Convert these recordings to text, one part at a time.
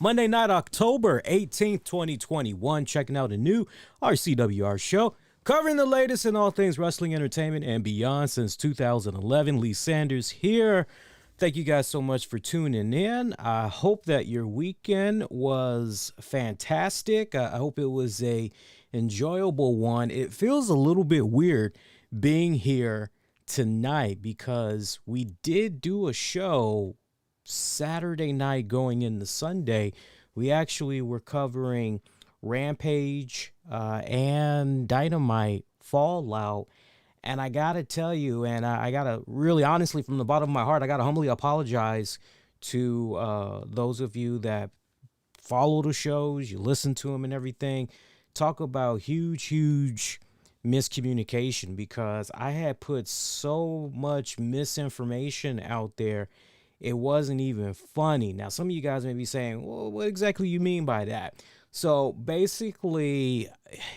Monday night, October 18th, 2021. Checking out a new RCWR show covering the latest in all things wrestling, entertainment, and beyond since 2011. Lee Sanders here. Thank you guys so much for tuning in. I hope that your weekend was fantastic. I hope it was a enjoyable one. It feels a little bit weird being here tonight because we did do a show Saturday night going into Sunday. We actually were covering Rampage and Dynamite Fallout. And I got to tell you, and I got to really honestly, from the bottom of my heart, I got to humbly apologize to those of you that follow the shows, you listen to them and everything. Talk about huge miscommunication, because I had put so much misinformation out there. It wasn't even funny. Now, some of you guys may be saying, well, what exactly you mean by that? So basically,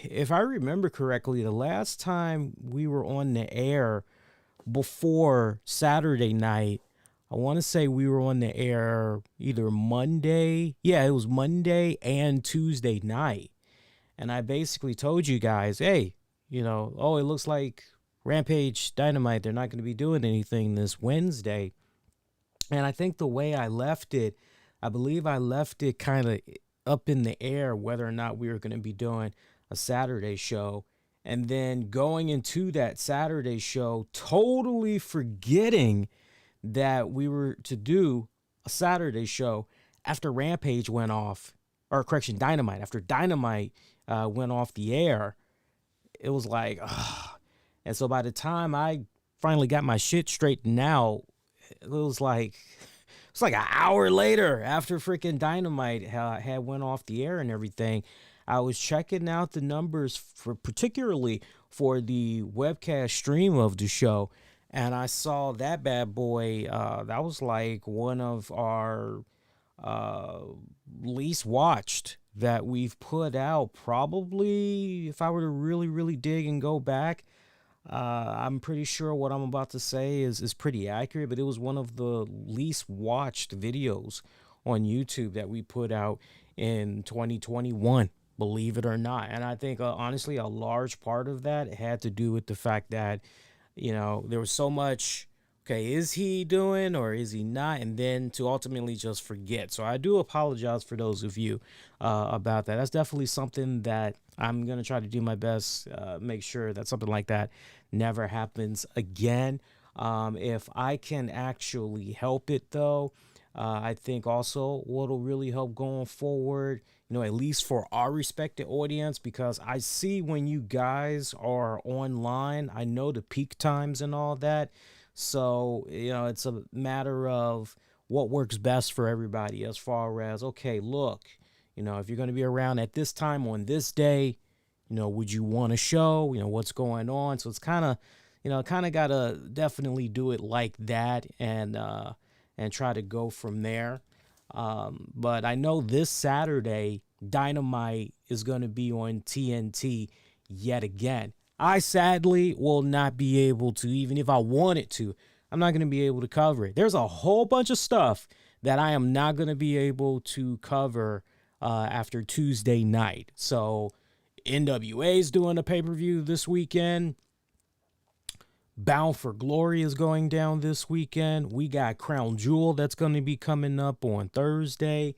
if I remember correctly, the last time we were on the air before Saturday night, I want to say we were on the air either Monday. Yeah, it was Monday and Tuesday night. And I basically told you guys, hey, it looks like Rampage Dynamite, they're not going to be doing anything this Wednesday. And I think the way I left it, I believe I left it kind of up in the air whether or not we were going to be doing a Saturday show. And then going into that Saturday show, totally forgetting that we were to do a Saturday show after Rampage went off, or correction, Dynamite. After Dynamite went off the air, it was like, ugh. And so by the time I finally got my shit straightened out, it was like an hour later after freaking Dynamite had went off the air and everything. I was checking out the numbers particularly for the webcast stream of the show, and I saw that bad boy. That was like one of our least watched that we've put out. Probably, if I were to really dig and go back, I'm pretty sure what I'm about to say is pretty accurate, but it was one of the least watched videos on YouTube that we put out in 2021, believe it or not. And I think, honestly, a large part of that had to do with the fact that, there was so much, okay, is he doing or is he not? And then to ultimately just forget. So I do apologize for those of you about that. That's definitely something that I'm going to try to do my best, make sure that something like that never happens again. If I can actually help it, though, I think also what'll really help going forward, at least for our respected audience, because I see when you guys are online, I know the peak times and all that. So, it's a matter of what works best for everybody as far as, okay, look, if you're going to be around at this time on this day, would you want a show? What's going on? So it's kind of got to definitely do it like that and try to go from there. But I know this Saturday, Dynamite is going to be on TNT yet again. I sadly will not be able to, even if I wanted to, I'm not going to be able to cover it. There's a whole bunch of stuff that I am not going to be able to cover after Tuesday night. So NWA is doing a pay-per-view this weekend. Bound for Glory is going down this weekend. We got Crown Jewel that's going to be coming up on Thursday.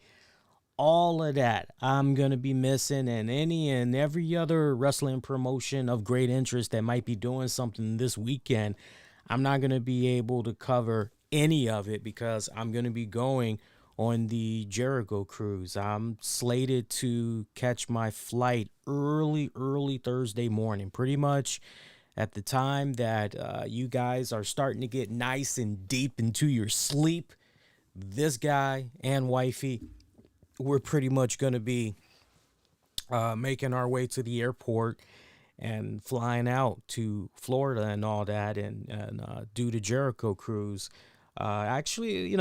All of that I'm going to be missing, and any and every other wrestling promotion of great interest that might be doing something this weekend, I'm not going to be able to cover any of it because I'm going to be going on the Jericho cruise. I'm slated to catch my flight early Thursday morning, pretty much at the time that you guys are starting to get nice and deep into your sleep. This guy and wifey, we're pretty much going to be making our way to the airport and flying out to Florida and all that and do the Jericho cruise. Actually,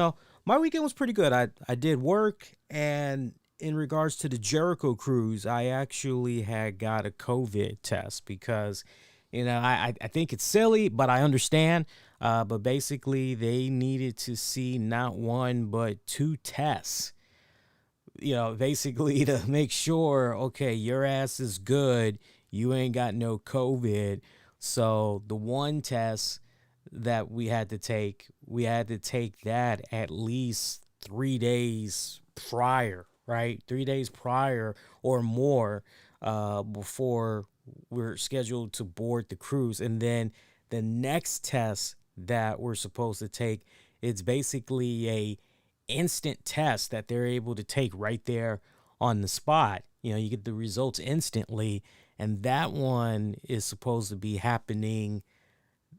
my weekend was pretty good. I did work, and in regards to the Jericho cruise, I actually had got a COVID test because, I think it's silly, but I understand. But basically, they needed to see not one, but two tests basically to make sure, okay, your ass is good. You ain't got no COVID. So the one test that we had to take that at least 3 days prior, right? 3 days prior or more, before we're scheduled to board the cruise. And then the next test that we're supposed to take, it's basically a instant test that they're able to take right there on the spot. You get the results instantly, and that one is supposed to be happening.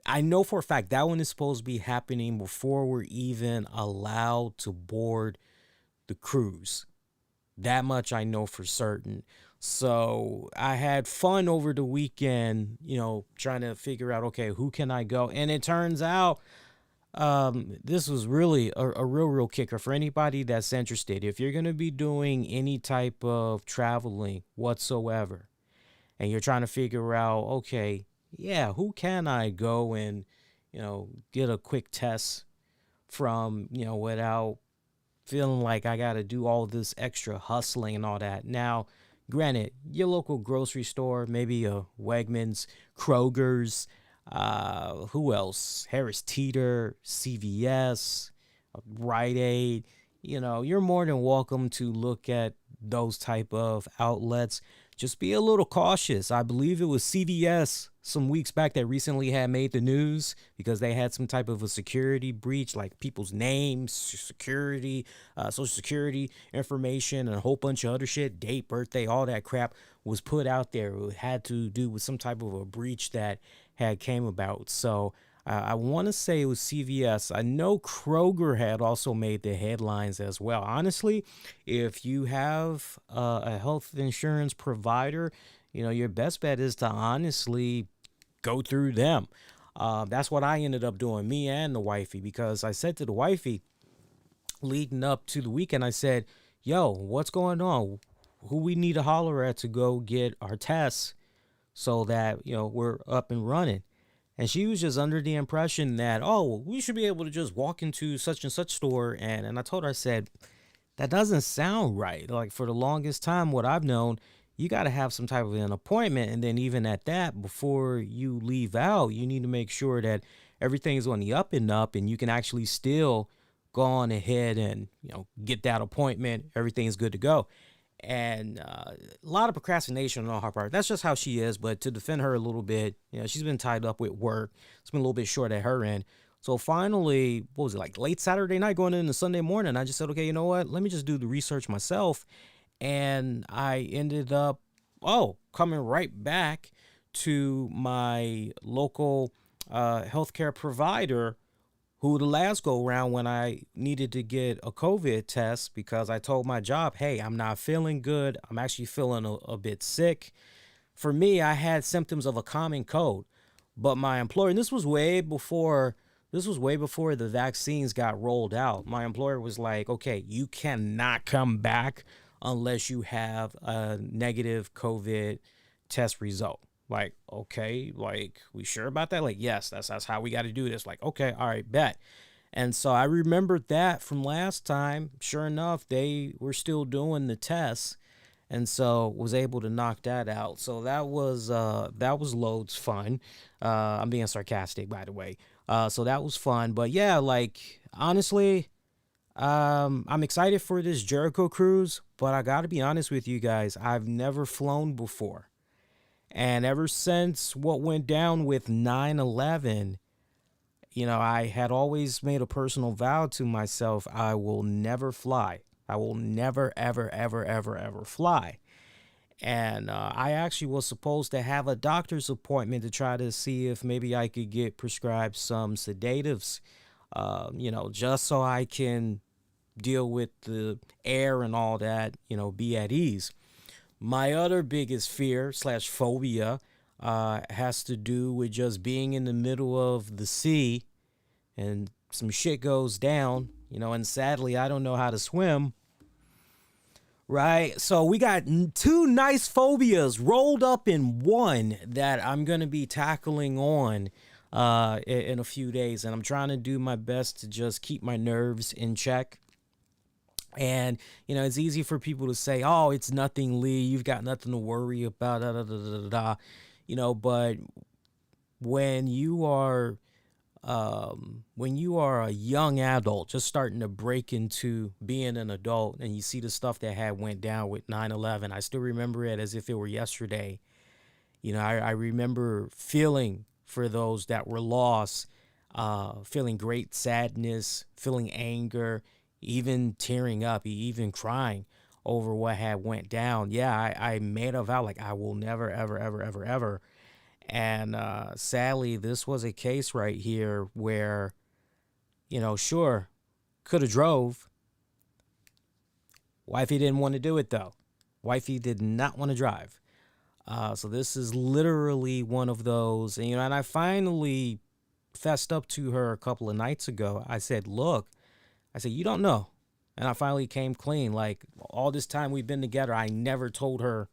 I know for a fact that one is supposed to be happening before we're even allowed to board the cruise. That much I know for certain. So I had fun over the weekend, trying to figure out, okay, who can I go? And it turns out, this was really a real kicker for anybody that's interested. If you're going to be doing any type of traveling whatsoever, and you're trying to figure out, okay, yeah, who can I go and, get a quick test from, without feeling like I got to do all this extra hustling and all that. Now, granted, your local grocery store, maybe a Wegmans, Kroger's, who else? Harris Teeter, CVS, Rite Aid. You're more than welcome to look at those type of outlets. Just be a little cautious. I believe it was CVS some weeks back that recently had made the news because they had some type of a security breach, like people's names, security, social security information, and a whole bunch of other shit, date, birthday, all that crap was put out there. It had to do with some type of a breach that had came about. So I want to say it was CVS. I know Kroger had also made the headlines as well. Honestly, if you have a health insurance provider, your best bet is to honestly go through them. That's what I ended up doing, me and the wifey, because I said to the wifey leading up to the weekend, I said, yo, what's going on? Who we need to holler at to go get our tests so that, we're up and running. And she was just under the impression that, oh, we should be able to just walk into such and such store. And I told her, I said, that doesn't sound right. Like, for the longest time, what I've known, you got to have some type of an appointment. And then even at that, before you leave out, you need to make sure that everything's on the up and up and you can actually still go on ahead and, get that appointment. Everything's good to go. And a lot of procrastination on her part. That's just how she is. But to defend her a little bit, she's been tied up with work. It's been a little bit short at her end. So finally, what was it, like late Saturday night going into Sunday morning, I just said, okay, you know what? Let me just do the research myself. And I ended up, coming right back to my local healthcare provider, who the last go round when I needed to get a COVID test, because I told my job, hey, I'm not feeling good. I'm actually feeling a bit sick. For me, I had symptoms of a common cold, but my employer, and this was way before the vaccines got rolled out. My employer was like, okay, you cannot come back unless you have a negative COVID test result. Like, okay, like, we sure about that? Like, yes, that's how we got to do this. Like, okay, all right, bet. And so I remembered that from last time. Sure enough, they were still doing the tests, and so was able to knock that out. So that was loads fun. I'm being sarcastic, by the way. So that was fun. But yeah, like, honestly, I'm excited for this Jericho cruise, but I got to be honest with you guys, I've never flown before. And ever since what went down with 9/11, I had always made a personal vow to myself, I will never fly. I will never, ever, ever, ever, ever fly. And I actually was supposed to have a doctor's appointment to try to see if maybe I could get prescribed some sedatives, just so I can deal with the air and all that, be at ease. My other biggest fear / phobia has to do with just being in the middle of the sea and some shit goes down, and sadly I don't know how to swim. Right? So we got two nice phobias rolled up in one that I'm going to be tackling on in a few days. And I'm trying to do my best to just keep my nerves in check. And, it's easy for people to say, oh, it's nothing, Lee. You've got nothing to worry about. Da, da, da, da, da, da. But when you are a young adult just starting to break into being an adult, and you see the stuff that had went down with 9/11, I still remember it as if it were yesterday. I remember feeling for those that were lost, feeling great sadness, feeling anger, even tearing up, even crying over what had went down. Yeah, I made a vow, like, I will never, ever, ever, ever, ever. And sadly, this was a case right here where, sure, could have drove. Wifey didn't want to do it, though. Wifey did not want to drive. So this is literally one of those. And I finally fessed up to her a couple of nights ago. I said, look, you don't know. And I finally came clean. Like, all this time we've been together, I never told her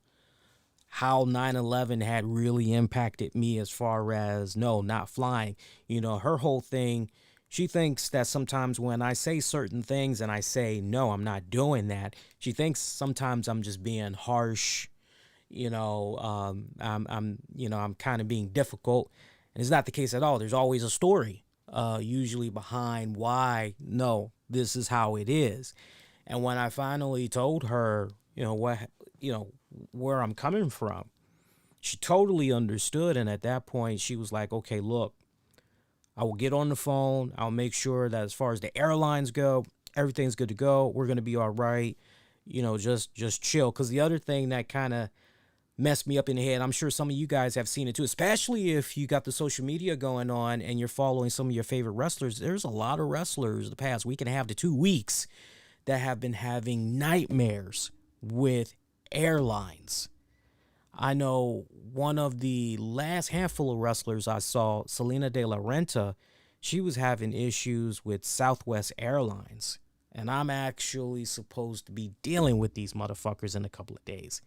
how 9/11 had really impacted me as far as, no, not flying. Her whole thing, she thinks that sometimes when I say certain things and I say, no, I'm not doing that, she thinks sometimes I'm just being harsh. I'm kind of being difficult. And it's not the case at all. There's always a story, usually behind why, no, this is how it is. And when I finally told her, where I'm coming from, she totally understood. And at that point, she was like, okay, look, I will get on the phone. I'll make sure that as far as the airlines go, everything's good to go. We're going to be all right. Just chill. Because the other thing that kind of messed me up in the head, I'm sure some of you guys have seen it too, especially if you got the social media going on and you're following some of your favorite wrestlers. There's a lot of wrestlers the past week and a half to 2 weeks that have been having nightmares with airlines. I know one of the last handful of wrestlers I saw, Selena De La Renta, she was having issues with Southwest Airlines. And I'm actually supposed to be dealing with these motherfuckers in a couple of days.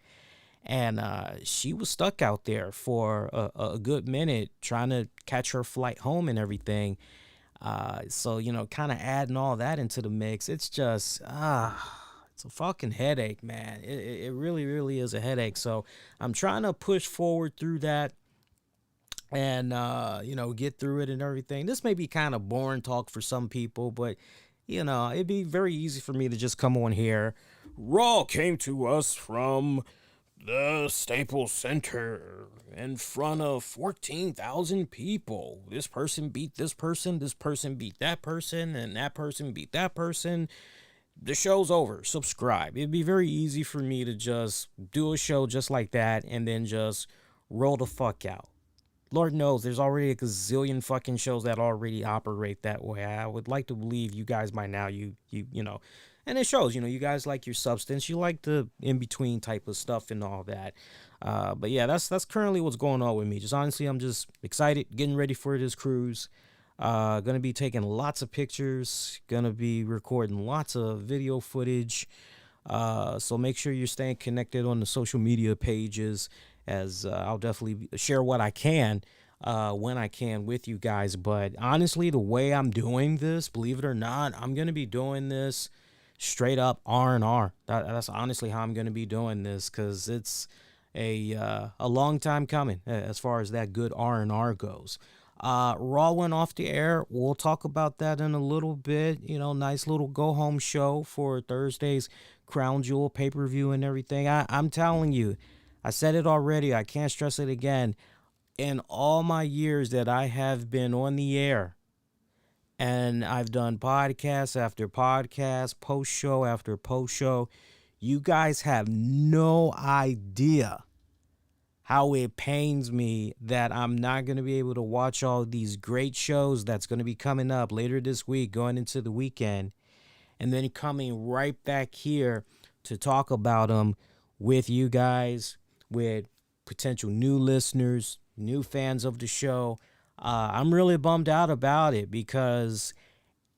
And she was stuck out there for a good minute trying to catch her flight home and everything. So, kind of adding all that into the mix, it's just, it's a fucking headache, man. It really, really is a headache. So I'm trying to push forward through that and, get through it and everything. This may be kind of boring talk for some people, but, it'd be very easy for me to just come on here. Raw came to us from the Staples Center in front of 14,000 people. This person beat this person beat that person, and that person beat that person. The show's over. Subscribe. It'd be very easy for me to just do a show just like that and then just roll the fuck out. Lord knows there's already a gazillion fucking shows that already operate that way. I would like to believe you guys by now, you know, and it shows, you guys like your substance. You like the in-between type of stuff and all that. But yeah, that's currently what's going on with me. Just honestly, I'm just excited, getting ready for this cruise. Gonna be taking lots of pictures. Gonna be recording lots of video footage. So make sure you're staying connected on the social media pages, as I'll definitely share what I can when I can with you guys. But honestly, the way I'm doing this, believe it or not, I'm gonna be doing this straight up R&R. That's honestly how I'm going to be doing this, because it's a long time coming as far as that good R&R goes. Raw went off the air. We'll talk about that in a little bit. Nice little go-home show for Thursday's Crown Jewel pay-per-view and everything. I'm telling you, I said it already. I can't stress it again. In all my years that I have been on the air, and I've done podcast after podcast, post-show after post-show, you guys have no idea how it pains me that I'm not going to be able to watch all these great shows that's going to be coming up later this week, going into the weekend, and then coming right back here to talk about them with you guys, with potential new listeners, new fans of the show. I'm really bummed out about it, because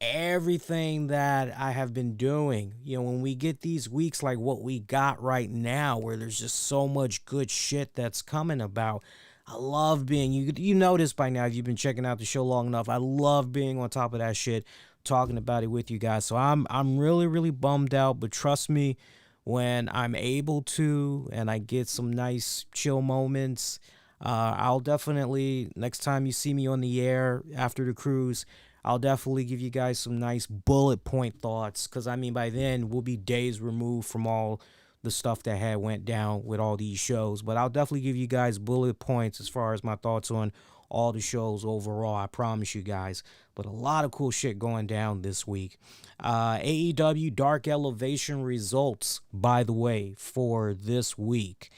everything that I have been doing, when we get these weeks like what we got right now, where there's just so much good shit that's coming about, I love being, you know this by now if you've been checking out the show long enough, I love being on top of that shit, talking about it with you guys. So I'm really, really bummed out, but trust me, when I'm able to and I get some nice chill moments, I'll definitely, next time you see me on the air after the cruise, I'll definitely give you guys some nice bullet point thoughts, because I mean, by then we'll be days removed from all the stuff that had went down with all these shows. But I'll definitely give you guys bullet points as far as my thoughts on all the shows overall. I promise you guys. But a lot of cool shit going down this week. AEW Dark Elevation results, by the way, for this week.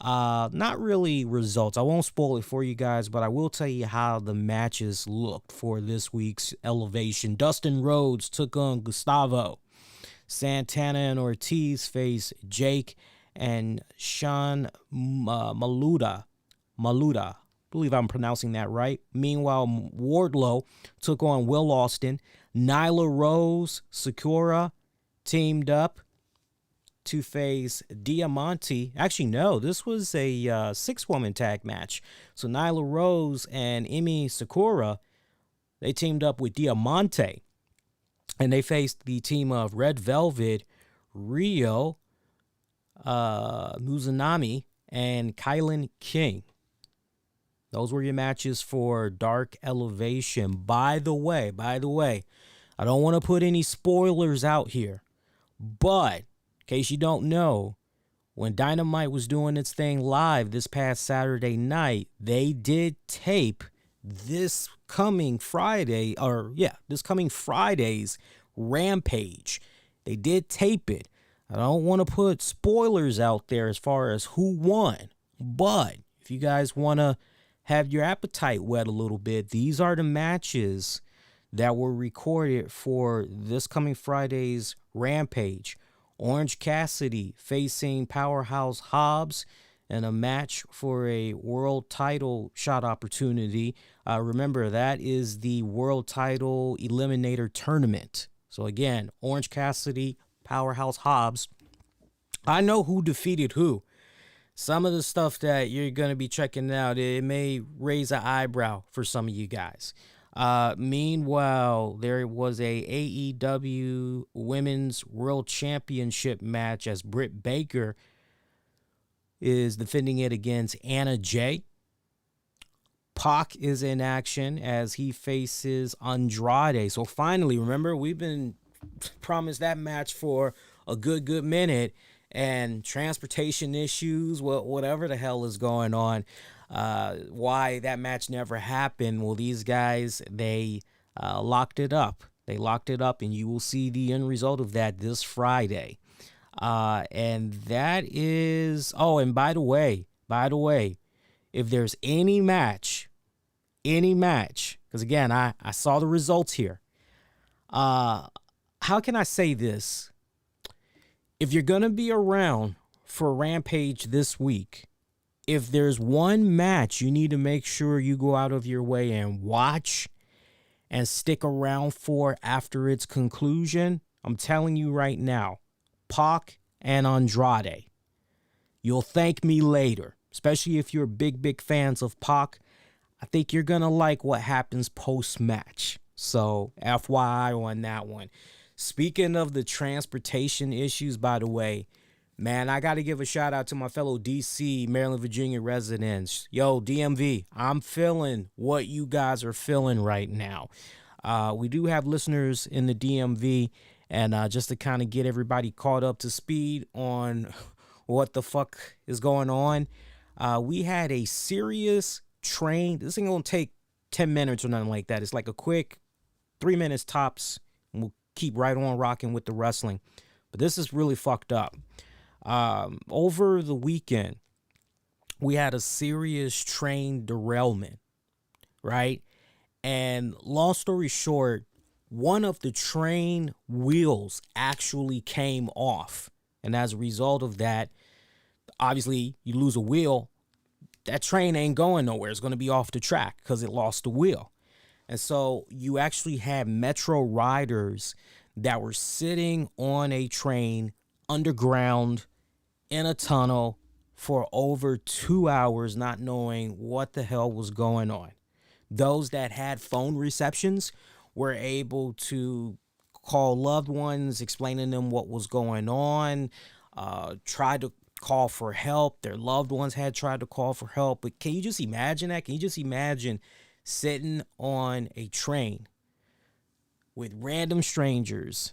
Not really results. I won't spoil it for you guys, but I will tell you how the matches looked for this week's Elevation. Dustin Rhodes took on Gustavo. Santana and Ortiz face Jake and Sean Maluda. I believe I'm pronouncing that right. Meanwhile, Wardlow took on Will Austin. Nyla Rose, Sakura teamed up to face Diamante. Actually, no, this was a 6-woman tag match. So Nyla Rose and Emi Sakura, they teamed up with Diamante. And they faced the team of Red Velvet, Rio, Muzunami, and Kylan King. Those were your matches for Dark Elevation. By the way, I don't want to put any spoilers out here, but in case you don't know, when Dynamite was doing its thing live this past Saturday night, they did tape this coming Friday's Rampage. They did tape it. I don't want to put spoilers out there as far as who won, but if you guys want to have your appetite whet a little bit, these are the matches that were recorded for this coming Friday's Rampage. Orange Cassidy facing Powerhouse Hobbs in a match for a world title shot opportunity. Remember, that is the world title eliminator tournament. So again, Orange Cassidy, Powerhouse Hobbs. I know who defeated who. Some of the stuff that you're going to be checking out, it may raise an eyebrow for some of you guys. Meanwhile, there was a AEW Women's World Championship match as Britt Baker is defending it against Anna Jay. Pac is in action as he faces Andrade. So finally, remember, we've been promised that match for a good minute, and transportation issues, whatever the hell is going on, why that match never happened. Well, these guys, they locked it up. They locked it up, and you will see the end result of that this Friday. And that is, oh, and by the way, if there's any match, because again, I saw the results here. How can I say this? If you're going to be around for Rampage this week, if there's one match you need to make sure you go out of your way and watch and stick around for after its conclusion, I'm telling you right now, Pac and Andrade. You'll thank me later, especially if you're big fans of Pac. I think you're going to like what happens post-match. So, FYI on that one. Speaking of the transportation issues, by the way, man, I got to give a shout out to my fellow DC, Maryland, Virginia residents. Yo, DMV, I'm feeling what you guys are feeling right now. We do have listeners in the DMV, and just to kind of get everybody caught up to speed on what the fuck is going on, we had a serious train. This ain't going to take 10 minutes or nothing like that. It's like a quick 3 minutes tops, and we'll keep right on rocking with the wrestling. But this is really fucked up. Over the weekend, we had a serious train derailment, right? And long story short, one of the train wheels actually came off. And as a result of that, obviously you lose a wheel, that train ain't going nowhere. It's going to be off the track because it lost the wheel. And so you actually had Metro riders that were sitting on a train underground in a tunnel for over 2 hours, not knowing what the hell was going on. Those that had phone receptions were able to call loved ones, explaining them what was going on, tried to call for help. Their loved ones had tried to call for help. But can you just imagine that? Can you just imagine sitting on a train with random strangers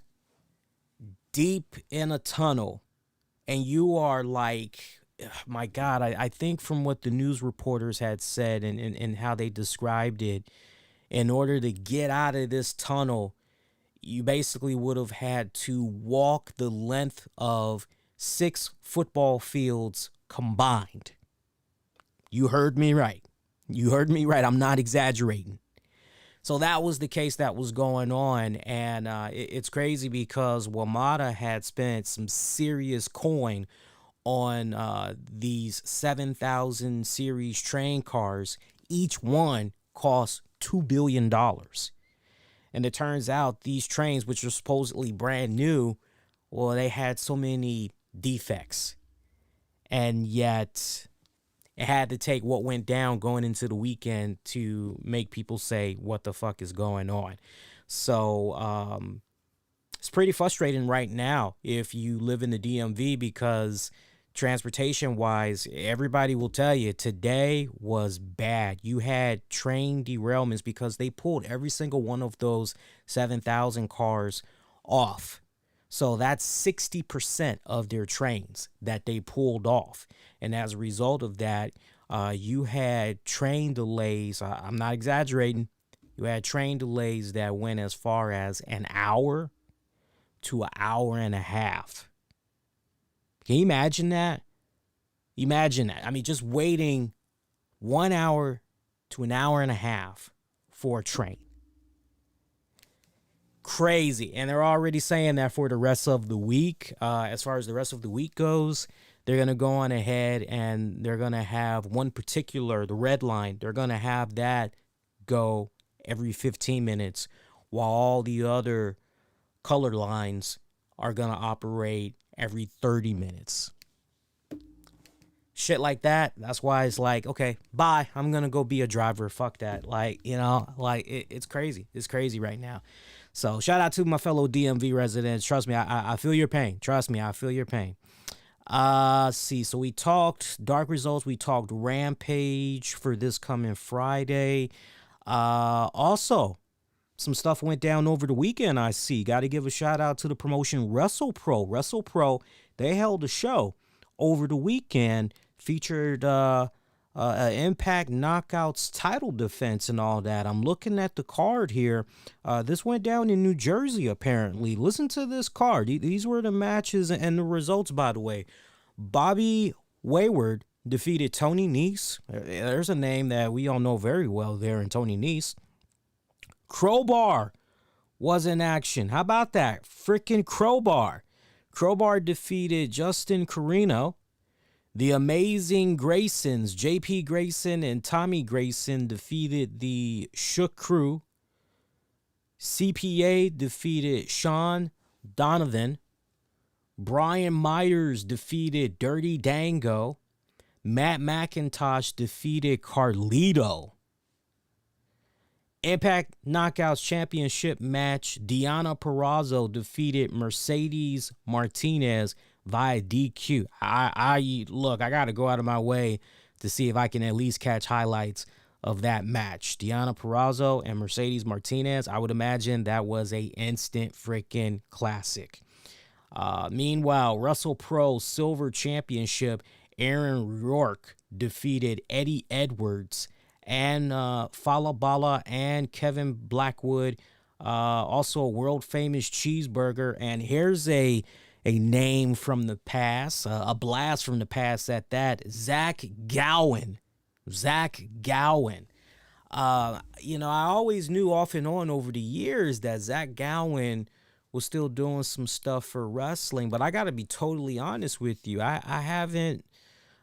deep in a tunnel, and you are like, my God, I think from what the news reporters had said and how they described it, in order to get out of this tunnel, you basically would have had to walk the length of 6 football fields combined. You heard me right. You heard me right. I'm not exaggerating. So that was the case that was going on. And it's crazy because WMATA had spent some serious coin on these 7,000 series train cars. Each one cost $2 billion. And it turns out these trains, which are supposedly brand new, well, they had so many defects. And yet it had to take what went down going into the weekend to make people say, what the fuck is going on? So it's pretty frustrating right now if you live in the DMV, because transportation-wise, everybody will tell you today was bad. You had train derailments because they pulled every single one of those 7,000 cars off. So that's 60% of their trains that they pulled off. And as a result of that, you had train delays. I'm not exaggerating. You had train delays that went as far as an hour to an hour and a half. Can you imagine that? Imagine that. I mean, just waiting 1 hour to an hour and a half for a train. Crazy. And they're already saying that for the rest of the week. As far as the rest of the week goes, they're going to go on ahead and they're going to have one particular, the red line, they're going to have that go every 15 minutes while all the other color lines are going to operate every 30 minutes. Shit like that. That's why it's like, okay, bye. I'm going to go be a driver. Fuck that. Like, you know, like it's crazy. It's crazy right now. So shout out to my fellow DMV residents. Trust me, I feel your pain. Trust me, I feel your pain. See, so we talked Dark Results. We talked Rampage for this coming Friday. Also, some stuff went down over the weekend, I see. Got to give a shout out to the promotion WrestlePro. WrestlePro, they held a show over the weekend, featured Impact Knockouts title defense and all that. I'm looking at the card here. This went down in New Jersey, apparently. Listen to this card. These were the matches and the results, by the way. Bobby Wayward defeated Tony Nese. There's a name that we all know very well there in Tony Nese. Crowbar was in action. How about that? Freaking Crowbar. Crowbar defeated Justin Carino. The Amazing Graysons, JP Grayson and Tommy Grayson, defeated the Shook Crew. CPA defeated Sean Donovan. Brian Myers defeated Dirty Dango. Matt McIntosh defeated Carlito. Impact Knockouts Championship match, Deonna Purrazzo defeated Mercedes Martinez via DQ. I got to go out of my way to see if I can at least catch highlights of that match. Deonna Purrazzo and Mercedes Martinez, I would imagine that was a instant freaking classic. Meanwhile, WrestlePro Silver Championship, Aaron Rourke defeated Eddie Edwards and Falabala and Kevin Blackwood. Also a world famous cheeseburger. And here's a name from the past, a blast from the past at that, Zach Gowen. Zach Gowen. I always knew off and on over the years that Zach Gowen was still doing some stuff for wrestling, but I got to be totally honest with you. I haven't.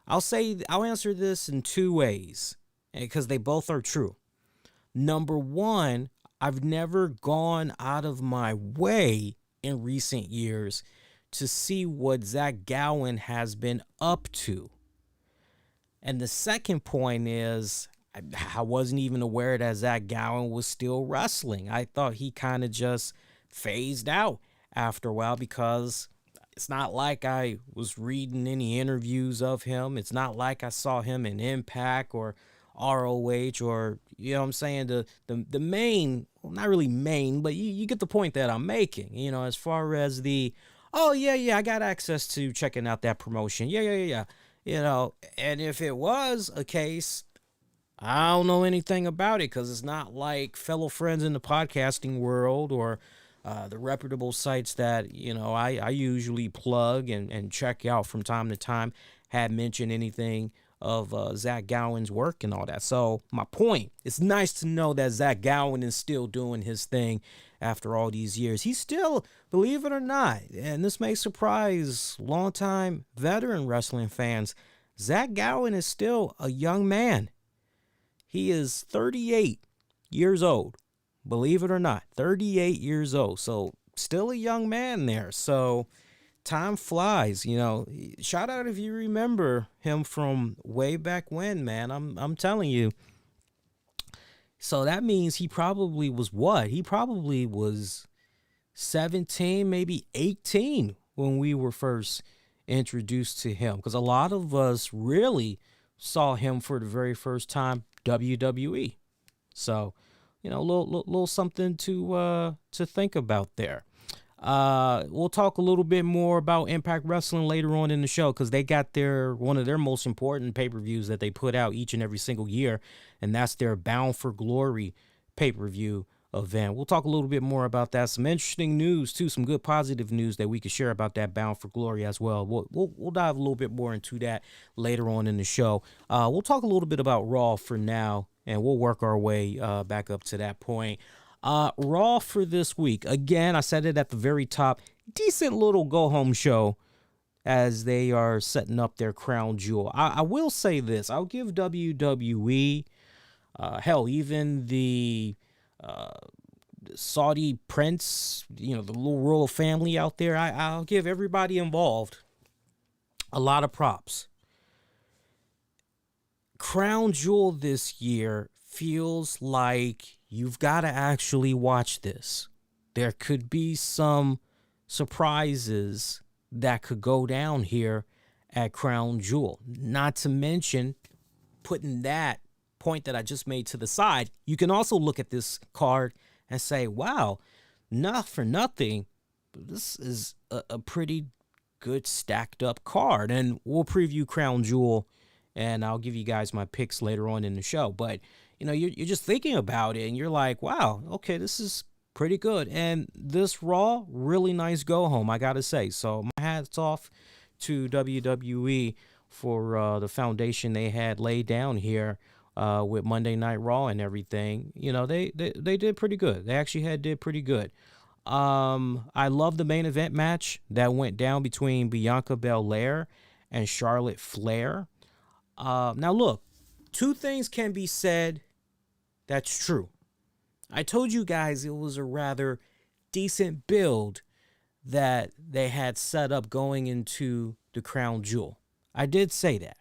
I'll answer this in two ways, because they both are true. Number one, I've never gone out of my way in recent years to see what Zach Gowen has been up to. And the second point is, I wasn't even aware that Zach Gowen was still wrestling. I thought he kind of just phased out after a while because it's not like I was reading any interviews of him. It's not like I saw him in Impact or ROH or, you know what I'm saying, the main, well, not really main, but you get the point that I'm making, you know, as far as the, oh, yeah, I got access to checking out that promotion. Yeah. You know, and if it was a case, I don't know anything about it because it's not like fellow friends in the podcasting world or the reputable sites that, you know, I usually plug and check out from time to time had mentioned anything of Zach Gowen's work and all that. So my point, it's nice to know that Zach Gowen is still doing his thing after all these years. He's still, believe it or not, and this may surprise longtime veteran wrestling fans, Zach Gowen is still a young man. He is 38 years old. Believe it or not, 38 years old. So still a young man there. So time flies, you know. Shout out if you remember him from way back when, man. I'm telling you. So that means he probably was what? He probably was 17, maybe 18 when we were first introduced to him. Because a lot of us really saw him for the very first time WWE. So, you know, a little something to think about there. We'll talk a little bit more about Impact Wrestling later on in the show because they got one of their most important pay-per-views that they put out each and every single year, and that's their Bound for Glory pay-per-view event. We'll talk a little bit more about that. Some interesting news too, some good positive news that we could share about that Bound for Glory as well. We'll dive a little bit more into that later on in the show. We'll talk a little bit about Raw for now, and we'll work our way back up to that point. Raw for this week. Again, I said it at the very top. Decent little go-home show as they are setting up their crown jewel. I will say this. I'll give WWE, hell, even the Saudi prince, you know, the little royal family out there, I'll give everybody involved a lot of props. Crown Jewel this year feels like you've got to actually watch this. There could be some surprises that could go down here at Crown Jewel. Not to mention, putting that point that I just made to the side, you can also look at this card and say, wow, not for nothing, but this is a pretty good stacked up card. And we'll preview Crown Jewel, and I'll give you guys my picks later on in the show. But, you know, you're just thinking about it, and you're like, wow, okay, this is pretty good. And this Raw, really nice go-home, I got to say. So my hats off to WWE for the foundation they had laid down here with Monday Night Raw and everything. You know, they did pretty good. They actually did pretty good. I love the main event match that went down between Bianca Belair and Charlotte Flair. Now, look, two things can be said that's true. I told you guys it was a rather decent build that they had set up going into the Crown Jewel. I did say that.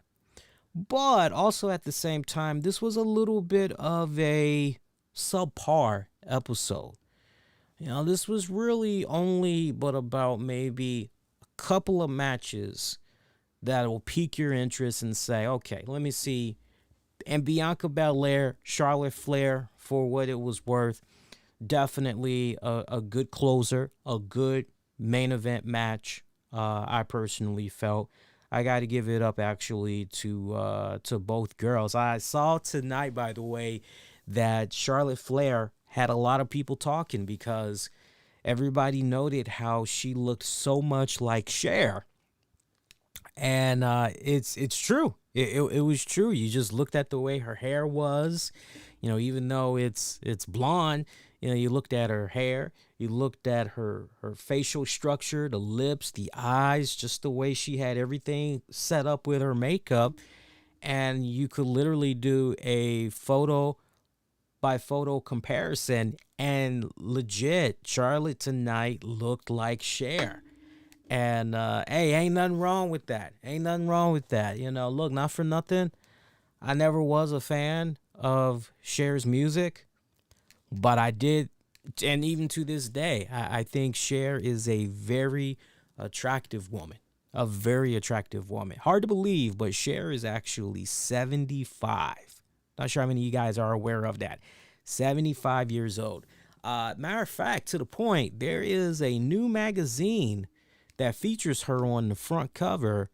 But also at the same time, this was a little bit of a subpar episode. You know, this was really only but about maybe a couple of matches that will pique your interest and say, okay, let me see. And Bianca Belair, Charlotte Flair, for what it was worth, definitely a good closer, a good main event match. I personally felt. I got to give it up actually to both girls. I saw tonight, by the way, that Charlotte Flair had a lot of people talking because everybody noted how she looked so much like Cher. And it's true. It was true. You just looked at the way her hair was, you know, even though it's blonde, you know, you looked at her hair, you looked at her facial structure, the lips, the eyes, just the way she had everything set up with her makeup. And you could literally do a photo by photo comparison, and legit, Charlotte tonight looked like Cher. And, hey, ain't nothing wrong with that. Ain't nothing wrong with that. You know, look, not for nothing, I never was a fan of Cher's music, but I did, and even to this day, I think Cher is a very attractive woman. A very attractive woman. Hard to believe, but Cher is actually 75. Not sure how many of you guys are aware of that. 75 years old. Matter of fact, to the point, there is a new magazine that features her on the front cover.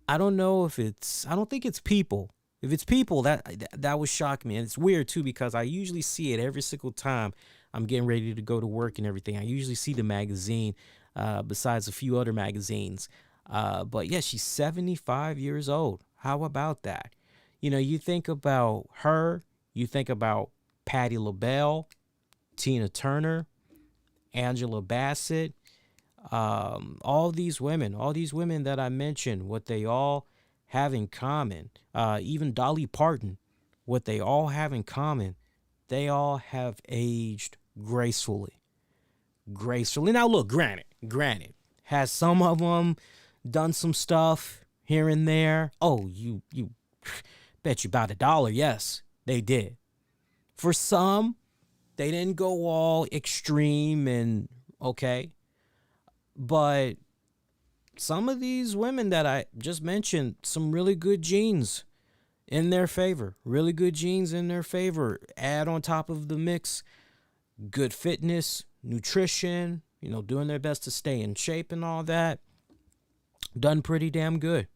I don't know if I don't think it's People. If it's People, that would shock me. And it's weird, too, because I usually see it every single time I'm getting ready to go to work and everything. I usually see the magazine besides a few other magazines. But, yeah, she's 75 years old. How about that? You know, you think about her, you think about Patti LaBelle, Tina Turner, Angela Bassett, all these women that I mentioned, what they all have in common, even Dolly Parton, what they all have in common, they all have aged gracefully. Now, look, granted, has some of them done some stuff here and there? Oh, you bet you about $1, yes, they did. For some, they didn't go all extreme and okay. But some of these women that I just mentioned, some really good genes in their favor. Really good genes in their favor. Add on top of the mix, good fitness, nutrition, you know, doing their best to stay in shape and all that. Done pretty damn good.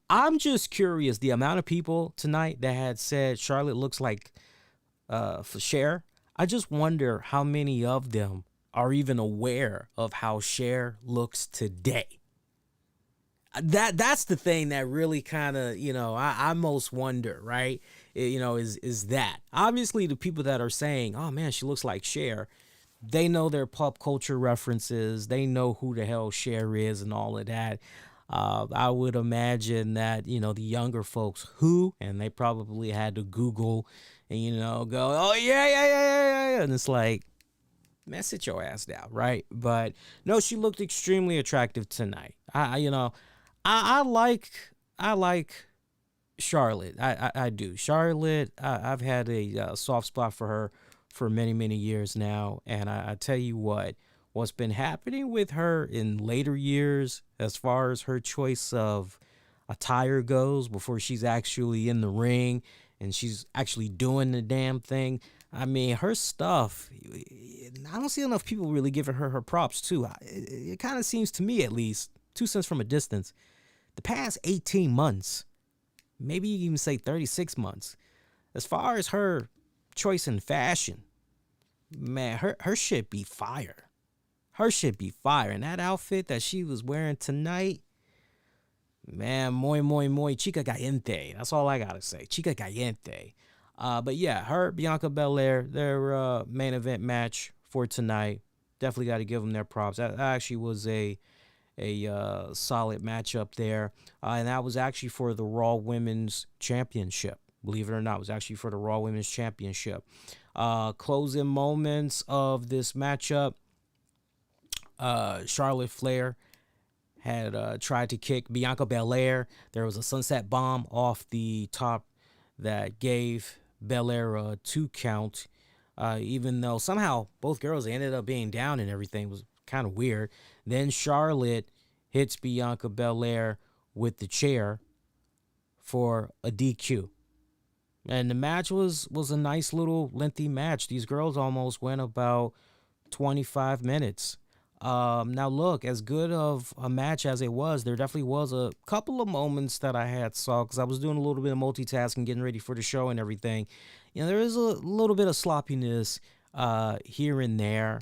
I'm just curious, the amount of people tonight that had said Charlotte looks like for Cher. I just wonder how many of them are even aware of how Cher looks today. That's the thing that really kind of, you know, I most wonder, right? You know, is that obviously the people that are saying, oh man, she looks like Cher, they know their pop culture references, they know who the hell Cher is and all of that. I would imagine that, you know, the younger folks and they probably had to Google and, you know, go, oh yeah. And it's like, man, sit your ass down, right? But no, she looked extremely attractive tonight. I like Charlotte. I do. Charlotte, I've had a soft spot for her for many, many years now. And I tell you what's been happening with her in later years, as far as her choice of attire goes, before she's actually in the ring and she's actually doing the damn thing. I mean, her stuff, I don't see enough people really giving her props, too. It kind of seems to me, at least, 2 cents from a distance, the past 18 months, maybe you can even say 36 months, as far as her choice in fashion, man, her shit be fire. Her shit be fire. And that outfit that she was wearing tonight, man, muy chica caliente. That's all I got to say. Chica caliente. But yeah, her, Bianca Belair, their main event match for tonight. Definitely got to give them their props. That actually was a solid matchup there. And that was actually for the Raw Women's Championship. Believe it or not, it was actually for the Raw Women's Championship. Closing moments of this matchup, Charlotte Flair had tried to kick Bianca Belair. There was a sunset bomb off the top that gave Bellaire a 2 count, even though somehow both girls ended up being down and everything. It was kind of weird. Then Charlotte hits Bianca Belair with the chair for a DQ. And the match was a nice little lengthy match. These girls almost went about 25 minutes. Now, look, as good of a match as it was, there definitely was a couple of moments that I had saw because I was doing a little bit of multitasking, getting ready for the show and everything. You know, there is a little bit of sloppiness here and there.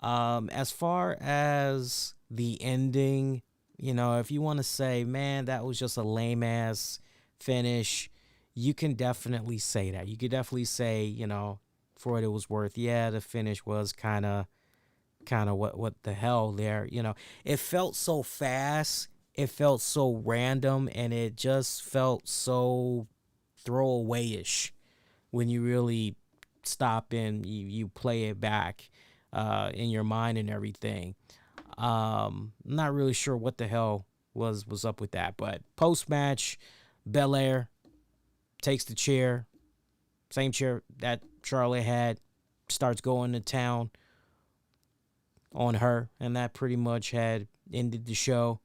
As far as the ending, you know, if you want to say, man, that was just a lame-ass finish, you can definitely say that. You could definitely say, you know, for what it was worth, yeah, the finish was kind of what the hell there, you know. It felt so fast, it felt so random, and it just felt so throwaway-ish when you really stop and you play it back in your mind and everything. I'm not really sure what the hell was up with that, but post-match, Bellaire takes the chair, Same chair that Charlotte had, starts going to town on her, and that pretty much had ended the show.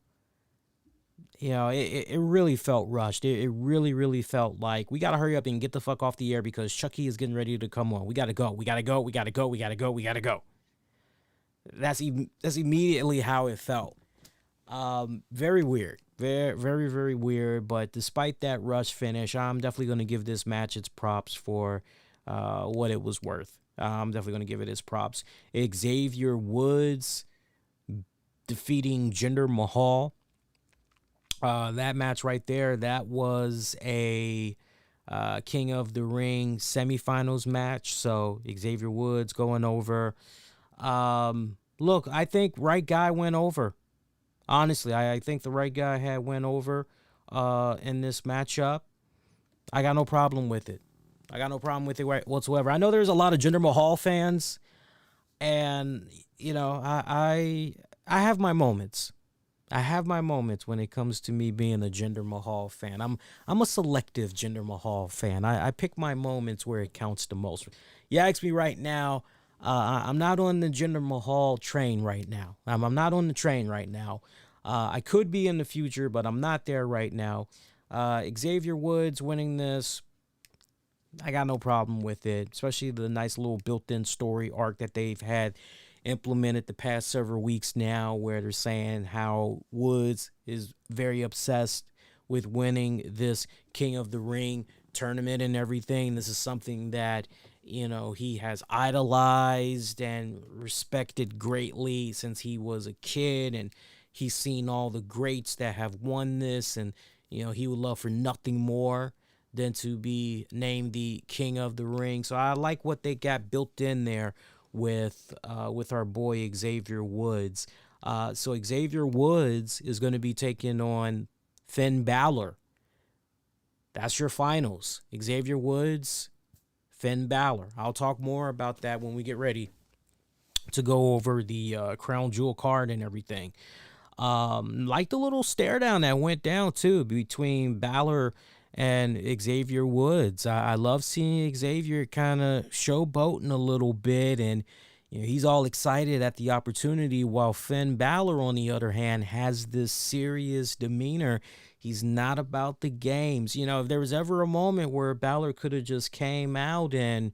It really felt rushed. It really, really felt like we got to hurry up and get the fuck off the air because Chucky is getting ready to come on. We got to go. We got to go. We got to go. We got to go. We got to go. That's immediately how it felt. Very weird. Very, very, very weird. But despite that rush finish, I'm definitely going to give this match its props for what it was worth. I'm definitely going to give it its props. Xavier Woods defeating Jinder Mahal. That match right there, that was a King of the Ring semifinals match. So Xavier Woods going over. Look, I think right guy went over. Honestly, I think the right guy had went over in this matchup. I got no problem with it. I got no problem with it whatsoever. I know there's a lot of Jinder Mahal fans, and I have my moments. I have my moments when it comes to me being a Jinder Mahal fan. I'm a selective Jinder Mahal fan. I pick my moments where it counts the most. You ask me right now, I'm not on the Jinder Mahal train right now. I'm not on the train right now. I could be in the future, but I'm not there right now. Xavier Woods winning this, I got no problem with it, especially the nice little built-in story arc that they've had implemented the past several weeks now, where they're saying how Woods is very obsessed with winning this King of the Ring tournament and everything. This is something that, he has idolized and respected greatly since he was a kid, and he's seen all the greats that have won this, and, he would love for nothing more than to be named the King of the Ring. So I like what they got built in there with our boy Xavier Woods. So Xavier Woods is going to be taking on Finn Balor. That's your finals. Xavier Woods, Finn Balor. I'll talk more about that when we get ready to go over the Crown Jewel card and everything. Like the little stare down that went down too between Balor and Xavier Woods. I love seeing Xavier kind of showboating a little bit, and he's all excited at the opportunity, while Finn Balor, on the other hand, has this serious demeanor. He's not about the games. If there was ever a moment where Balor could have just came out and,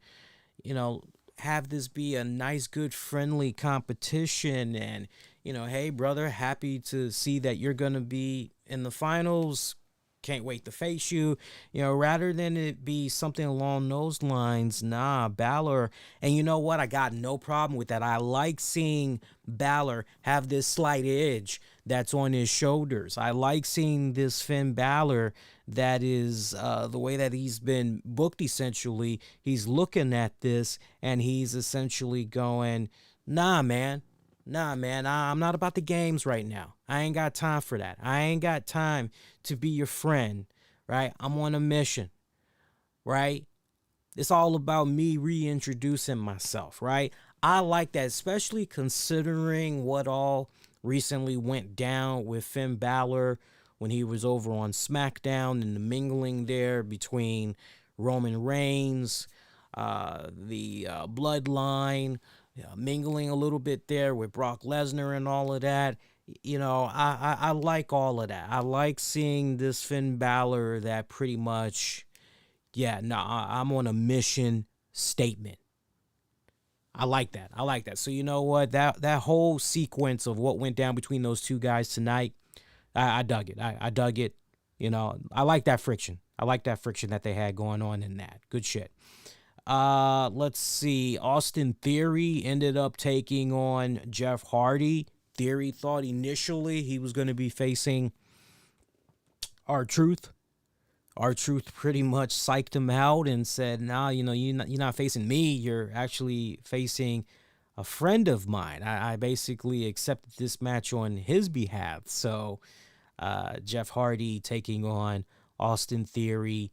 have this be a nice, good, friendly competition and, hey, brother, happy to see that you're going to be in the finals. Can't wait to face you, rather than it be something along those lines. Nah, Balor. And you know what? I got no problem with that. I like seeing Balor have this slight edge that's on his shoulders. I like seeing this Finn Balor that is the way that he's been booked, essentially. He's looking at this and he's essentially going, nah, man, I'm not about the games right now. I ain't got time for that. I ain't got time to be your friend, right? I'm on a mission, right? It's all about me reintroducing myself, right? I like that, especially considering what all recently went down with Finn Balor when he was over on Smackdown and the mingling there between Roman Reigns, the Bloodline, mingling a little bit there with Brock Lesnar and all of that. I like all of that. I like seeing this Finn Balor that pretty much, I'm on a mission statement. I like that. So you know what? That whole sequence of what went down between those two guys tonight, I dug it. I dug it. I like that friction. I like that friction that they had going on in that. Good shit. Let's see. Austin Theory ended up taking on Jeff Hardy. Theory thought initially he was going to be facing R-Truth. R-Truth pretty much psyched him out and said, nah, you're not facing me. You're actually facing a friend of mine. I basically accepted this match on his behalf. So Jeff Hardy taking on Austin Theory.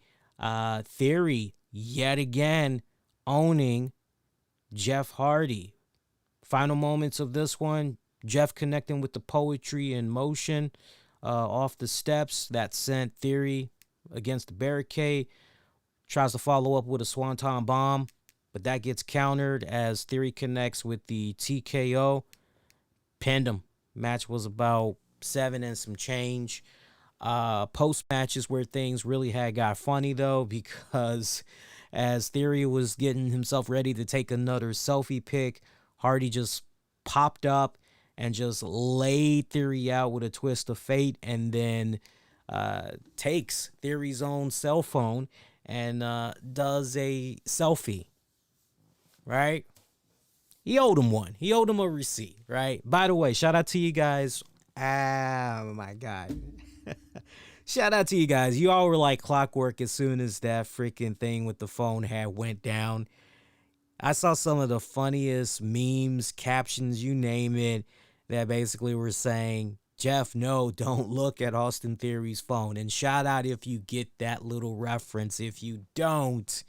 Theory, yet again, owning Jeff Hardy. Final moments of this one, Jeff connecting with the poetry in motion off the steps that sent Theory against the barricade. tries to follow up with a Swanton Bomb, but that gets countered as Theory connects with the TKO. Pinned him. Match was about 7 and some change. Post matches where things really had got funny though, because as Theory was getting himself ready to take another selfie pic, Hardy just popped up and just laid Theory out with a twist of fate, and then takes Theory's own cell phone and does a selfie, right? He owed him one. He owed him a receipt, right? By the way, shout out to you guys. Oh, my God. Shout out to you guys. You all were like clockwork as soon as that freaking thing with the phone had went down. I saw some of the funniest memes, captions, you name it, that basically were saying, Jeff, no, don't look at Austin Theory's phone. And shout out if you get that little reference. If you don't,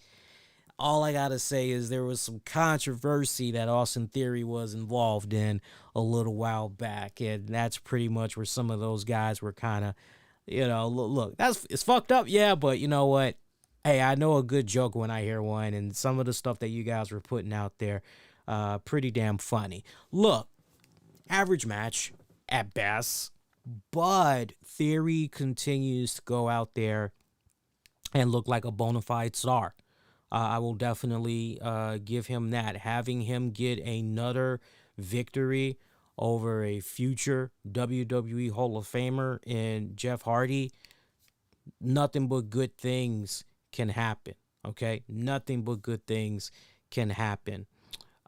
all I got to say is there was some controversy that Austin Theory was involved in a little while back. And that's pretty much where some of those guys were kind of, look, it's fucked up. Yeah, but you know what? Hey, I know a good joke when I hear one. And some of the stuff that you guys were putting out there, pretty damn funny. Look, average match at best, but Theory continues to go out there and look like a bona fide star. I will definitely give him that. Having him get another victory over a future WWE Hall of Famer in Jeff Hardy, nothing but good things can happen. Okay? Nothing but good things can happen.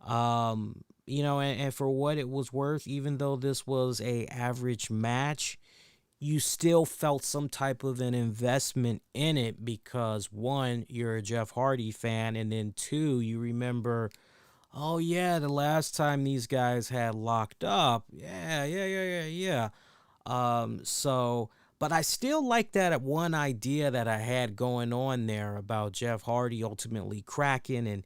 And for what it was worth, even though this was a average match, you still felt some type of an investment in it because, one, you're a Jeff Hardy fan, and then two, you remember, oh yeah, the last time these guys had locked up. Yeah. But I still like that one idea that I had going on there about Jeff Hardy ultimately cracking and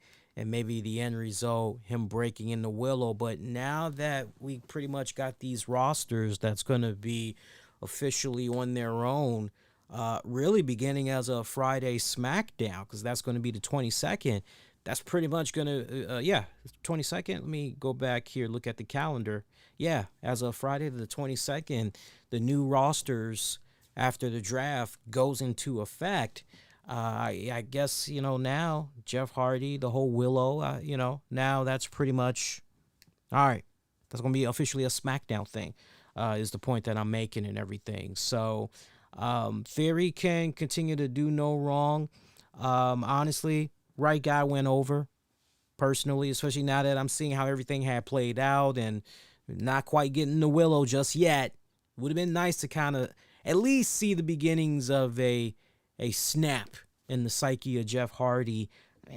maybe the end result, him breaking in the Willow. But now that we pretty much got these rosters that's going to be officially on their own, really beginning as a Friday Smackdown, because that's going to be the 22nd. That's pretty much going to, 22nd. Let me go back here, look at the calendar. Yeah, as of Friday the 22nd, the new rosters after the draft goes into effect. I guess, now Jeff Hardy, the whole Willow, now that's pretty much, all right, that's going to be officially a Smackdown thing, is the point that I'm making and everything. So Theory can continue to do no wrong. Honestly, right guy went over, personally, especially now that I'm seeing how everything had played out and not quite getting the Willow just yet. Would have been nice to kind of at least see the beginnings of a snap in the psyche of Jeff Hardy.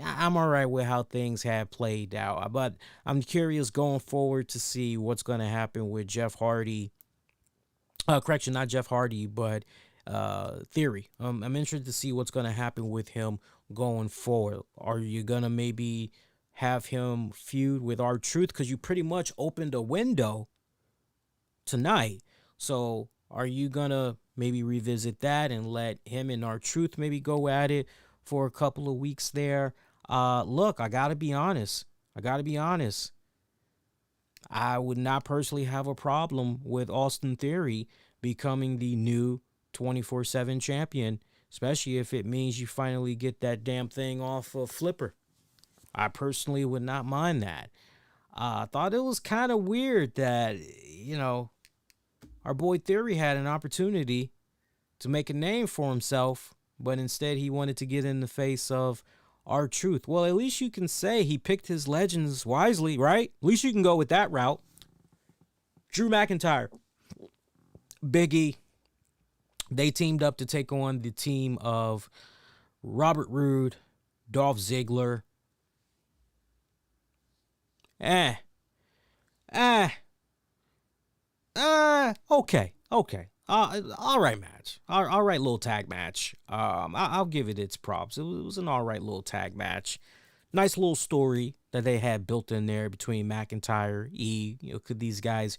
I'm all right with how things have played out, but I'm curious going forward to see what's going to happen with Jeff Hardy. Correction, not Jeff Hardy, but Theory. I'm interested to see what's going to happen with him going forward. Are you going to maybe have him feud with R-Truth? Because you pretty much opened a window tonight. So are you going to maybe revisit that and let him and R-Truth maybe go at it for a couple of weeks there? Look, I got to be honest. I would not personally have a problem with Austin Theory becoming the new 24/7 champion, especially if it means you finally get that damn thing off of Flipper. I personally would not mind that. I thought it was kind of weird that, our boy Theory had an opportunity to make a name for himself, but instead he wanted to get in the face of R-Truth. Well, at least you can say he picked his legends wisely, right? At least you can go with that route. Drew McIntyre, Biggie, they teamed up to take on the team of Robert Roode, Dolph Ziggler. Okay. All right match. All right little tag match. I'll give it its props. It was an all right little tag match. Nice little story that they had built in there between McIntyre, could these guys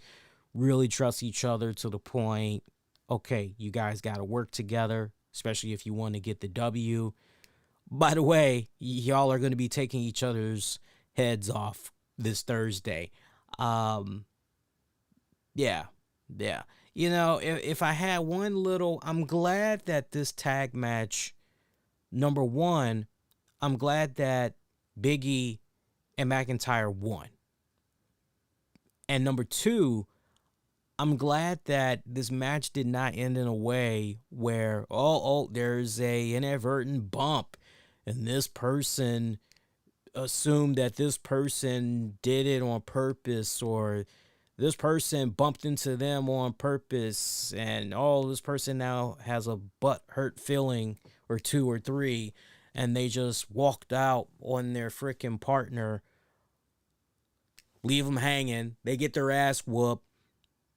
really trust each other to the point, okay, you guys got to work together, especially if you want to get the W. By the way, y'all are going to be taking each other's heads off this Thursday. Um, yeah, yeah. You know, if I had one little, I'm glad that this tag match, number one, I'm glad that Biggie and McIntyre won. And number two, I'm glad that this match did not end in a way where, there's a inadvertent bump and this person assumed that this person did it on purpose, or this person bumped into them on purpose, and this person now has a butt hurt feeling or two or three, and they just walked out on their freaking partner, leave them hanging, they get their ass whooped.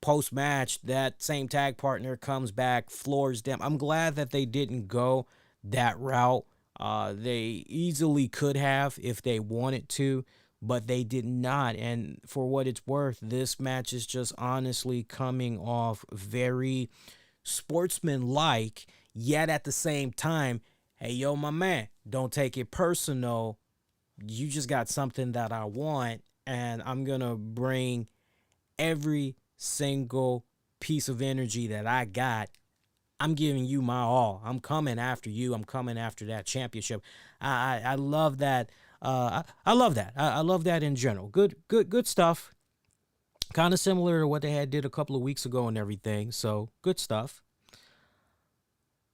Post match, that same tag partner comes back, floors them. I'm glad that they didn't go that route. They easily could have if they wanted to, but they did not. And for what it's worth, this match is just honestly coming off very sportsmanlike, yet at the same time, hey, yo, my man, don't take it personal. You just got something that I want, and I'm going to bring every single piece of energy that I got. I'm giving you my all. I'm coming after you. I'm coming after that championship. I love that. I love that. I love that in general. Good stuff. Kind of similar to what they did a couple of weeks ago and everything. So good stuff.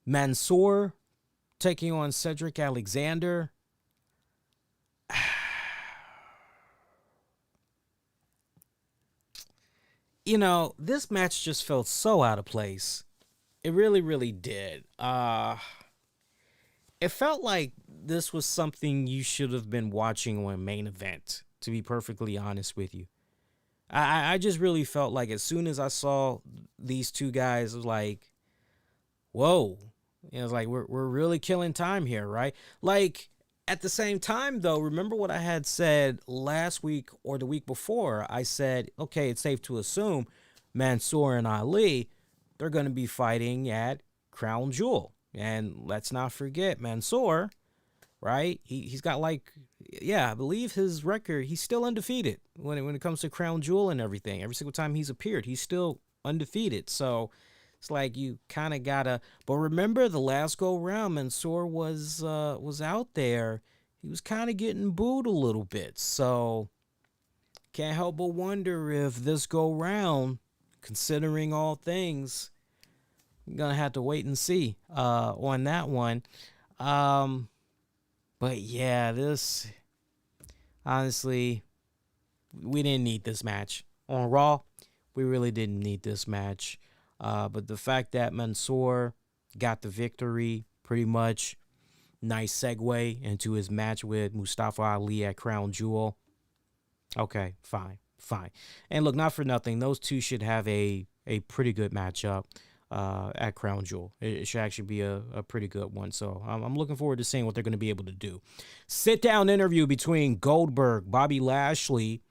Mansoor taking on Cedric Alexander. You know, this match just felt so out of place. It really, really did. It felt like this was something you should have been watching on Main Event, to be perfectly honest with you. I just really felt like as soon as I saw these two guys, I was like, whoa. It was like, we're really killing time here, right? Like, at the same time, though, remember what I had said last week or the week before? I said, okay, it's safe to assume Mansoor and Ali, they're going to be fighting at Crown Jewel. And let's not forget, Mansoor, right? He's got I believe his record, he's still undefeated when it comes to Crown Jewel and everything. Every single time he's appeared, he's still undefeated. So it's like you kind of gotta. But remember, the last go round, Mansoor was out there. He was kind of getting booed a little bit. So can't help but wonder if this go round, considering all things, I'm gonna have to wait and see on that one. But yeah, this honestly, we didn't need this match on Raw. We really didn't need this match. But the fact that Mansoor got the victory, pretty much, nice segue into his match with Mustafa Ali at Crown Jewel. Okay, fine. And look, not for nothing, those two should have a pretty good matchup at Crown Jewel. It should actually be a pretty good one. So I'm looking forward to seeing what they're going to be able to do. Sit-down interview between Goldberg, Bobby Lashley.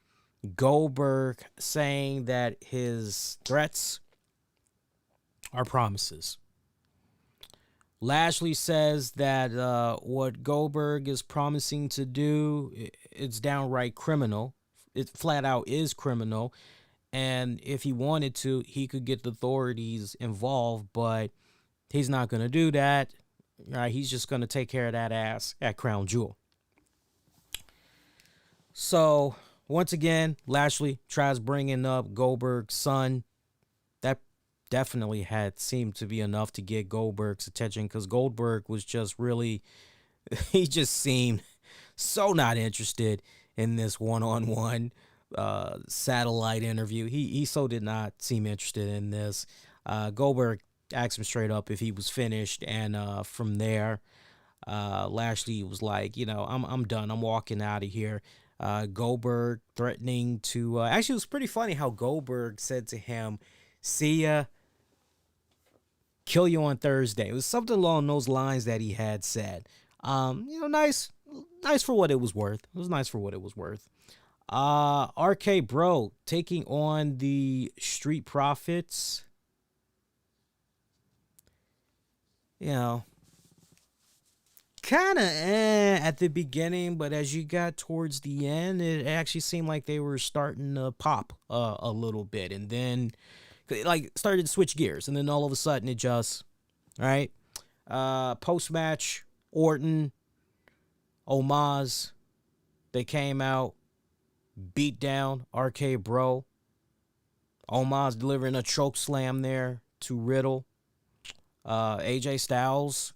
Goldberg saying that his threats are promises. Lashley says that what Goldberg is promising to do, it's downright criminal. It flat out is criminal. And if he wanted to, he could get the authorities involved, but he's not going to do that. Right? He's just going to take care of that ass at Crown Jewel. So, once again, Lashley tries bringing up Goldberg's son. That definitely had seemed to be enough to get Goldberg's attention, because Goldberg was just really, he just seemed so not interested in this one-on-one satellite interview. He so did not seem interested in this. Goldberg asked him straight up if he was finished, and from there, Lashley was like, I'm done. I'm walking out of here. Goldberg threatening to actually, it was pretty funny how Goldberg said to him, see ya, kill you on Thursday. It was something along those lines that he had said. Nice for what it was worth. It was nice for what it was worth. RK Bro taking on the Street Profits. kind of at the beginning, but as you got towards the end, it actually seemed like they were starting to pop a little bit, and then like started to switch gears, and then all of a sudden it just right. Post match, Orton, Omos, they came out, beat down RK Bro. Omos delivering a choke slam there to Riddle. AJ Styles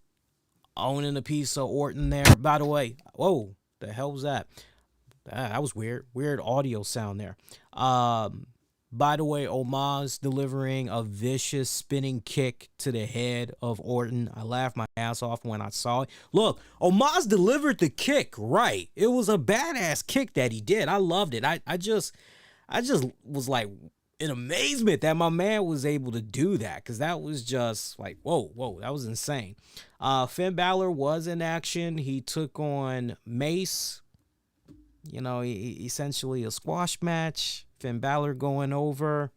owning a piece of Orton there. By the way, whoa, the hell was that? That was weird. Weird audio sound there. By the way, Omos delivering a vicious spinning kick to the head of Orton. I laughed my ass off when I saw it. Look, Omos delivered the kick right. It was a badass kick that he did. I loved it. I just was like in amazement that my man was able to do that, because that was just like, whoa, that was insane. Finn Balor was in action. He took on Mace. You know, essentially a squash match. Finn Balor going over.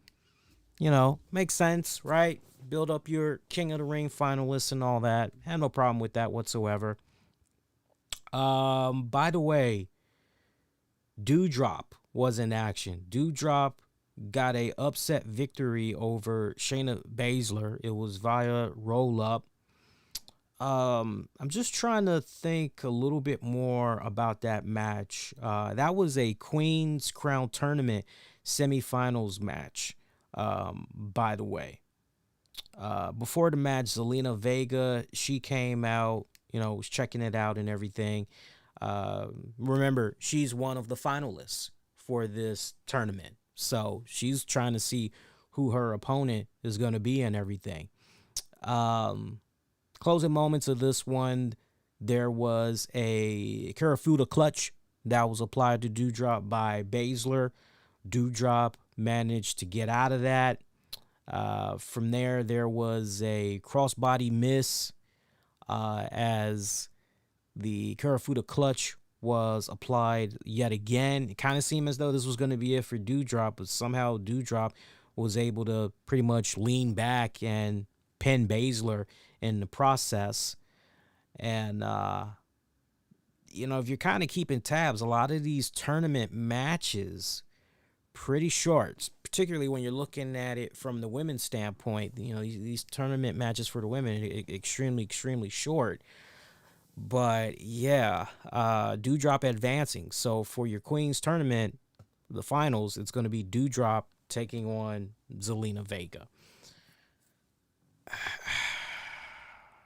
You know, makes sense, right? Build up your King of the Ring finalists and all that. Had no problem with that whatsoever. By the way, Doudrop was in action. Doudrop got a upset victory over Shayna Baszler. It was via roll-up. I'm just trying to think a little bit more about that match. That was a Queen's Crown Tournament semifinals match, by the way. Before the match, Zelina Vega, she came out, you know, was checking it out and everything. Remember, she's one of the finalists for this tournament. So she's trying to see who her opponent is going to be and everything. Closing moments of this one, there was a Karafuda clutch that was applied to Doudrop by Baszler. Doudrop managed to get out of that. From there was a crossbody miss as the Karafuda clutch was applied yet again. It kind of seemed as though this was going to be it for Doudrop, but somehow Doudrop was able to pretty much lean back and pin Baszler in the process. And, you know, if you're kind of keeping tabs, a lot of these tournament matches pretty short, particularly when you're looking at it from the women's standpoint. You know, these tournament matches for the women are extremely short. But yeah, Doudrop advancing. So for your Queen's tournament, the finals, it's going to be Doudrop taking on Zelina Vega.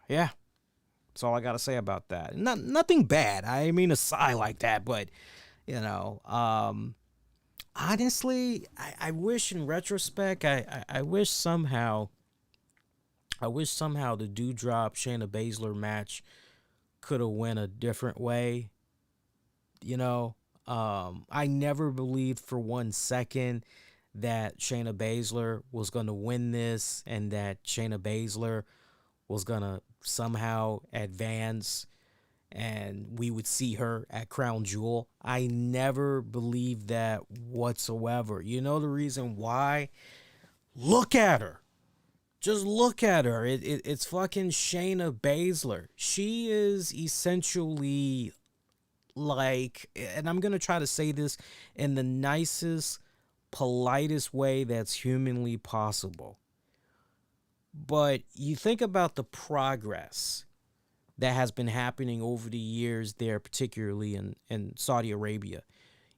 Yeah, that's all I got to say about that. Nothing bad. I mean, a sigh like that, but you know, honestly, I wish in retrospect, I wish somehow the Doudrop Shayna Baszler match could have went a different way. You know, I never believed for 1 second that Shayna Baszler was going to win this and that Shayna Baszler was going to somehow advance and we would see her at Crown Jewel. I never believed that whatsoever. You know the reason why? Look at her. Just look at her. It's fucking Shayna Baszler. She is essentially like, and I'm going to try to say this in the nicest, politest way that's humanly possible. But you think about the progress that has been happening over the years there, particularly in Saudi Arabia.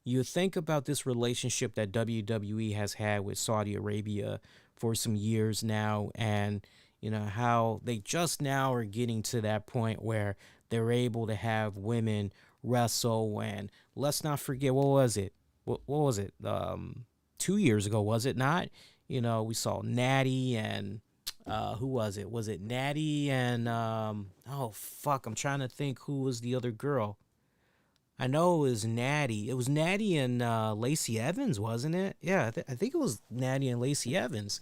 You think about this relationship that WWE has had with Saudi Arabia for some years now, and you know how they just now are getting to that point where they're able to have women wrestle. And let's not forget, what was it 2 years ago, was it not? You know, we saw Natty and who was it Natty and oh fuck, I'm trying to think who was the other girl. I know it was Natty and Lacey Evans, wasn't it? Yeah, I think it was Natty and Lacey Evans.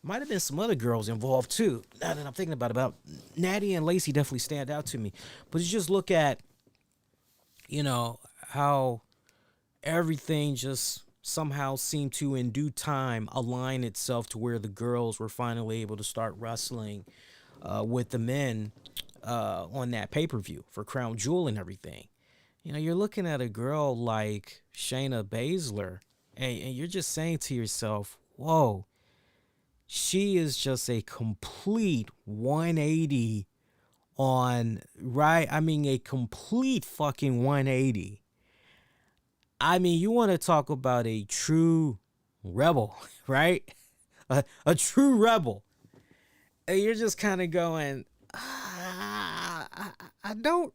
Might have been some other girls involved too. Now that I'm thinking about Natty and Lacey definitely stand out to me. But you just look at, you know, how everything just somehow seemed to, in due time, align itself to where the girls were finally able to start wrestling with the men. on that pay-per-view for Crown Jewel and everything. You know, you're looking at a girl like Shayna Baszler, and you're just saying to yourself, whoa, she is just a complete 180 on, right? I mean, a complete fucking 180. I mean, you want to talk about a true rebel, right? A true rebel. And you're just kind of going, I don't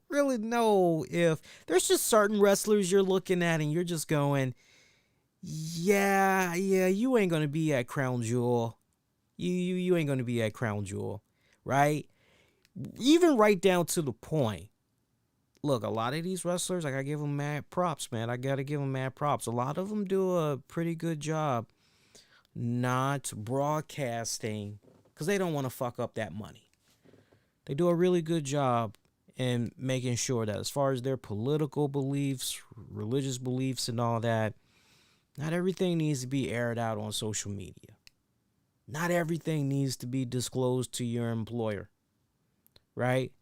really know if there's just certain wrestlers you're looking at and you're just going, yeah, you ain't gonna be at Crown Jewel. You ain't gonna be at Crown Jewel, right? Even right down to the point. Look, a lot of these wrestlers, I gotta give them mad props, man. I gotta give them mad props. A lot of them do a pretty good job not broadcasting because they don't want to fuck up that money. They do a really good job in making sure that as far as their political beliefs, religious beliefs, and all that, not everything needs to be aired out on social media. Not everything needs to be disclosed to your employer, right?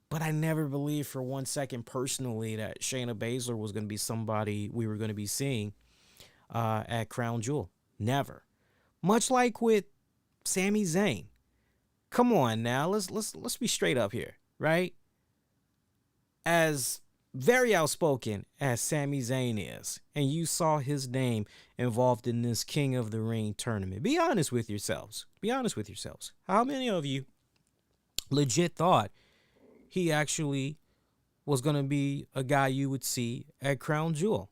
But I never believed for 1 second personally that Shayna Baszler was going to be somebody we were going to be seeing at Crown Jewel. Never. Much like with Sami Zayn. Come on now, let's be straight up here, right? As very outspoken as Sami Zayn is, and you saw his name involved in this King of the Ring tournament, be honest with yourselves. Be honest with yourselves. How many of you legit thought he actually was going to be a guy you would see at Crown Jewel?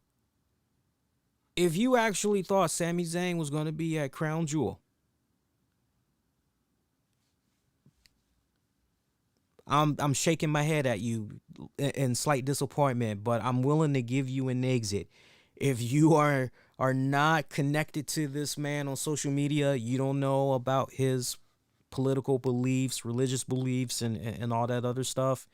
If you actually thought Sami Zayn was going to be at Crown Jewel, I'm shaking my head at you in slight disappointment, but I'm willing to give you an exit. If you are not connected to this man on social media, you don't know about his political beliefs, religious beliefs, and all that other stuff,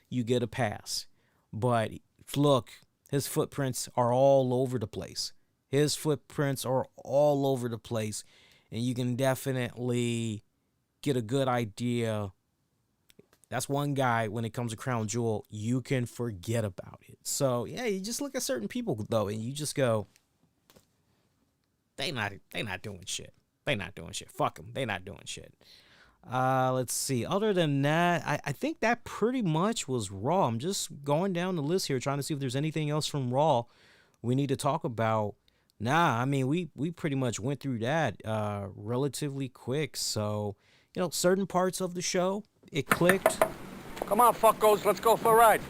you get a pass. But look, his footprints are all over the place. His footprints are all over the place, and you can definitely get a good idea. That's one guy, when it comes to Crown Jewel, you can forget about it. So, yeah, you just look at certain people, though, and you just go, they not doing shit. They not doing shit. Fuck them. They not doing shit. Let's see. Other than that, I think that pretty much was Raw. I'm just going down the list here, trying to see if there's anything else from Raw we need to talk about. Nah, I mean, we pretty much went through that relatively quick. So, you know, certain parts of the show, it clicked. Come on, fuckos, let's go for a ride.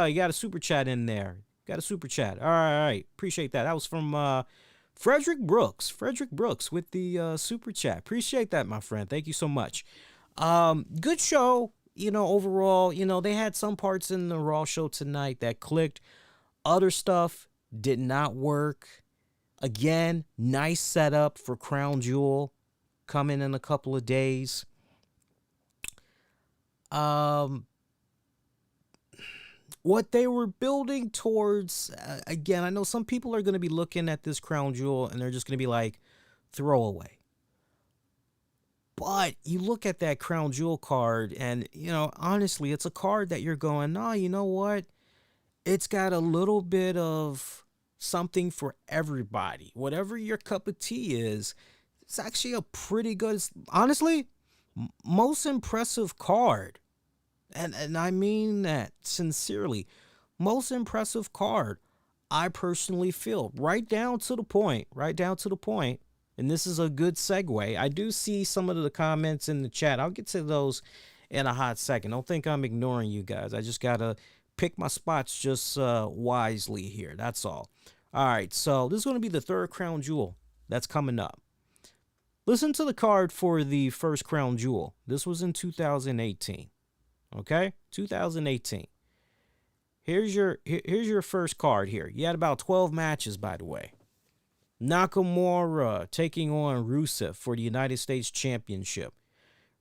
You got a super chat in there. Got a super chat. All right. Appreciate that. That was from Frederick Brooks. Frederick Brooks with the super chat. Appreciate that, my friend. Thank you so much. Good show. You know, overall, you know, they had some parts in the Raw show tonight that clicked. Other stuff did not work. Again, nice setup for Crown Jewel coming in a couple of days. What they were building towards, again, I know some people are going to be looking at this Crown Jewel and they're just going to be like, throwaway. But you look at that Crown Jewel card and, you know, honestly, it's a card that you're going, nah, you know what? It's got a little bit of something for everybody. Whatever your cup of tea is, it's actually a pretty good, honestly, most impressive card. And I mean that sincerely. Most impressive card, I personally feel. Right down to the point. And this is a good segue. I do see some of the comments in the chat. I'll get to those in a hot second. Don't think I'm ignoring you guys. I just got to pick my spots just wisely here. That's all. All right, so this is going to be the third Crown Jewel that's coming up. Listen to the card for the first Crown Jewel. This was in 2018. Okay, 2018. Here's your first card here. You had about 12 matches, by the way. Nakamura taking on Rusev for the United States Championship.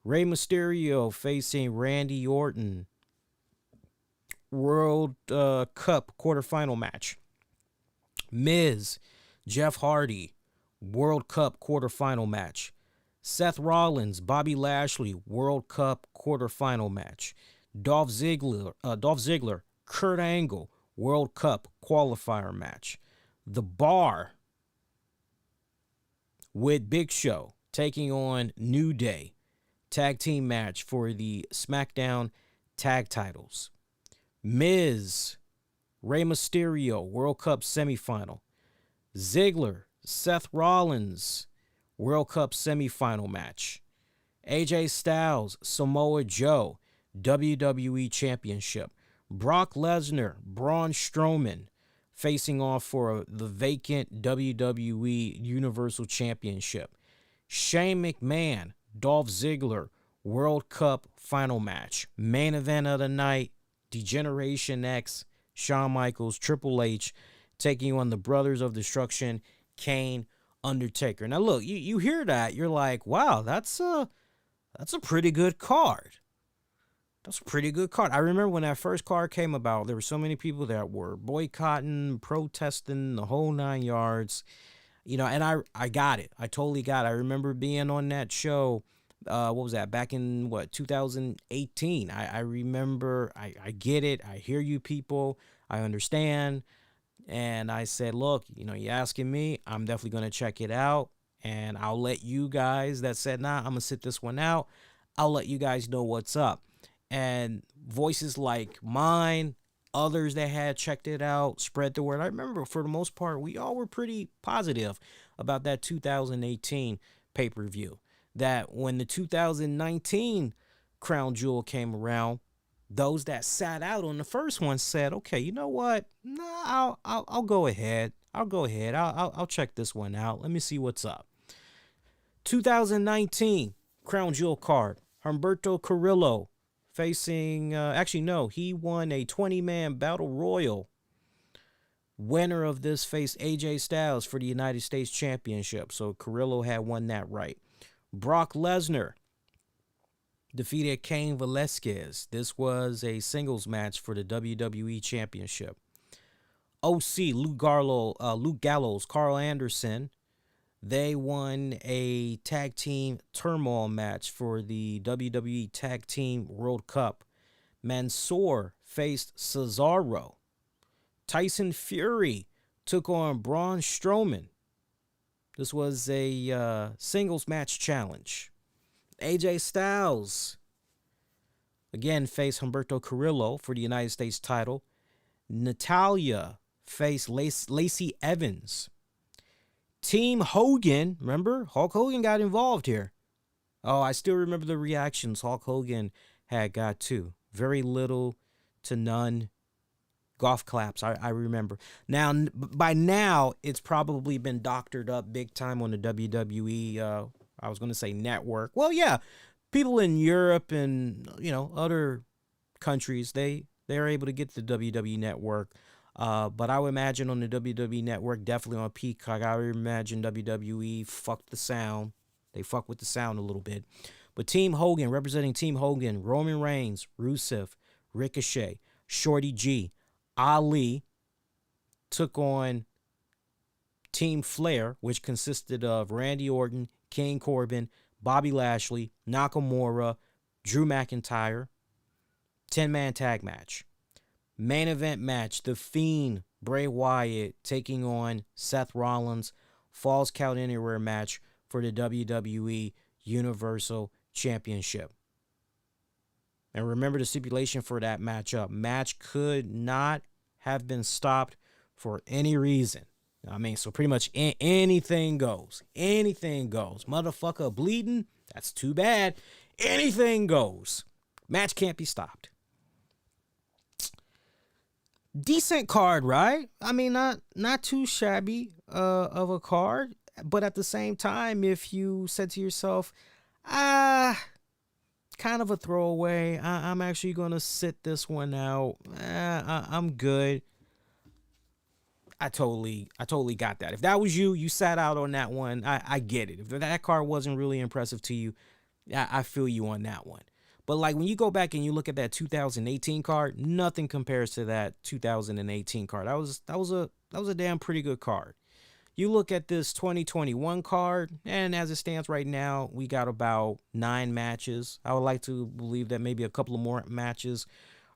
Rey Mysterio facing Randy Orton. World Cup quarterfinal match. Miz, Jeff Hardy, World Cup quarterfinal match. Seth Rollins, Bobby Lashley, World Cup quarterfinal match. Dolph Ziggler, Kurt Angle, World Cup qualifier match. The Bar with Big Show taking on New Day, tag team match for the SmackDown tag titles. Miz, Rey Mysterio, World Cup semifinal. Ziggler, Seth Rollins, World Cup semifinal match. AJ Styles, Samoa Joe, WWE Championship. Brock Lesnar, Braun Strowman facing off for the vacant WWE Universal Championship. Shane McMahon, Dolph Ziggler, World Cup final match. Main event of the night, Degeneration X, Shawn Michaels, Triple H taking on the Brothers of Destruction, Cain, Undertaker. Now look, you hear that, you're like, wow, that's a pretty good card. That's a pretty good card. I remember when that first card came about, there were so many people that were boycotting, protesting, the whole 9 yards. You know, and I got it. I totally got it. I remember being on that show, what was that, back in, 2018. I remember, I get it. I hear you people. I understand. And I said, look, you know, you're asking me, I'm definitely going to check it out. And I'll let you guys that said, nah, I'm going to sit this one out. I'll let you guys know what's up. And voices like mine, others that had checked it out, spread the word. I remember for the most part, we all were pretty positive about that 2018 pay-per-view. That when the 2019 Crown Jewel came around, those that sat out on the first one said, okay, you know what? Nah, I'll go ahead. I'll check this one out. Let me see what's up. 2019 Crown Jewel card. Humberto Carrillo facing, he won a 20-man battle royal. Winner of this faced AJ Styles for the United States Championship. So Carrillo had won that right. Brock Lesnar defeated Cain Velasquez. This was a singles match for the WWE Championship. OC, Luke Gallows, Carl Anderson, they won a tag team turmoil match for the WWE Tag Team World Cup. Mansoor faced Cesaro. Tyson Fury took on Braun Strowman. This was a singles match challenge. AJ Styles again faced Humberto Carrillo for the United States title. Natalya faced Lacey Evans. Team Hogan, remember? Hulk Hogan got involved here. Oh, I still remember the reactions Hulk Hogan had got too. Very little to none golf claps, I remember. Now, by now, it's probably been doctored up big time on the WWE, I was going to say network. Well, yeah, people in Europe and, other countries, they're able to get the WWE network. But I would imagine on the WWE network, definitely on Peacock, I would imagine WWE fucked the sound. They fuck with the sound a little bit. But Team Hogan, representing Team Hogan, Roman Reigns, Rusev, Ricochet, Shorty G, Ali, took on Team Flair, which consisted of Randy Orton, King Corbin, Bobby Lashley, Nakamura, Drew McIntyre. 10-man tag match. Main event match, The Fiend, Bray Wyatt taking on Seth Rollins. Falls Count Anywhere match for the WWE Universal Championship. And remember the stipulation for that matchup. Match could not have been stopped for any reason. I mean, so pretty much anything goes. Anything goes. Motherfucker bleeding, that's too bad. Anything goes. Match can't be stopped. Decent card, right? I mean, not too shabby of a card. But at the same time, if you said to yourself, kind of a throwaway, I'm actually going to sit this one out. I'm good. I totally got that. If that was you, you sat out on that one. I get it. If that card wasn't really impressive to you, I feel you on that one. But like when you go back and you look at that 2018 card, nothing compares to that 2018 card. That was a damn pretty good card. You look at this 2021 card, and as it stands right now, we got about 9 matches. I would like to believe that maybe a couple of more matches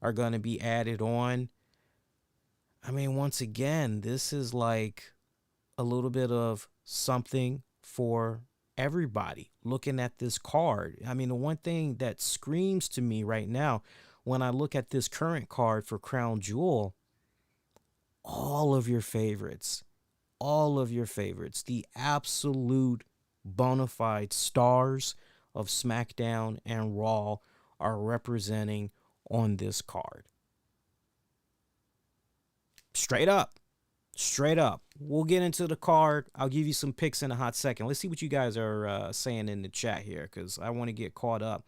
are going to be added on. I mean, once again, this is like a little bit of something for everybody looking at this card. I mean, the one thing that screams to me right now when I look at this current card for Crown Jewel, all of your favorites, the absolute bona fide stars of SmackDown and Raw are representing on this card. Straight up. We'll get into the card. I'll give you some picks in a hot second. Let's see what you guys are saying in the chat here, because I want to get caught up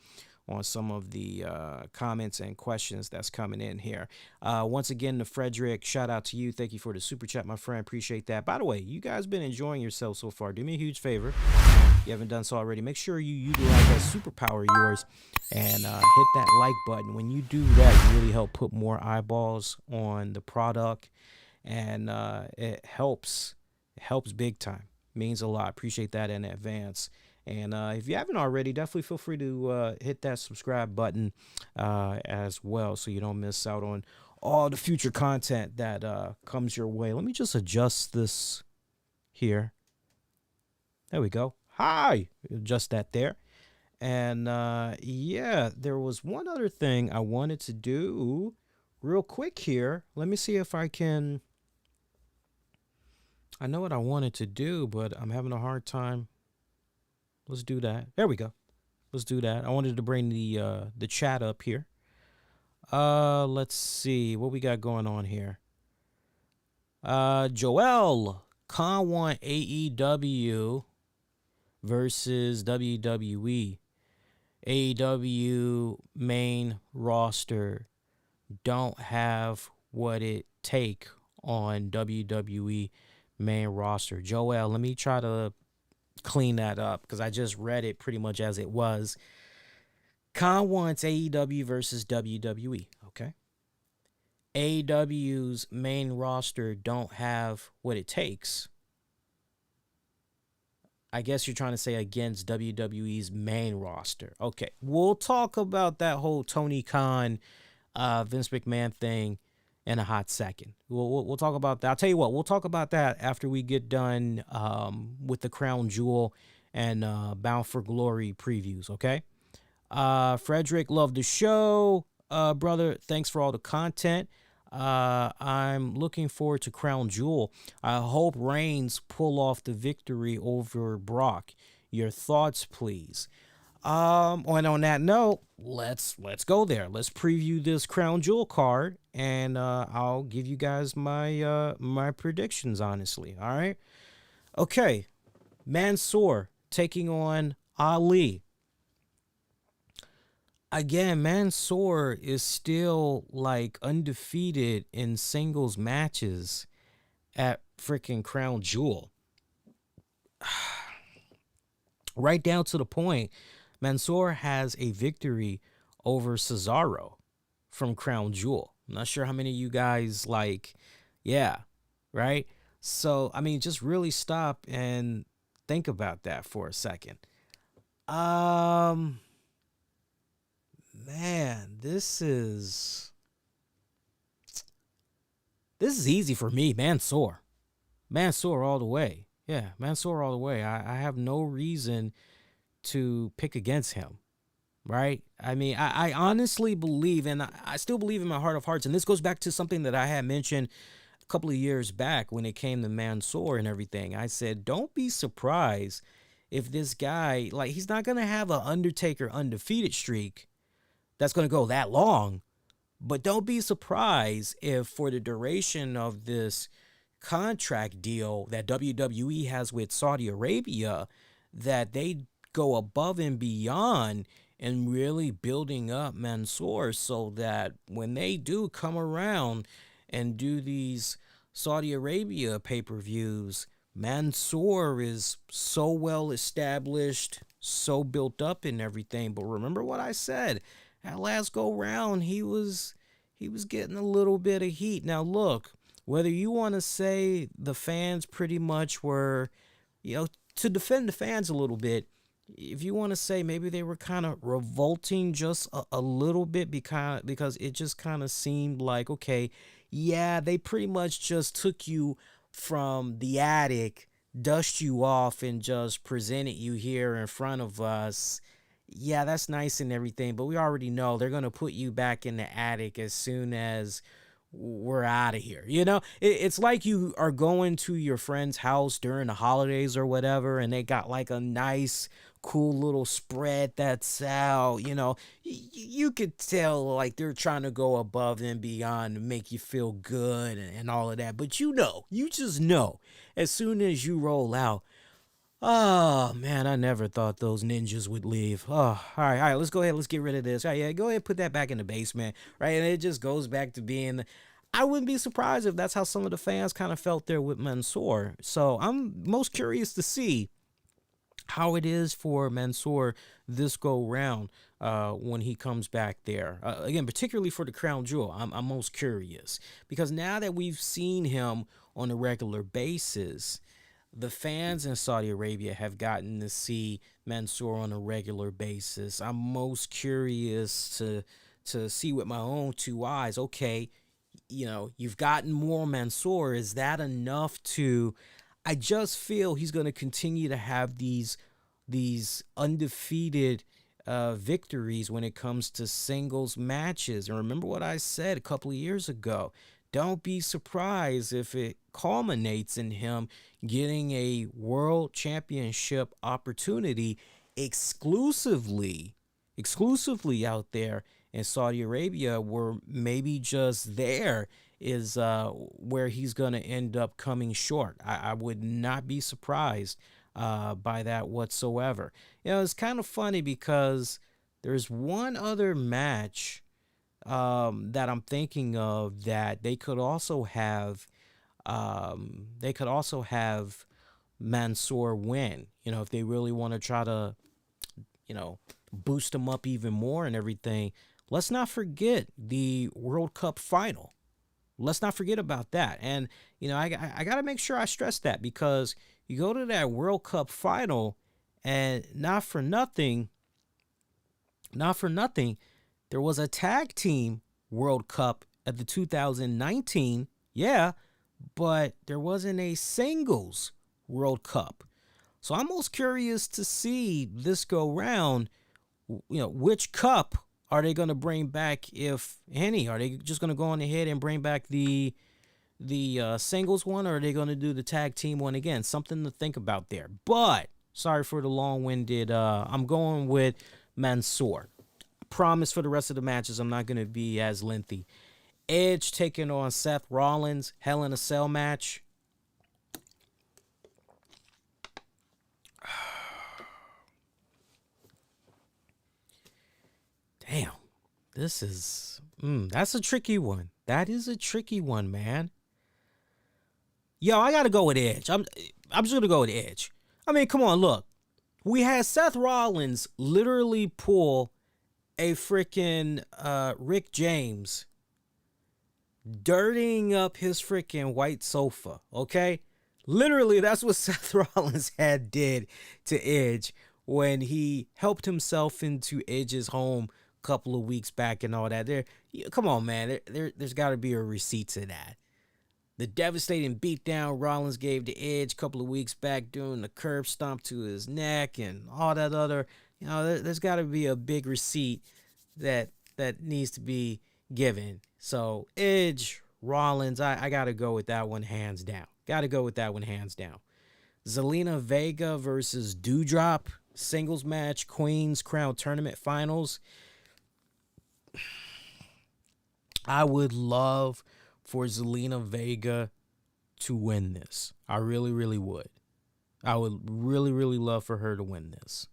on some of the comments and questions that's coming in here. Once again, to Frederick, shout out to you. Thank you for the super chat, my friend. Appreciate that. By the way, you guys been enjoying yourself so far. Do me a huge favor. If you haven't done so already, make sure you utilize that superpower of yours and hit that like button. When you do that, you really help put more eyeballs on the product, and it helps big time. Means a lot. Appreciate that in advance. And if you haven't already, definitely feel free to hit that subscribe button as well, so you don't miss out on all the future content that comes your way. Let me just adjust this here. There we go. Hi. Adjust that there. And yeah, there was one other thing I wanted to do real quick here. Let me see if I can. I know what I wanted to do, but I'm having a hard time. Let's do that. There we go. Let's do that. I wanted to bring the chat up here. Let's see what we got going on here. Joel, Cain want AEW versus WWE. AEW main roster don't have what it take on WWE main roster. Joel, let me try to clean that up, because I just read it pretty much as it was. Cain wants AEW versus WWE. Okay. AEW's main roster don't have what it takes. I guess you're trying to say against WWE's main roster. Okay. We'll talk about that whole Tony Khan, Vince McMahon thing in a hot second. We'll talk about that. I'll tell you what, we'll talk about that after we get done with the Crown Jewel and Bound for Glory previews, okay? Frederick, love the show. Brother, thanks for all the content. I'm looking forward to Crown Jewel. I hope Reigns pull off the victory over Brock. Your thoughts, please. And on that note, let's go there. Let's preview this Crown Jewel card, and I'll give you guys my my predictions, honestly. All right. Okay. Mansoor taking on Ali. Again, Mansoor is still like undefeated in singles matches at freaking Crown Jewel. Right down to the point, Mansoor has a victory over Cesaro from Crown Jewel. I'm not sure how many of you guys yeah, right? So, I mean, just really stop and think about that for a second. Man, this is easy for me. Mansoor all the way. Yeah, Mansoor all the way. I have no reason to pick against him, right? I mean, I honestly believe, and I still believe in my heart of hearts, and this goes back to something that I had mentioned a couple of years back when it came to Mansoor and everything. I said, don't be surprised if this guy, he's not going to have an Undertaker undefeated streak that's going to go that long, but don't be surprised if for the duration of this contract deal that WWE has with Saudi Arabia, that they go above and beyond and really building up Mansoor, so that when they do come around and do these Saudi Arabia pay-per-views, Mansoor is so well established, so built up and everything. But remember what I said, at last go round, he was getting a little bit of heat. Now look, whether you want to say the fans pretty much were, to defend the fans a little bit, if you want to say maybe they were kind of revolting just a little bit because it just kind of seemed like, okay, yeah, they pretty much just took you from the attic, dust you off, and just presented you here in front of us. Yeah, that's nice and everything, but we already know they're going to put you back in the attic as soon as we're out of here. It's like you are going to your friend's house during the holidays or whatever, and they got like a nice, cool little spread that's out. You could tell like they're trying to go above and beyond to make you feel good and all of that. But you just know, as soon as you roll out, oh, man, I never thought those ninjas would leave. Oh, all right, let's go ahead. Let's get rid of this. All right, yeah, go ahead and put that back in the basement, right? And it just goes back to being, I wouldn't be surprised if that's how some of the fans kind of felt there with Mansoor. So I'm most curious to see how it is for Mansoor this go round when he comes back there. Again, particularly for the crown jewel, I'm most curious. Because now that we've seen him on a regular basis, the fans in Saudi Arabia have gotten to see Mansoor on a regular basis. I'm most curious to see with my own two eyes. Okay, you've gotten more Mansoor. Is that enough to? I just feel he's going to continue to have these undefeated victories when it comes to singles matches. And remember what I said a couple of years ago. Don't be surprised if it culminates in him getting a world championship opportunity exclusively out there in Saudi Arabia, where maybe just there is where he's going to end up coming short. I would not be surprised by that whatsoever. It's kind of funny because there's one other match that I'm thinking of that they could also have Mansoor win, if they really want to try to, boost him up even more and everything. Let's not forget the World Cup final. Let's not forget about that. And, I got to make sure I stress that, because you go to that World Cup final and not for nothing, there was a tag team World Cup at the 2019, yeah, but there wasn't a singles World Cup. So I'm most curious to see this go round, which cup are they going to bring back, if any? Are they just going to go on ahead and bring back the singles one, or are they going to do the tag team one again? Something to think about there. But sorry for the long-winded. I'm going with Mansoor. Promise for the rest of the matches I'm not going to be as lengthy. Edge taking on Seth Rollins, Hell in a Cell match. Damn, this is that's a tricky one. That is a tricky one, man. Yo, I gotta go with Edge. I'm just gonna go with Edge. I mean, come on, look. We had Seth Rollins literally pull a freaking Rick James dirtying up his freaking white sofa, okay? Literally, that's what Seth Rollins had did to Edge when he helped himself into Edge's home a couple of weeks back and all that. Come on, man. There's got to be a receipt to that. The devastating beatdown Rollins gave to Edge a couple of weeks back, doing the curb stomp to his neck and all that other. There's got to be a big receipt that needs to be given. So Edge, Rollins, I got to go with that one hands down. Zelina Vega versus Doudrop, singles match, Queen's Crown Tournament Finals. I would love for Zelina Vega to win this. I really, really would. I would really, really love for her to win this.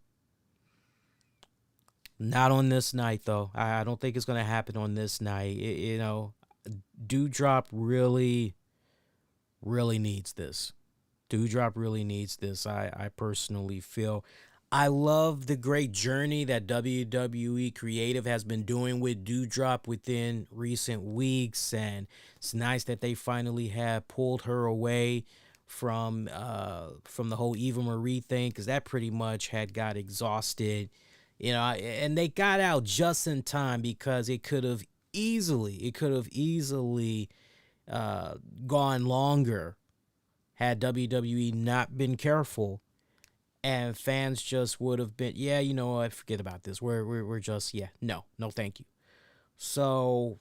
Not on this night, though. I don't think it's going to happen on this night. Doudrop really, really needs this. I personally feel. I love the great journey that WWE Creative has been doing with Dewdrop within recent weeks, and it's nice that they finally have pulled her away from the whole Eva Marie thing, because that pretty much had got exhausted, and they got out just in time, because it could have easily gone longer had WWE not been careful, and fans just would have been, yeah, you know what, forget about this. We're just, yeah, no, thank you. So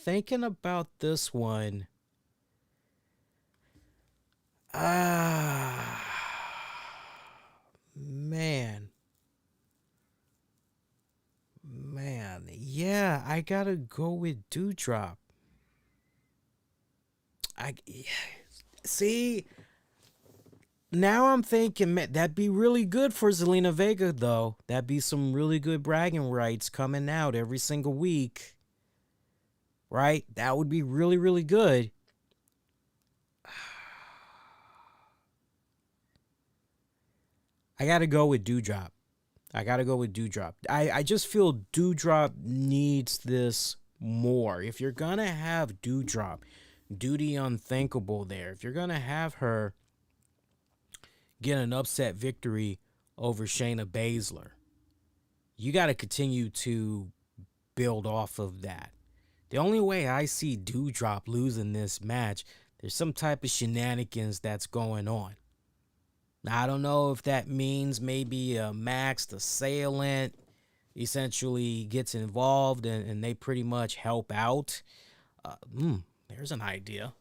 thinking about this one, ah, man, yeah, I gotta go with Dewdrop. I see. Now I'm thinking, man, that'd be really good for Zelina Vega, though. That'd be some really good bragging rights coming out every single week, right? That would be really, really good. I gotta go with Dewdrop. I just feel Dewdrop needs this more. If you're gonna have Dewdrop do the unthinkable there, if you're gonna have her get an upset victory over Shayna Baszler, you got to continue to build off of that. The only way I see Dewdrop losing this match, there's some type of shenanigans that's going on. Now, I don't know if that means maybe Max, the assailant, essentially gets involved and they pretty much help out. There's an idea.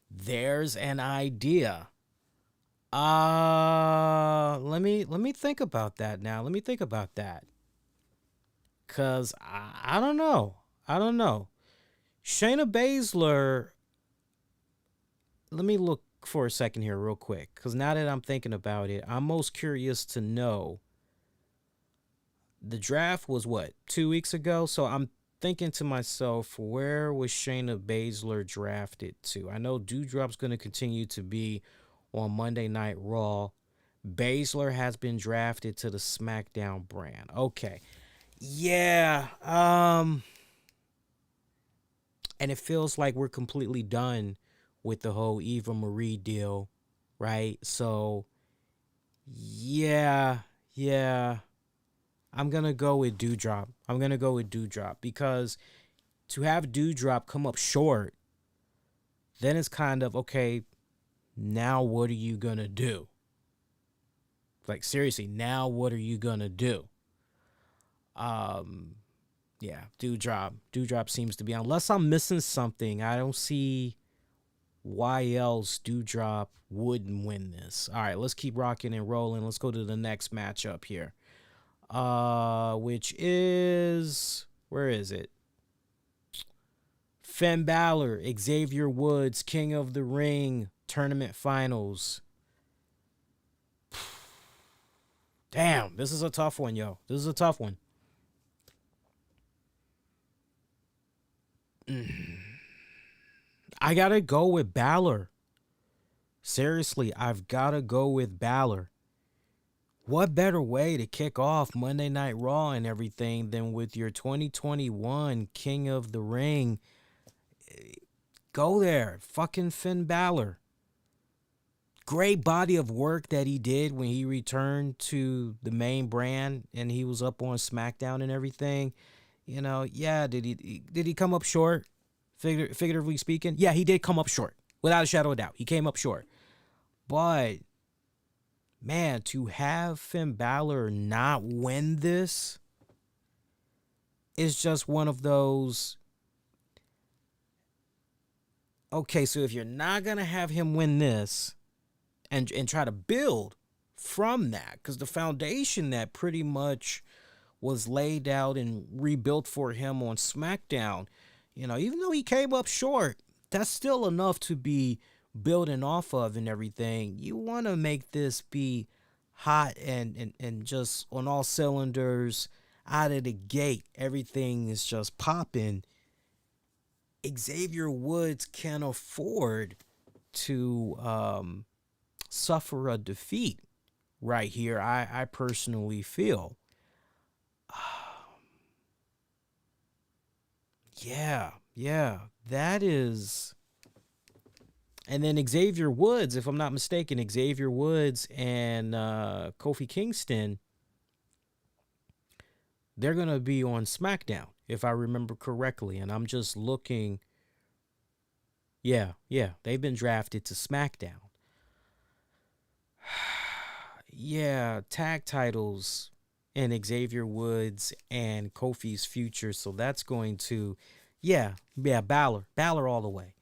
There's an idea. Let me think about that now. Let me think about that. Cause I don't know. I don't know. Shayna Baszler. Let me look for a second here, real quick. Cause now that I'm thinking about it, I'm most curious to know. The draft was what, 2 weeks ago? So I'm thinking to myself, where was Shayna Baszler drafted to? I know Dewdrop's going to continue to be on Monday Night Raw. Baszler has been drafted to the Smackdown brand. Okay. Yeah. And it feels like we're completely done with the whole Eva Marie deal, right? So, yeah. I'm going to go with Dewdrop. Because to have Dewdrop come up short, then it's kind of, okay, now what are you going to do? Like, seriously, now what are you going to do? Yeah, Dewdrop. Dewdrop seems to be, unless I'm missing something, I don't see why else Dewdrop wouldn't win this. All right, let's keep rocking and rolling. Let's go to the next matchup here. Which is, where is it? Finn Balor, Xavier Woods, King of the Ring Tournament Finals. Damn, this is a tough one, yo. This is a tough one. I gotta go with Balor. Seriously, I've gotta go with Balor. What better way to kick off Monday Night Raw and everything than with your 2021 King of the Ring? Go there, fucking Finn Balor. Great body of work that he did when he returned to the main brand and he was up on SmackDown and everything. You know, yeah, did he come up short? Figuratively speaking, yeah, he did come up short. Without a shadow of doubt, he came up short. But man, to have Finn Balor not win this is just one of those. Okay, so if you're not going to have him win this and try to build from that, because the foundation that pretty much was laid out and rebuilt for him on SmackDown, you know, even though he came up short, that's still enough to be building off of and everything. You want to make this be hot and just on all cylinders out of the gate. Everything is just popping. Xavier Woods can afford to suffer a defeat right here, I personally feel. Yeah, that is. And then Xavier Woods, if I'm not mistaken, Xavier Woods and Kofi Kingston, they're going to be on SmackDown, if I remember correctly. And I'm just looking. Yeah, they've been drafted to SmackDown. Yeah, tag titles in Xavier Woods and Kofi's future. So that's going to, Balor all the way.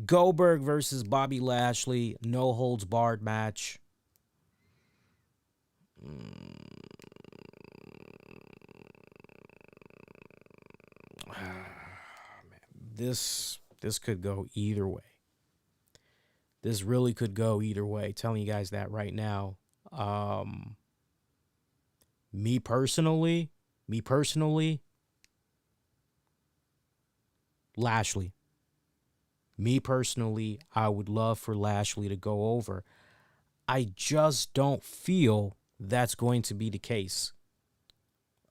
Goldberg versus Bobby Lashley, no holds barred match. This could go either way. This really could go either way. Telling you guys that right now. Me personally, Lashley. Me personally, I would love for Lashley to go over. I just don't feel that's going to be the case.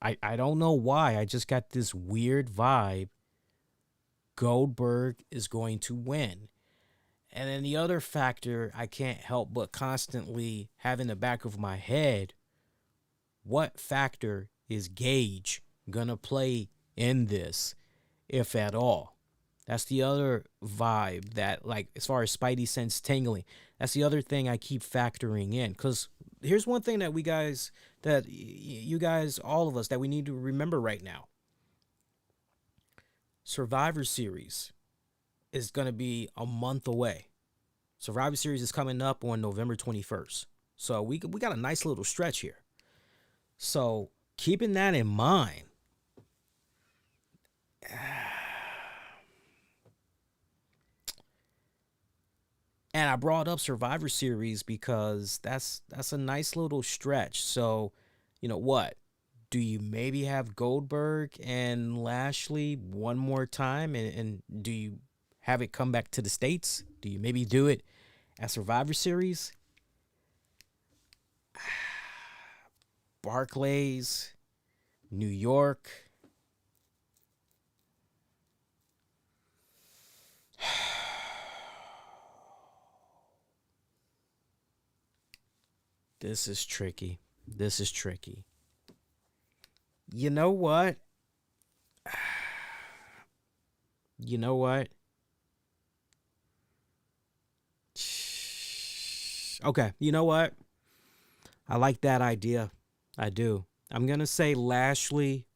I don't know why. I just got this weird vibe. Goldberg is going to win. And then the other factor I can't help but constantly have in the back of my head, what factor is Gage going to play in this, if at all? That's the other vibe that, like, as far as Spidey sense tingling, that's the other thing I keep factoring in. Because here's one thing that you guys, all of us, that we need to remember right now. Survivor Series is going to be a month away. Survivor Series is coming up on November 21st. So we got a nice little stretch here. So keeping that in mind, and I brought up Survivor Series because that's a nice little stretch. So, you know what? Do you maybe have Goldberg and Lashley one more time? And do you have it come back to the States? Do you maybe do it at Survivor Series? Barclays, New York. This is tricky. You know what? Okay, you know what? I like that idea. I do. I'm going to say Lashley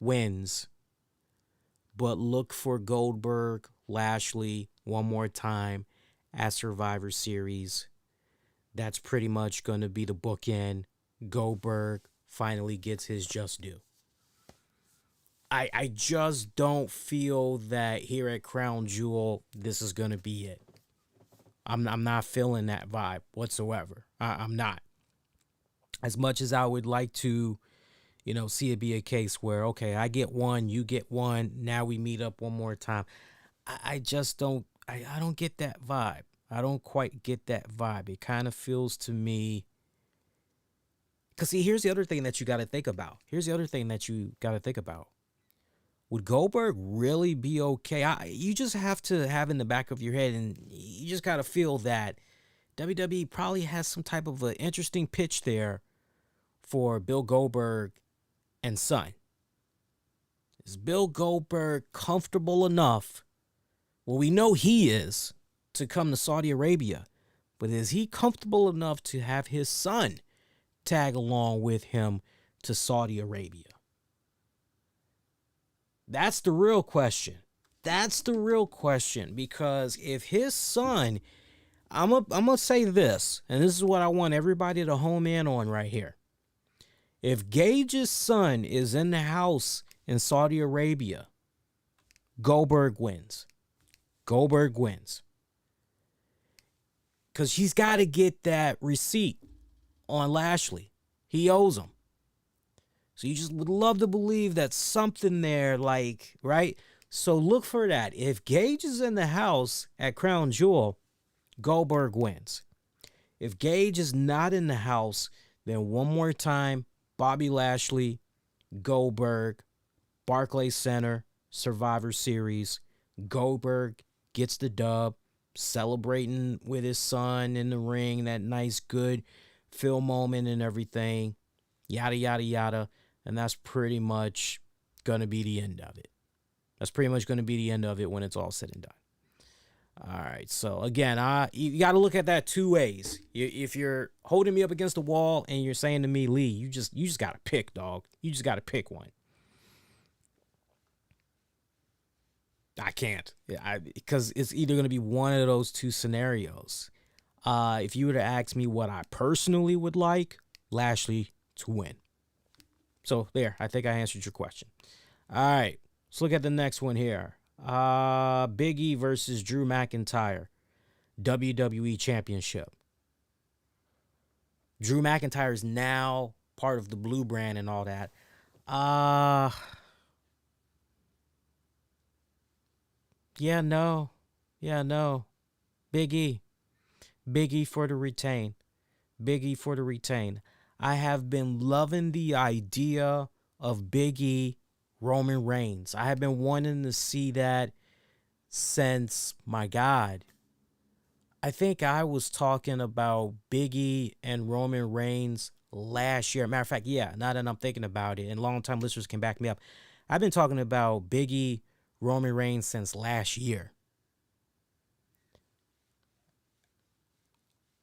wins, but look for Goldberg, Lashley one more time at Survivor Series. That's pretty much going to be the bookend. Goldberg finally gets his just due. I just don't feel that here at Crown Jewel, this is going to be it. I'm not feeling that vibe whatsoever. I'm not. As much as I would like to, see it be a case where, okay, I get one, you get one, now we meet up one more time. I just don't, I don't get that vibe. I don't quite get that vibe. It kind of feels to me, because see, here's the other thing that you got to think about. Would Goldberg really be okay? You just have to have in the back of your head, and you just got to feel that WWE probably has some type of an interesting pitch there for Bill Goldberg and son. Is Bill Goldberg comfortable enough? Well, we know he is, to come to Saudi Arabia, but is he comfortable enough to have his son tag along with him to Saudi Arabia? That's the real question. Because if his son, I'm gonna say this, and this is what I want everybody to home in on right here. If Gage's son is in the house in Saudi Arabia, Goldberg wins. Because he's got to get that receipt on Lashley. He owes him. So you just would love to believe that something there, like, right? So look for that. If Gage is in the house at Crown Jewel, Goldberg wins. If Gage is not in the house, then one more time, Bobby Lashley, Goldberg, Barclays Center, Survivor Series. Goldberg gets the dub, celebrating with his son in the ring, that nice, good Phil moment and everything, yada, yada, yada. And that's pretty much going to be the end of it. That's pretty much going to be the end of it when it's all said and done. All right, so again, you got to look at that two ways. If you're holding me up against the wall and you're saying to me, Lee, you just got to pick, dog. You just got to pick one. I can't, because it's either going to be one of those two scenarios. If you were to ask me what I personally would like, Lashley to win. So there, I think I answered your question. All right, let's look at the next one here. Biggie versus Drew McIntyre, WWE Championship. Drew McIntyre is now part of the Blue brand and all that. Yeah, no. Biggie for the retain. Biggie for the retain. I have been loving the idea of Biggie Roman Reigns. I have been wanting to see that since, my God, I think I was talking about Biggie and Roman Reigns last year. Matter of fact, yeah, now that I'm thinking about it, and longtime listeners can back me up, I've been talking about Biggie, Roman Reigns since last year.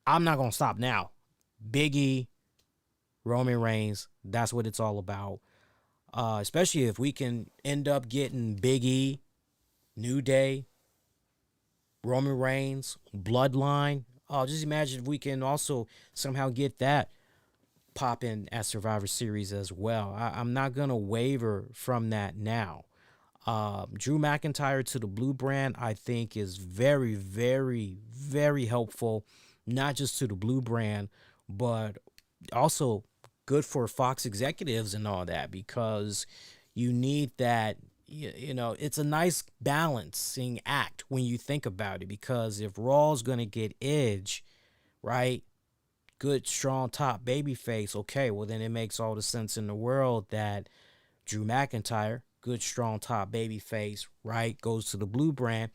I'm not going to stop now. Biggie, Roman Reigns, that's what it's all about. Especially if we can end up getting Biggie, New Day, Roman Reigns, Bloodline. Oh, just imagine if we can also somehow get that popping at Survivor Series as well. I'm not going to waver from that now. Drew McIntyre to the Blue brand, I think, is very, very, very helpful, not just to the Blue brand, but also good for Fox executives and all that, because you need that. You know, it's a nice balancing act when you think about it, because if Raw's going to get Edge, right, good, strong top babyface, okay, well, then it makes all the sense in the world that Drew McIntyre, good, strong top babyface, right, goes to the Blue brand.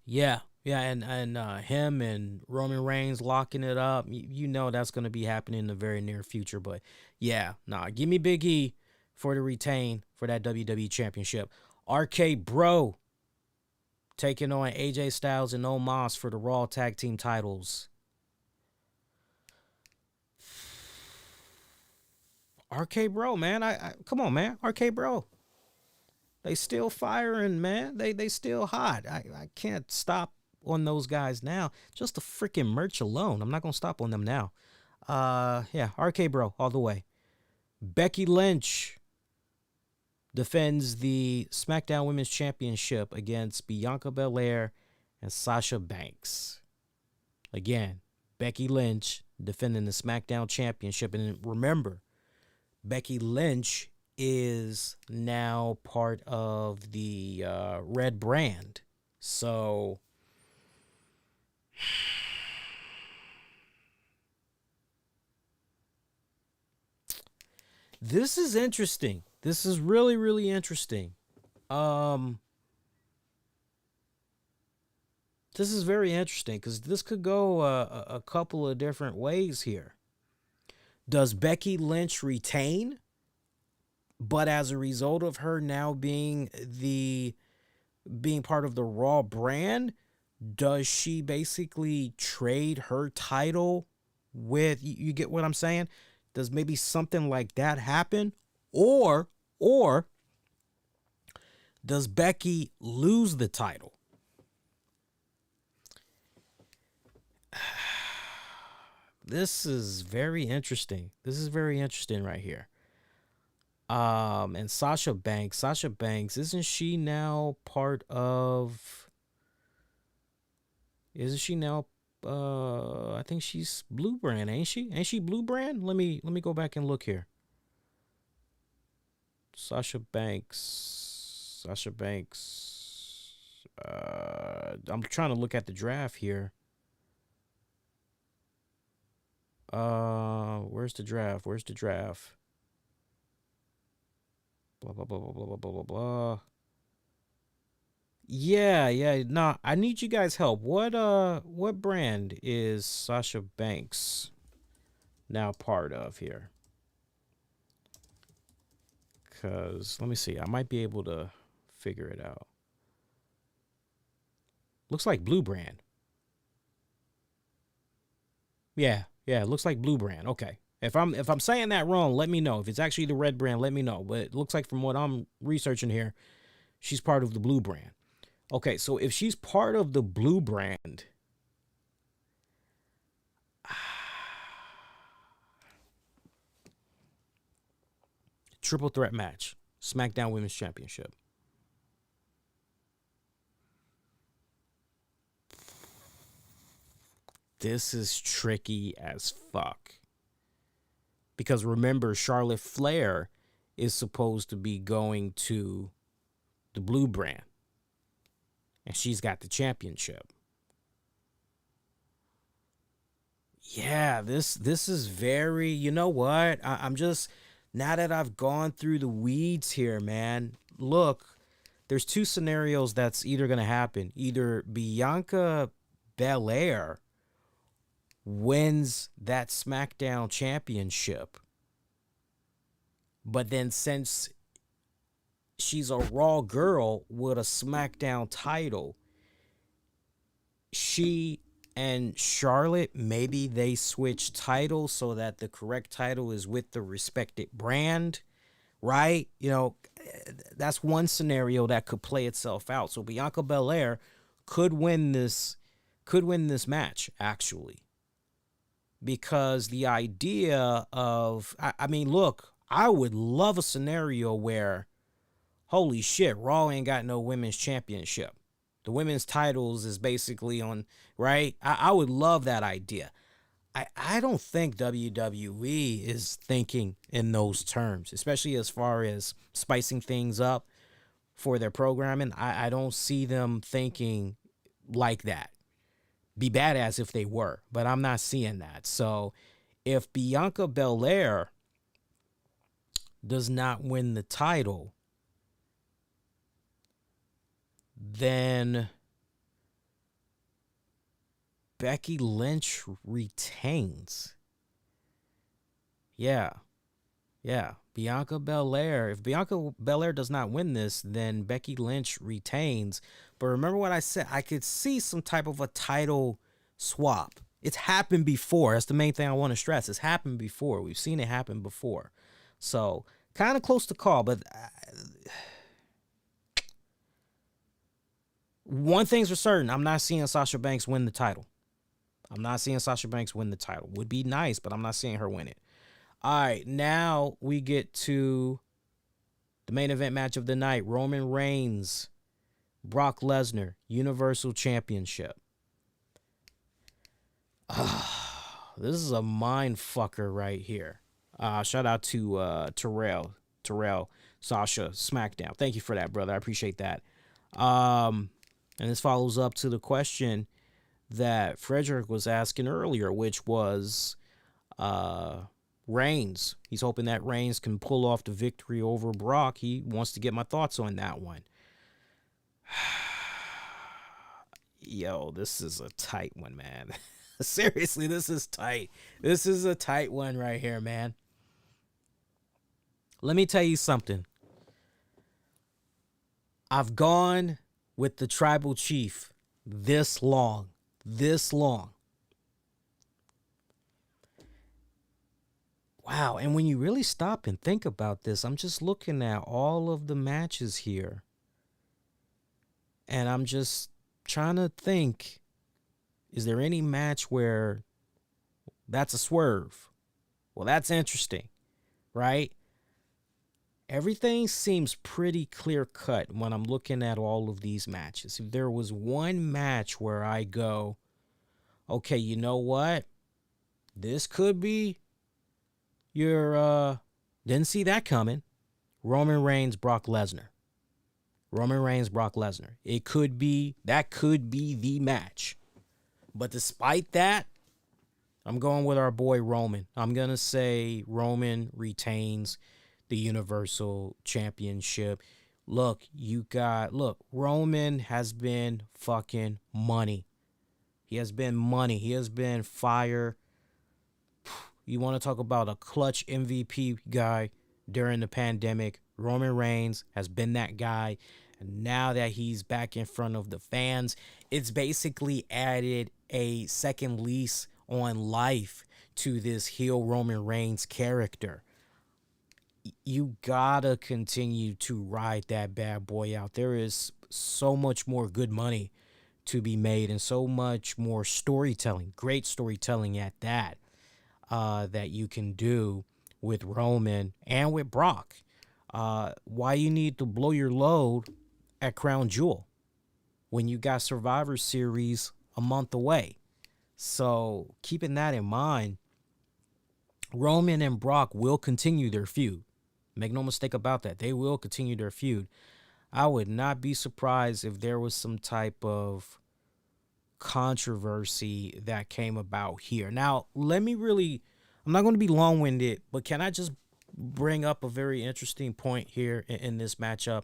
Yeah, and him and Roman Reigns locking it up, you know that's going to be happening in the very near future. But yeah, give me Big E for the retain for that WWE Championship. RK Bro taking on AJ Styles and Omos for the Raw Tag Team titles. RK Bro, man, I come on, man, RK Bro. They still firing, man. They still hot. I can't stop on those guys now. Just the freaking merch alone. I'm not gonna stop on them now. Yeah, RK Bro all the way. Becky Lynch defends the SmackDown Women's Championship against Bianca Belair and Sasha Banks. Again, Becky Lynch defending the SmackDown Championship. And remember, Becky Lynch is now part of the Red brand. So this is interesting. This is really, really interesting. This is very interesting because this could go a couple of different ways here. Does Becky Lynch retain? But as a result of her now being part of the Raw brand, does she basically trade her title with, you get what I'm saying? Does maybe something like that happen? Or does Becky lose the title? This is very interesting. This is very interesting right here. And Sasha Banks, isn't she now part of, I think she's Blue brand, ain't she? Ain't she Blue brand? Let me go back and look here. Sasha Banks. I'm trying to look at the draft here. Where's the draft? Where's the draft? Blah blah blah blah blah blah blah blah blah. Yeah. Nah, I need you guys' help. What brand is Sasha Banks now part of here? Cause let me see. I might be able to figure it out. Looks like Blue Brand. Yeah, it looks like Blue Brand. Okay. If I'm saying that wrong, let me know. If it's actually the red brand, let me know. But it looks like from what I'm researching here, she's part of the Blue Brand. Okay, so if she's part of the Blue Brand, triple threat match, SmackDown Women's Championship. This is tricky as fuck. Because remember, Charlotte Flair is supposed to be going to the Blue Brand. And she's got the championship. Yeah, this is very, you know what? I'm just, now that I've gone through the weeds here, man, look, there's two scenarios that's either going to happen. Either Bianca Belair wins that SmackDown championship, but then since she's a Raw girl with a SmackDown title, she and Charlotte, maybe they switch titles so that the correct title is with the respected brand, right? You know, that's one scenario that could play itself out. So Bianca Belair could win this match, actually. Because the idea of, I mean, look, I would love a scenario where, holy shit, Raw ain't got no women's championship. The women's titles is basically on, right? I would love that idea. I don't think WWE is thinking in those terms, especially as far as spicing things up for their programming. I don't see them thinking like that. Be badass if they were, but I'm not seeing that. So if Bianca Belair does not win the title, then Becky Lynch retains. Yeah. Bianca Belair. If Bianca Belair does not win this, then Becky Lynch retains. But remember what I said, I could see some type of a title swap. It's happened before. That's the main thing I want to stress. It's happened before. We've seen it happen before. So kind of close to call, but one thing's for certain. I'm not seeing Sasha Banks win the title. Would be nice, but I'm not seeing her win it. All right, now we get to the main event match of the night. Roman Reigns, Brock Lesnar, Universal Championship. This is a mind fucker right here. Shout out to Terrell, Sasha, Smackdown. Thank you for that, brother. I appreciate that. And this follows up to the question that Frederick was asking earlier, which was Reigns. He's hoping that Reigns can pull off the victory over Brock. He wants to get my thoughts on that one. Yo, this is a tight one, man. Seriously, this is tight. This is a tight one right here, man. Let me tell you something. I've gone with the tribal chief this long. Wow, and when you really stop and think about this, I'm just looking at all of the matches here. And I'm just trying to think, is there any match where that's a swerve? Well, that's interesting, right? Everything seems pretty clear-cut when I'm looking at all of these matches. If there was one match where I go, okay, you know what? This could be your, didn't see that coming. Roman Reigns, Brock Lesnar. That could be the match. But despite that, I'm going with our boy Roman. I'm going to say Roman retains the Universal Championship. Look, Roman has been fucking money. He has been money. He has been fire. You want to talk about a clutch MVP guy during the pandemic? Roman Reigns has been that guy. And now that he's back in front of the fans, it's basically added a second lease on life to this heel Roman Reigns character. You gotta continue to ride that bad boy out. There is so much more good money to be made and so much more storytelling, great storytelling at that, that you can do with Roman and with Brock. Why you need to blow your load at Crown Jewel when you got Survivor Series a month away? So keeping that in mind, Roman and Brock will continue their feud. Make no mistake about that. They will continue their feud. I would not be surprised if there was some type of controversy that came about here. Now, I'm not going to be long-winded, but can I just bring up a very interesting point here in this matchup?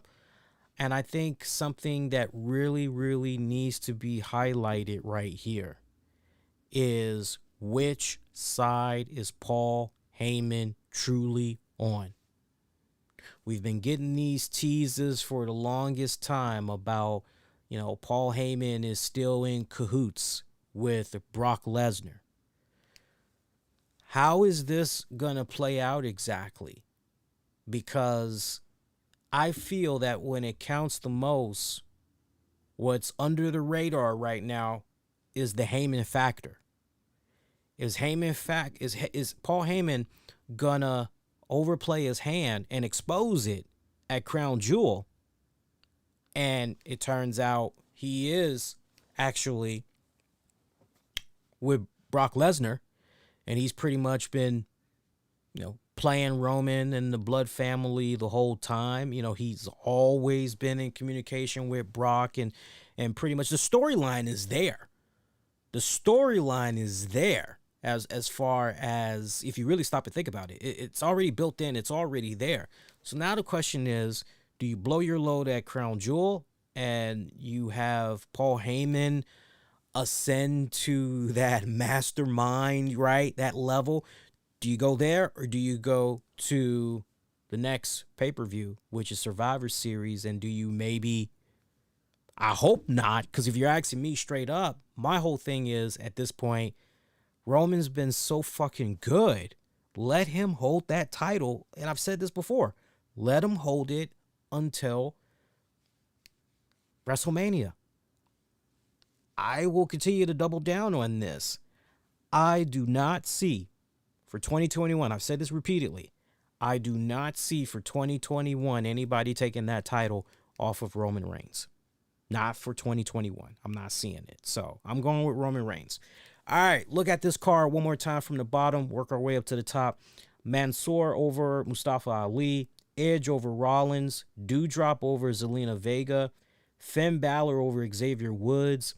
And I think something that really, really needs to be highlighted right here is which side is Paul Heyman truly on. We've been getting these teases for the longest time about, Paul Heyman is still in cahoots with Brock Lesnar. How is this going to play out exactly? Because I feel that when it counts the most, what's under the radar right now is the Heyman factor. Is Paul Heyman gonna overplay his hand and expose it at Crown Jewel? And it turns out he is actually with Brock Lesnar, and he's pretty much been, playing Roman and the Blood family the whole time. He's always been in communication with Brock, and pretty much the storyline is there. The storyline is there. As far as if you really stop and think about it, it's already built in. It's already there. So now the question is, do you blow your load at Crown Jewel and you have Paul Heyman ascend to that mastermind, right? That level? Do you go there, or do you go to the next pay-per-view, which is Survivor Series, and do you maybe... I hope not, because if you're asking me straight up, my whole thing is, at this point, Roman's been so fucking good. Let him hold that title. And I've said this before. Let him hold it until WrestleMania. I will continue to double down on this. I do not see for 2021, I've said this repeatedly, I do not see for 2021 anybody taking that title off of Roman Reigns. Not for 2021. I'm not seeing it. So I'm going with Roman Reigns. All right, look at this card one more time from the bottom. Work our way up to the top. Mansoor over Mustafa Ali. Edge over Rollins. Doudrop over Zelina Vega. Finn Balor over Xavier Woods.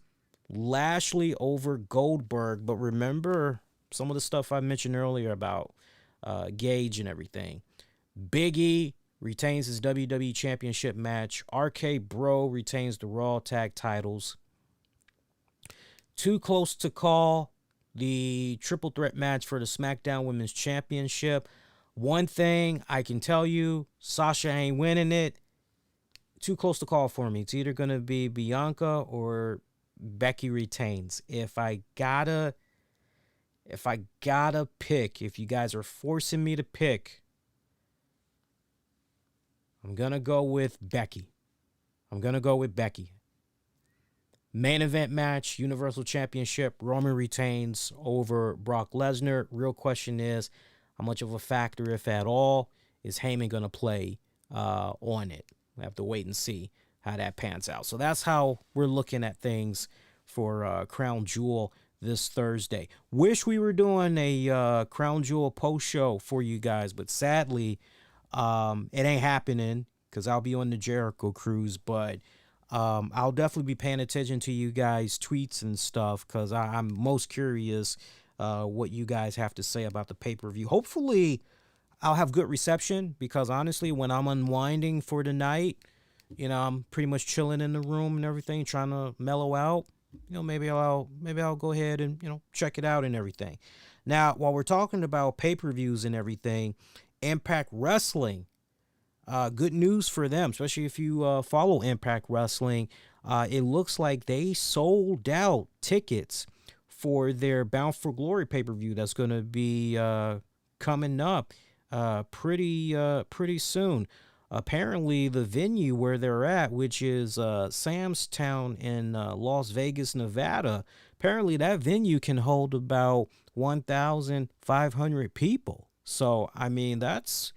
Lashley over Goldberg. But remember some of the stuff I mentioned earlier about Gage and everything. Biggie retains his WWE Championship match. RK Bro retains the Raw Tag titles. Too close to call the triple threat match for the Smackdown Women's Championship. One thing I can tell you, Sasha ain't winning it. Too close to call for me. It's either going to be Bianca or Becky retains. If I gotta pick, if you guys are forcing me to pick, I'm going to go with Becky. Main event match, Universal Championship, Roman retains over Brock Lesnar. Real question is, how much of a factor, if at all, is Heyman going to play on it? We have to wait and see how that pans out. So that's how we're looking at things for Crown Jewel this Thursday. Wish we were doing a Crown Jewel post show for you guys, but sadly, it ain't happening because I'll be on the Jericho cruise, but I'll definitely be paying attention to you guys' tweets and stuff because I'm most curious what you guys have to say about the pay-per-view. Hopefully, I'll have good reception because honestly, when I'm unwinding for the night, I'm pretty much chilling in the room and everything, trying to mellow out. Maybe I'll go ahead and check it out and everything. Now, while we're talking about pay-per-views and everything, Impact Wrestling, good news for them, especially if you follow Impact Wrestling. It looks like they sold out tickets for their Bound for Glory pay-per-view that's going to be coming up pretty soon. Apparently, the venue where they're at, which is Sam's Town in Las Vegas, Nevada, apparently that venue can hold about 1,500 people. So, I mean, that's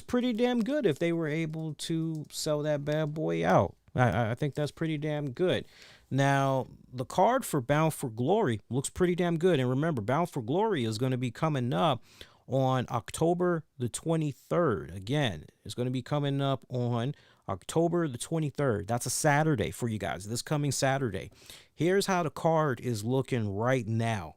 pretty damn good if they were able to sell that bad boy out. I think that's pretty damn good. Now, the card for Bound for Glory looks pretty damn good. And remember, Bound for Glory is going to be coming up on October the 23rd. Again, it's going to be coming up on October the 23rd. That's a Saturday for you guys, this coming Saturday. Here's how the card is looking right now.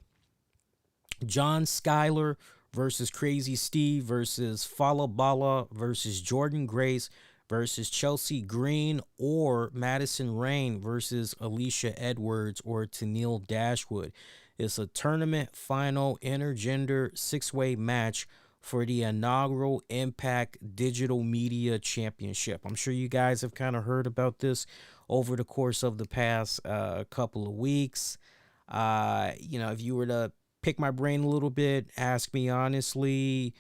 John Skyler versus Crazy Steve versus Fallah versus Jordan Grace versus Chelsea Green or Madison Rayne versus Alicia Edwards or Tenille Dashwood. It's a tournament final intergender six-way match for the inaugural Impact Digital Media Championship. I'm sure you guys have kind of heard about this over the course of the past couple of weeks. If you were to pick my brain a little bit, ask me honestly,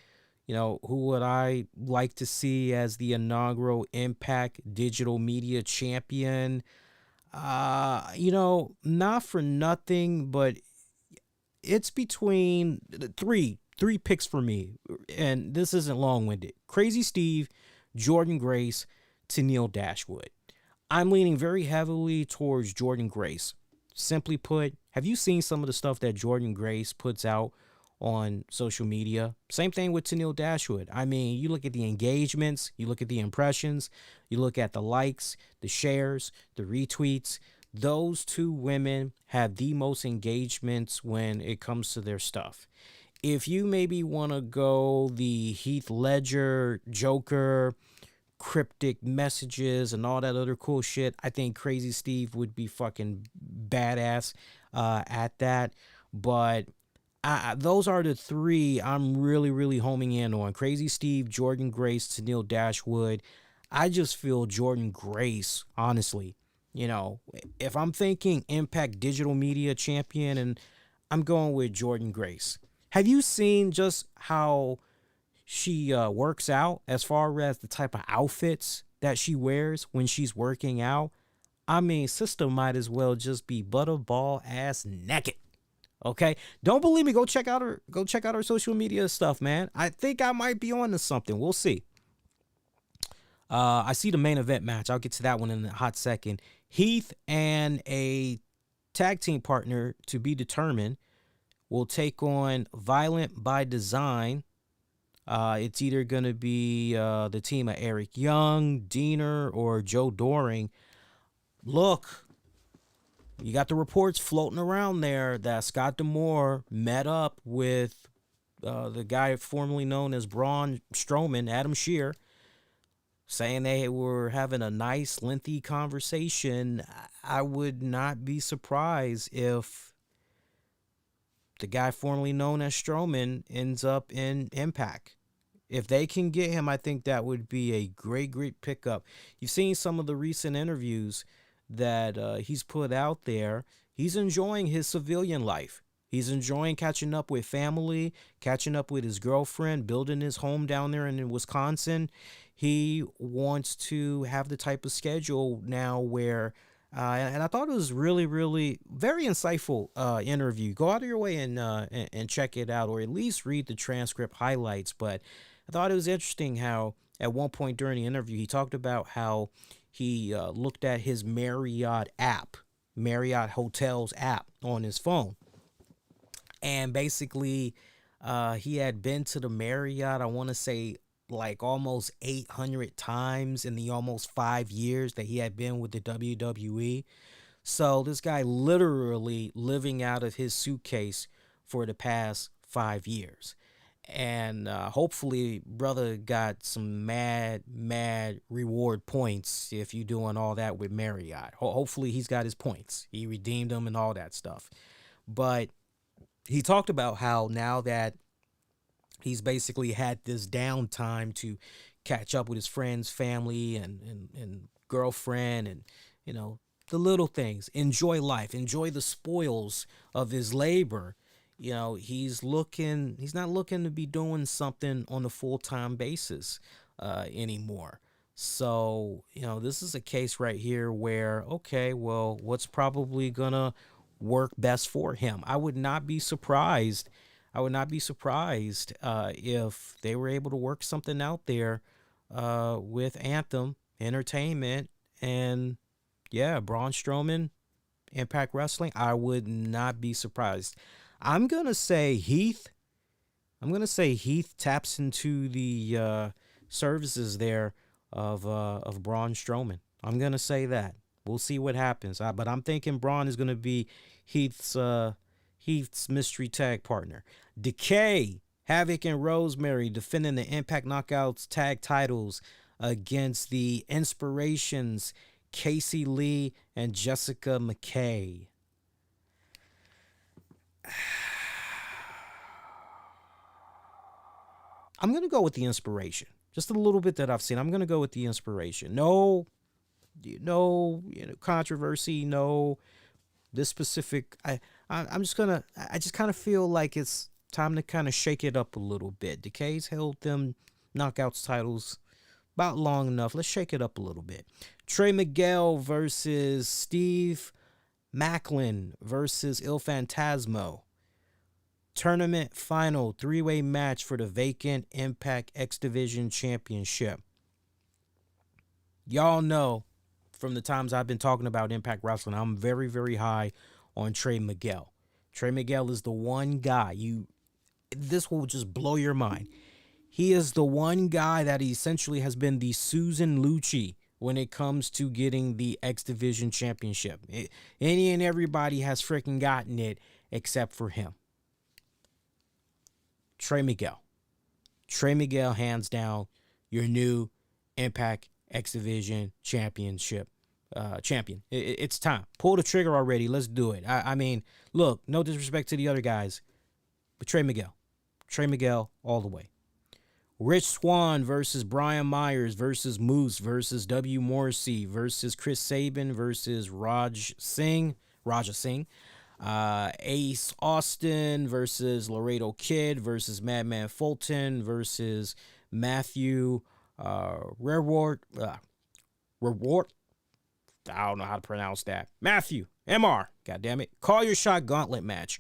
who would I like to see as the inaugural Impact Digital Media Champion? Not for nothing, but it's between three picks for me, and this isn't long-winded. Crazy Steve, Jordan Grace, Tenille Dashwood. I'm leaning very heavily towards Jordan Grace. Simply put, have you seen some of the stuff that Jordan Grace puts out on social media? Same thing with Tenille Dashwood. I mean, you look at the engagements, you look at the impressions, you look at the likes, the shares, the retweets. Those two women have the most engagements when it comes to their stuff. If you maybe want to go the Heath Ledger, Joker, cryptic messages and all that other cool shit, I think Crazy Steve would be fucking badass at that. But those are the three I'm really homing in on. Crazy Steve, Jordan Grace, Tenille Dashwood. I just feel Jordan Grace, honestly. If I'm thinking Impact Digital Media Champion, and I'm going with Jordan Grace. Have you seen just how she works out as far as the type of outfits that she wears when she's working out? I mean, sister might as well just be butterball ass naked. Okay, don't believe me? Go check out her social media stuff, man. I think I might be on to something. We'll see. I see the main event match. I'll get to that one in a hot second. Heath and a tag team partner to be determined will take on Violent by Design. It's either going to be the team of Eric Young, Diener, or Joe Doring. Look, you got the reports floating around there that Scott D'Amore met up with the guy formerly known as Braun Strowman, Adam Shear, saying they were having a nice, lengthy conversation. I would not be surprised if the guy formerly known as Strowman ends up in Impact. If they can get him, I think that would be a great pickup. You've seen some of the recent interviews that he's put out there. He's enjoying his civilian life. He's enjoying catching up with family, catching up with his girlfriend, building his home down there in Wisconsin. He wants to have the type of schedule now where, and I thought it was really very insightful interview. Go out of your way and check it out, or at least read the transcript highlights. But I thought it was interesting how at one point during the interview, he talked about how he looked at his Marriott Hotels app on his phone. And basically, he had been to the Marriott, I want to say, like almost 800 times in the almost 5 years that he had been with the WWE. So this guy literally living out of his suitcase for the past 5 years. And hopefully brother got some mad reward points if you doing all that with Marriott. Hopefully he's got his points. He redeemed them and all that stuff. But he talked about how now that he's basically had this downtime to catch up with his friends, family, and girlfriend, and, you know, the little things, enjoy life, enjoy the spoils of his labor. You know, he's not looking to be doing something on a full-time basis anymore. So, you know, this is a case right here where, okay, well, what's probably gonna work best for him? I would not be surprised if they were able to work something out there with Anthem Entertainment and, yeah, Braun Strowman, Impact Wrestling. I would not be surprised. I'm going to say Heath taps into the services there of Braun Strowman. I'm going to say that. We'll see what happens. But I'm thinking Braun is going to be Heath's mystery tag partner. Decay, Havoc, and Rosemary defending the Impact Knockouts tag titles against the Inspirations, Casey Lee and Jessica McKay. I'm going to go with the Inspiration. Just a little bit that I've seen. I'm going to go with the Inspiration. No controversy, no this specific. I just kind of feel like it's time to kind of shake it up a little bit. Decay's held them Knockouts titles about long enough. Let's shake it up a little bit. Trey Miguel versus Steve Macklin versus Il Fantasmo. Tournament final 3-way match for the vacant Impact X Division Championship. Y'all know from the times I've been talking about Impact Wrestling, I'm very, very high on Trey Miguel. Trey Miguel is the one guy, this will just blow your mind. He is the one guy that essentially has been the Susan Lucci when it comes to getting the X Division Championship. Any and everybody has freaking gotten it except for him. Trey Miguel. Trey Miguel, hands down, your new Impact X Division Championship champion. It's time. Pull the trigger already. Let's do it. I mean, look, no disrespect to the other guys, but Trey Miguel. Trey Miguel all the way. Rich Swann versus Brian Myers versus Moose versus W. Morrissey versus Chris Sabin versus Raja Singh. Ace Austin versus Laredo Kid versus Madman Fulton versus Matthew Reward. I don't know how to pronounce that. Matthew MR. God damn it. Call your shot gauntlet match.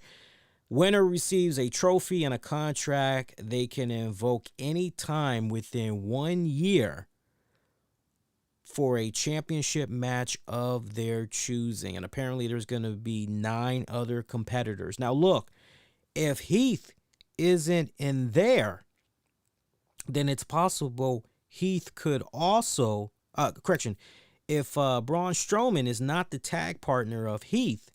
Winner receives a trophy and a contract they can invoke anytime within 1 year for a championship match of their choosing. And apparently there's going to be 9 other competitors. Now, look, if Heath isn't in there, then it's possible Heath could also, if Braun Strowman is not the tag partner of Heath,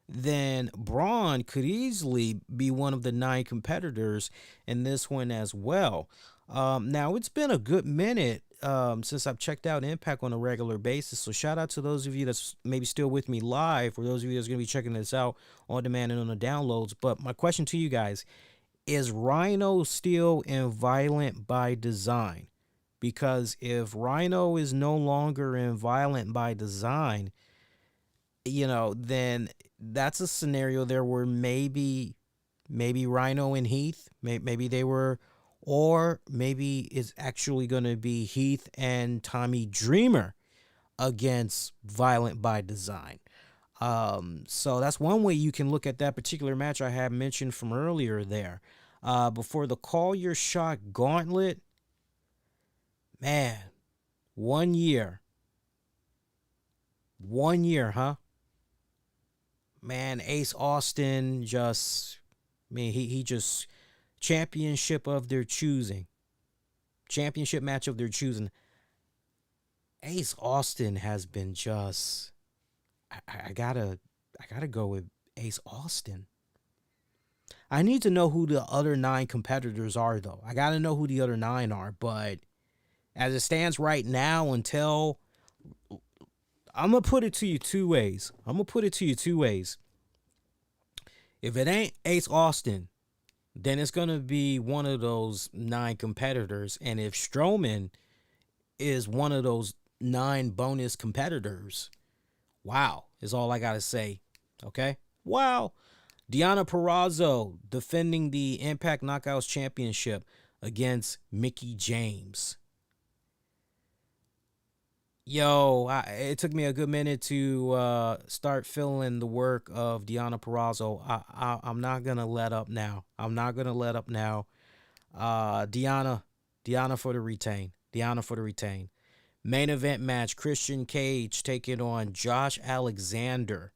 then Braun could easily be one of the 9 competitors in this one as well. Now, it's been a good minute since I've checked out Impact on a regular basis. So shout out to those of you that's maybe still with me live, or those of you that's going to be checking this out on demand and on the downloads. But my question to you guys, is Rhino still in Violent by Design? Because if Rhino is no longer in Violent by Design, then that's a scenario there where maybe Rhino and Heath, maybe they were, or maybe it's actually going to be Heath and Tommy Dreamer against Violent by Design. So that's one way you can look at that particular match I had mentioned from earlier there. Before the Call Your Shot Gauntlet, man, 1 year. 1 year, huh? Man, Ace Austin he just championship of their choosing. Championship match of their choosing. Ace Austin has been just, I gotta go with Ace Austin. I need to know who the other 9 competitors are, though. I got to know who the other 9 are. But as it stands right now, until I'm going to put it to you two ways. If it ain't Ace Austin, then it's going to be one of those 9 competitors. And if Strowman is one of those 9 bonus competitors, wow, is all I got to say. Okay? Wow. Deonna Purrazzo defending the Impact Knockouts Championship against Mickie James. Yo, it took me a good minute to start feeling the work of Deonna Purrazzo. I'm not going to let up now. Deonna for the retain. Main event match, Christian Cage taking on Josh Alexander.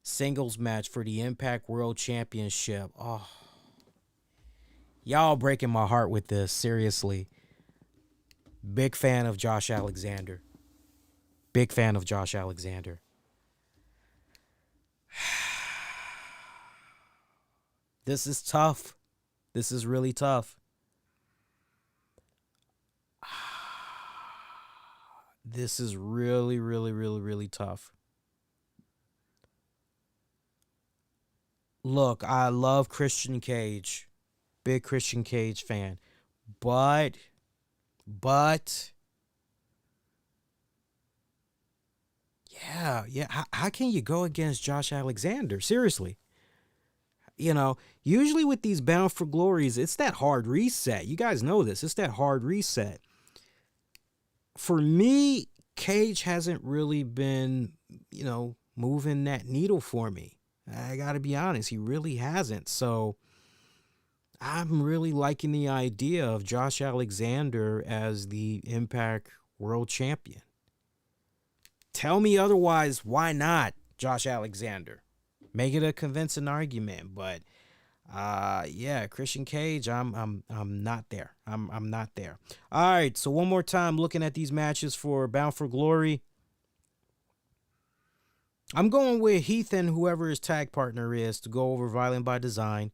Singles match for the Impact World Championship. Oh, y'all breaking my heart with this, seriously. Big fan of Josh Alexander. This is tough. This is really tough. This is really, really, really, really tough. Look, I love Christian Cage. Big Christian Cage fan. But yeah. How can you go against Josh Alexander? Seriously. You know, usually with these Bound for Glories, it's that hard reset. You guys know this. It's that hard reset. For me, Cage hasn't really been, moving that needle for me. I got to be honest. He really hasn't. So I'm really liking the idea of Josh Alexander as the Impact World Champion. Tell me otherwise, why not Josh Alexander? Make it a convincing argument, but Christian Cage, I'm not there. I'm not there. All right, so one more time looking at these matches for Bound for Glory. I'm going with Heath and whoever his tag partner is to go over Violent by Design.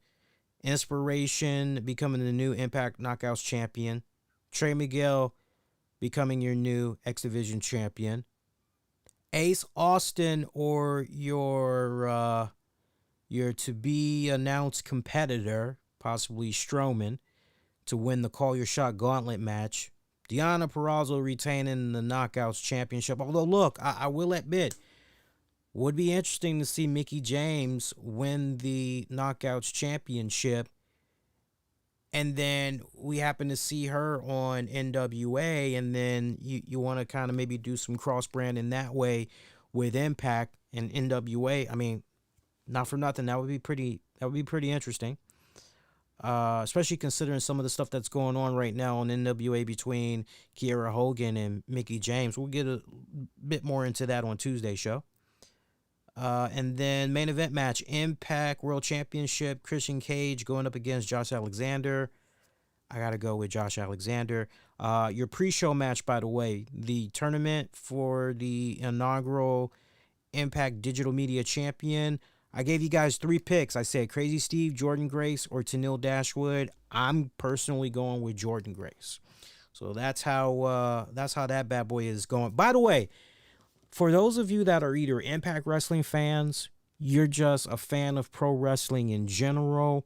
Inspiration becoming the new Impact Knockouts champion. Trey Miguel becoming your new X Division champion. Ace Austin or your to be announced competitor, possibly Strowman, to win the Call Your Shot Gauntlet match. Deonna Purrazzo retaining the Knockouts championship. Although, look, I will admit, would be interesting to see Mickie James win the Knockouts championship, and then we happen to see her on NWA, and then you want to kind of maybe do some cross-branding that way with Impact and NWA. I mean, not for nothing, that would be pretty interesting. Especially considering some of the stuff that's going on right now on NWA between Kiera Hogan and Mickie James. We'll get a bit more into that on Tuesday's show. And then main event match, Impact World Championship, Christian Cage going up against Josh Alexander. I got to go with Josh Alexander. Your pre-show match, by the way, the tournament for the inaugural Impact Digital Media Champion. I gave you guys 3 picks. I said Crazy Steve, Jordan Grace, or Tenille Dashwood. I'm personally going with Jordan Grace. So that's how that bad boy is going. By the way, for those of you that are either Impact Wrestling fans, you're just a fan of pro wrestling in general,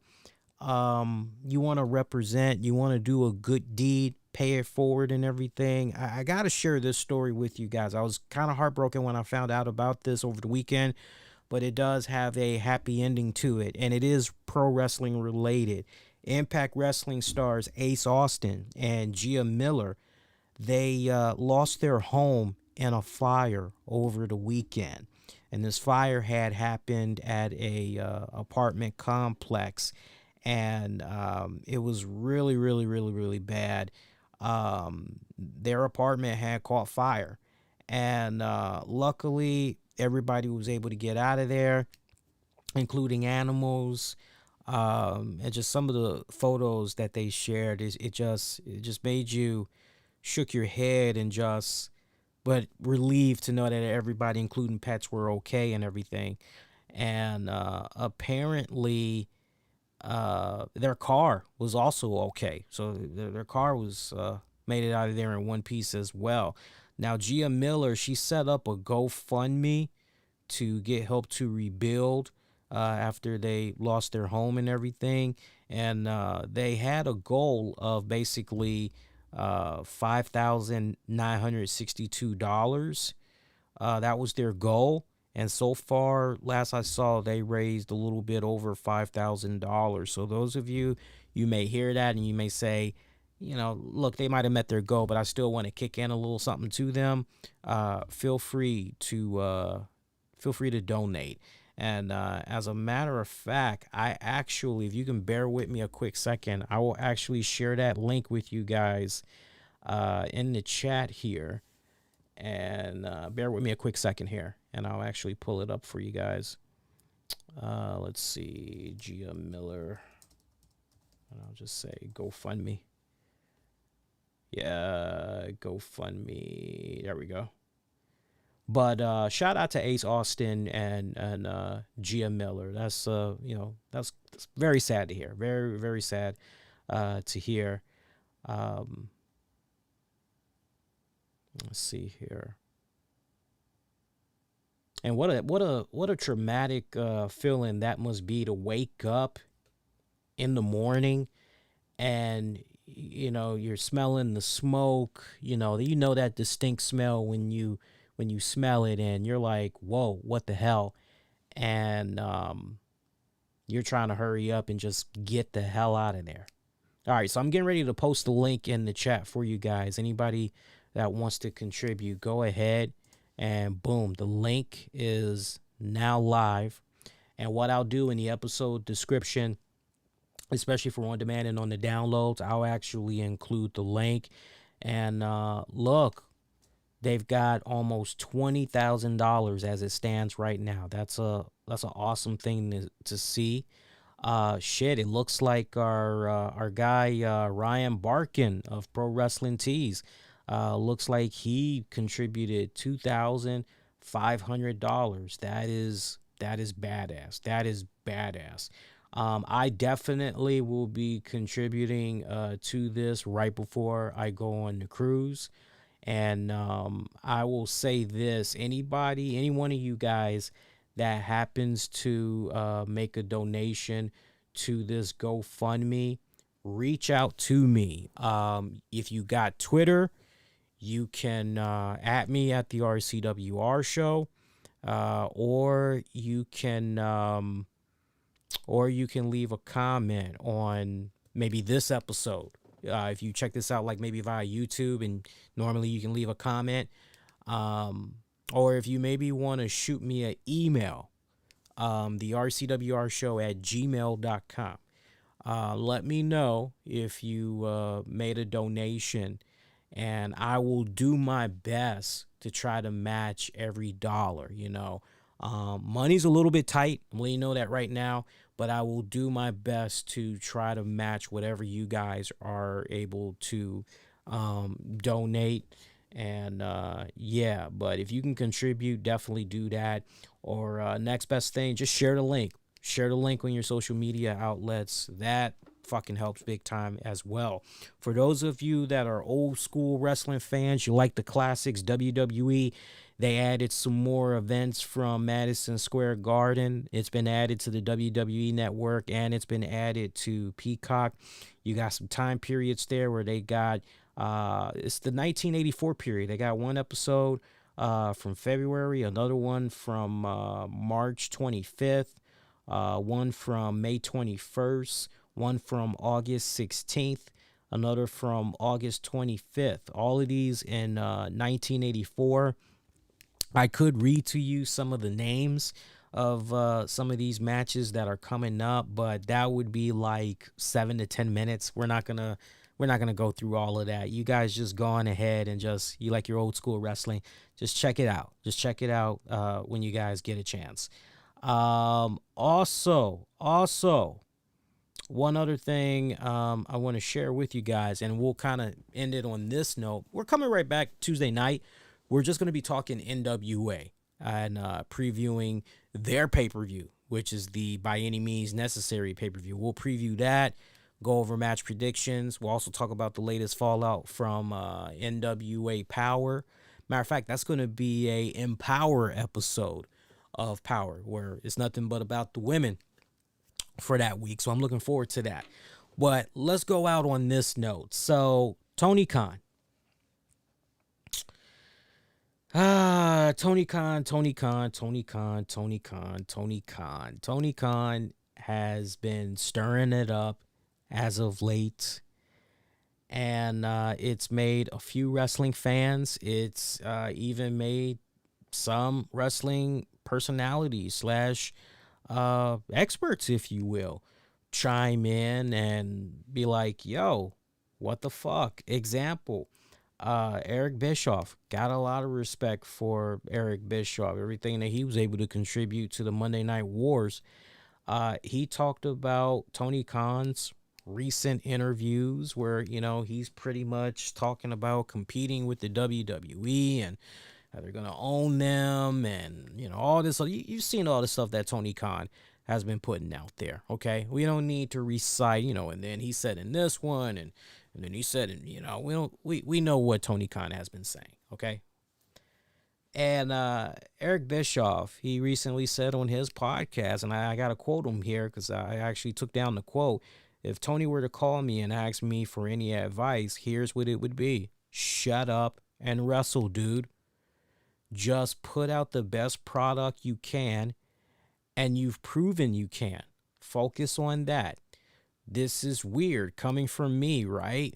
you want to represent, you want to do a good deed, pay it forward and everything. I got to share this story with you guys. I was kind of heartbroken when I found out about this over the weekend, but it does have a happy ending to it, and it is pro wrestling related. Impact Wrestling stars Ace Austin and Gia Miller, they lost their home in a fire over the weekend, and this fire had happened at a apartment complex, and it was really, really, really, really bad. Their apartment had caught fire, and luckily everybody was able to get out of there, including animals. And just some of the photos that they shared, it just made you shook your head and but relieved to know that everybody, including pets, were okay and everything. And apparently their car was also okay. So their car was made it out of there in one piece as well. Now, Gia Miller, she set up a GoFundMe to get help to rebuild after they lost their home and everything. And they had a goal of basically $5,962. That was their goal. And so far, last I saw, they raised a little bit over $5,000. So those of you, you may hear that and you may say, you know, look, they might have met their goal, but I still want to kick in a little something to them. Feel free to donate. And as a matter of fact, I actually, if you can bear with me a quick second, I will actually share that link with you guys in the chat here. And bear with me a quick second here, and I'll actually pull it up for you guys. Let's see, Gia Miller. And I'll just say GoFundMe. Yeah, GoFundMe. There we go. But shout out to Ace Austin and Gia Miller. That's that's very sad to hear. Very, very sad to hear. Let's see here. And what a traumatic feeling that must be to wake up in the morning and you're smelling the smoke, that distinct smell when you smell it and you're like, whoa, what the hell? And you're trying to hurry up and just get the hell out of there. All right, so I'm getting ready to post the link in the chat for you guys. Anybody that wants to contribute, go ahead and boom, the link is now live. And what I'll do in the episode description, especially for on demand and on the downloads, I'll actually include the link. And look, they've got almost $20,000 as it stands right now. That's an awesome thing to see. It looks like our guy Ryan Barkin of Pro Wrestling Tees looks like he contributed $2,500. That is badass. That is badass. I definitely will be contributing to this right before I go on the cruise. And I will say this, any one of you guys that happens to make a donation to this GoFundMe, reach out to me. If you got Twitter, you can at me at the RCWR show, or you can leave a comment on maybe this episode. If you check this out, like maybe via YouTube, and normally you can leave a comment, or if you maybe want to shoot me an email, the RCWR show at gmail.com. Let me know if you made a donation, and I will do my best to try to match every dollar. Money's a little bit tight. I'm letting you know that right now, but I will do my best to try to match whatever you guys are able to donate. And but if you can contribute, definitely do that. Or next best thing, just share the link. Share the link on your social media outlets. That fucking helps big time as well. For those of you that are old school wrestling fans, you like the classics, WWE, they added some more events from Madison Square Garden. It's been added to the WWE Network, and it's been added to Peacock. You got some time periods there where they got, it's the 1984 period. They got one episode from February, another one from March 25th, one from May 21st, one from August 16th, another from August 25th. All of these in 1984. I could read to you some of the names of some of these matches that are coming up, but that would be like 7 to 10 minutes. We're not gonna go through all of that. You guys just go on ahead and you like your old school wrestling, just check it out. Just check it out when you guys get a chance. Also, one other thing I want to share with you guys, and we'll kind of end it on this note. We're coming right back Tuesday night. We're just going to be talking NWA and previewing their pay-per-view, which is the By Any Means Necessary pay-per-view. We'll preview that, go over match predictions. We'll also talk about the latest fallout from NWA Power. Matter of fact, that's going to be a Empower episode of Power, where it's nothing but about the women for that week. So I'm looking forward to that. But let's go out on this note. So Tony Khan. Tony Khan has been stirring it up as of late. And it's made a few wrestling fans. It's even made some wrestling personalities / experts, if you will, chime in and be like, yo, what the fuck? Example, Eric Bischoff. Got a lot of respect for Eric Bischoff, everything that he was able to contribute to the Monday Night Wars. He talked about Tony Khan's recent interviews where, you know, he's pretty much talking about competing with the WWE and how they're going to own them and, you know, all this. You've seen all the stuff that Tony Khan has been putting out there, okay? We don't need to recite, you know, and then he said in this one and then he said, you know, we know what Tony Khan has been saying, okay? And Eric Bischoff, he recently said on his podcast, and I got to quote him here because I actually took down the quote. If Tony were to call me and ask me for any advice, here's what it would be. Shut up and wrestle, dude. Just put out the best product you can, and you've proven you can. Focus on that. This is weird coming from me, right?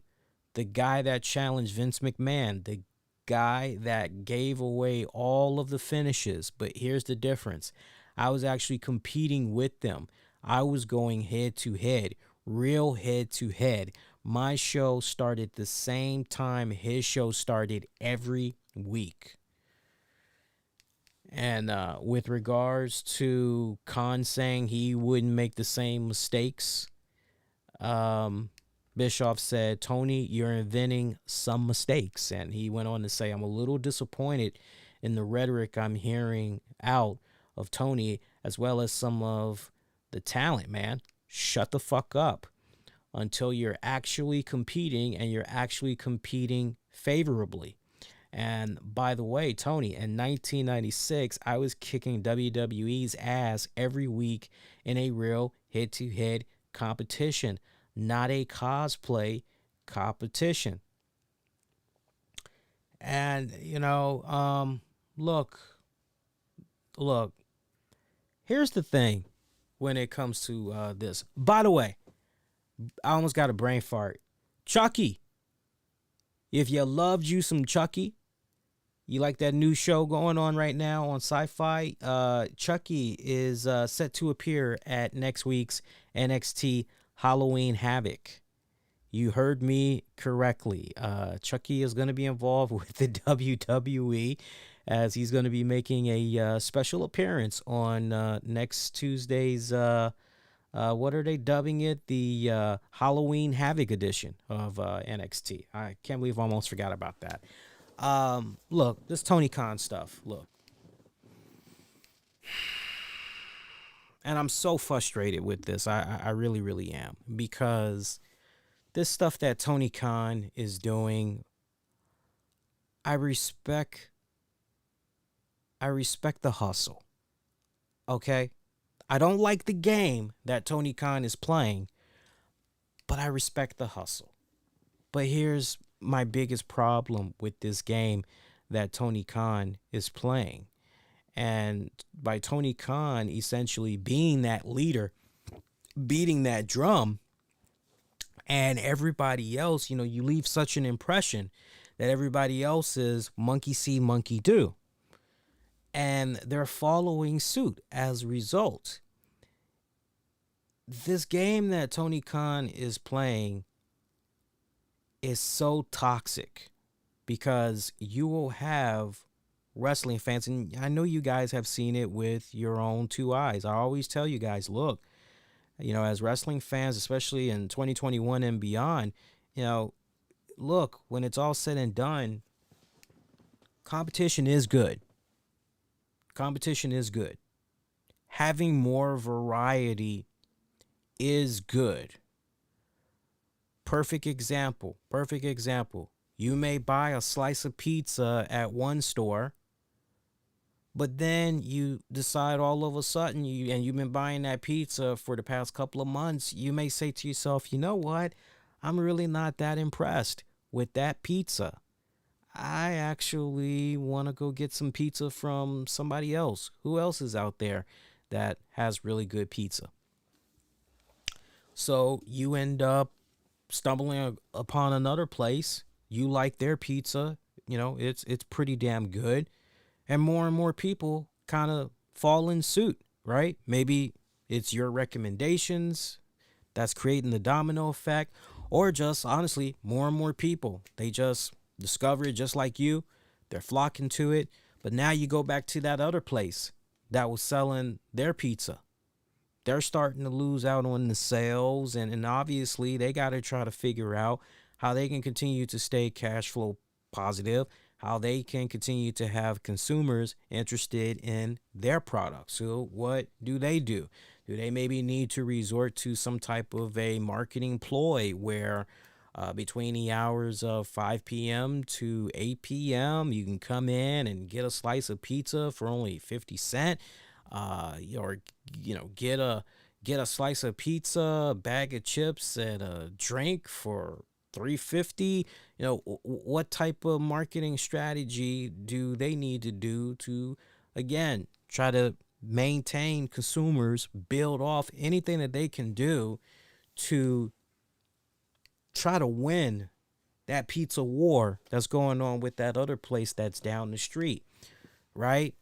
The guy that challenged Vince McMahon, the guy that gave away all of the finishes. But here's the difference. I was actually competing with them. I was going head to head, real head to head. My show started the same time his show started every week. And with regards to Khan saying he wouldn't make the same mistakes, Bischoff said, Tony, you're inventing some mistakes. And he went on to say, I'm a little disappointed in the rhetoric I'm hearing out of Tony, as well as some of the talent, man. Shut the fuck up until you're actually competing and you're actually competing favorably. And by the way, Tony, in 1996, I was kicking WWE's ass every week in a real head-to-head competition, not a cosplay competition. And, you know, look, here's the thing when it comes to this. By the way, I almost got a brain fart. Chucky. If you loved you some Chucky, you like that new show going on right now on Sci-Fi, Chucky is set to appear at next week's NXT Halloween Havoc. You heard me correctly. Chucky is going to be involved with the WWE as he's going to be making a special appearance on next Tuesday's, what are they dubbing it? The Halloween Havoc edition of NXT. I can't believe I almost forgot about that. Look, this Tony Khan stuff, look. And I'm so frustrated with this. I really, really am. Because this stuff that Tony Khan is doing, I respect the hustle. Okay? I don't like the game that Tony Khan is playing, but I respect the hustle. But here's my biggest problem with this game that Tony Khan is playing. And by Tony Khan essentially being that leader, beating that drum, and everybody else, you know, you leave such an impression that everybody else is monkey see, monkey do. And they're following suit as a result. This game that Tony Khan is playing is so toxic because you will have wrestling fans, and I know you guys have seen it with your own two eyes. I always tell you guys, look, you know, as wrestling fans, especially in 2021 and beyond, you know, look, when it's all said and done, competition is good. Competition is good. having more variety is good. Perfect example. Perfect example. You may buy a slice of pizza at one store, but then you decide all of a sudden you've been buying that pizza for the past couple of months, you may say to yourself, you know what? I'm really not that impressed with that pizza. I actually want to go get some pizza from somebody else. Who else is out there that has really good pizza? So you end up stumbling upon another place. You like their pizza. It's pretty damn good. And more people kind of fall in suit, right? Maybe it's your recommendations that's creating the domino effect, or just honestly, more and more people, they just discover it just like you. They're flocking to it. But now you go back to that other place that was selling their pizza. They're starting to lose out on the sales, and obviously they got to try to figure out how they can continue to stay cash flow positive, how they can continue to have consumers interested in their products. So what do? Do they maybe need to resort to some type of a marketing ploy where between the hours of 5 p.m. to 8 p.m., you can come in and get a slice of pizza for only 50 cents, or get a slice of pizza, a bag of chips, and a drink for 350. What type of marketing strategy do they need to do to, again, try to maintain consumers, build off anything that they can do to try to win that pizza war that's going on with that other place that's down the street, right?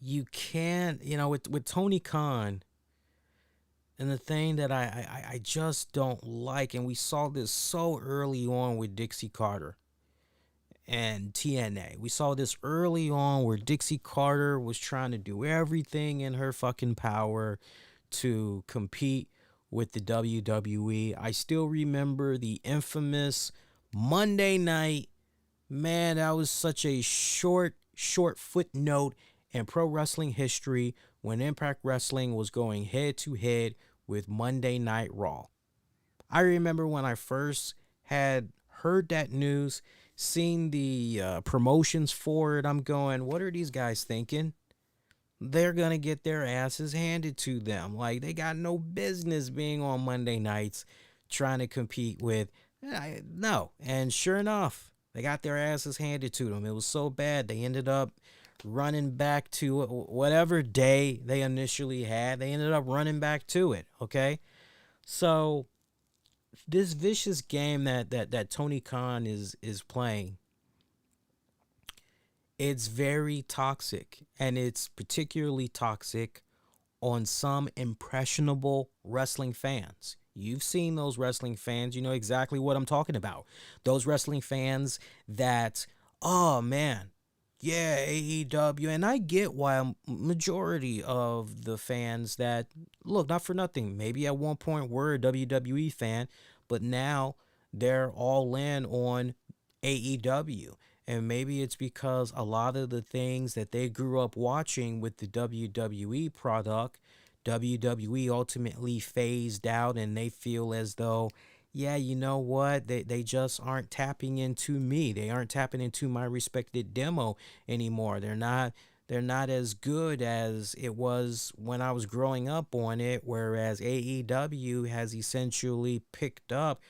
You can't, with Tony Khan. And the thing that I just don't like, and we saw this so early on with Dixie Carter and TNA. We saw this early on where Dixie Carter was trying to do everything in her fucking power to compete with the WWE. I still remember the infamous Monday night. Man, that was such a short footnote in pro wrestling history when Impact Wrestling was going head to head with Monday Night Raw. I remember when I first had heard that news, seeing the promotions for it, I'm going, what are these guys thinking? They're going to get their asses handed to them. Like, they got no business being on Monday nights trying to compete with. No. And sure enough, they got their asses handed to them. It was so bad, they ended up running back to whatever day they initially had. They ended up running back to it, okay? So this vicious game that Tony Khan is playing, it's very toxic, and it's particularly toxic on some impressionable wrestling fans. You've seen those wrestling fans. You know exactly what I'm talking about. Those wrestling fans that, oh man, yeah, AEW. And I get why a majority of the fans that, look, not for nothing, maybe at one point were a WWE fan, but now they're all in on AEW. And maybe it's because a lot of the things that they grew up watching with the WWE product, WWE ultimately phased out, and they feel as though, yeah, you know what? They just aren't tapping into me. They aren't tapping into my respected demo anymore. They're not as good as it was when I was growing up on it, whereas AEW has essentially picked up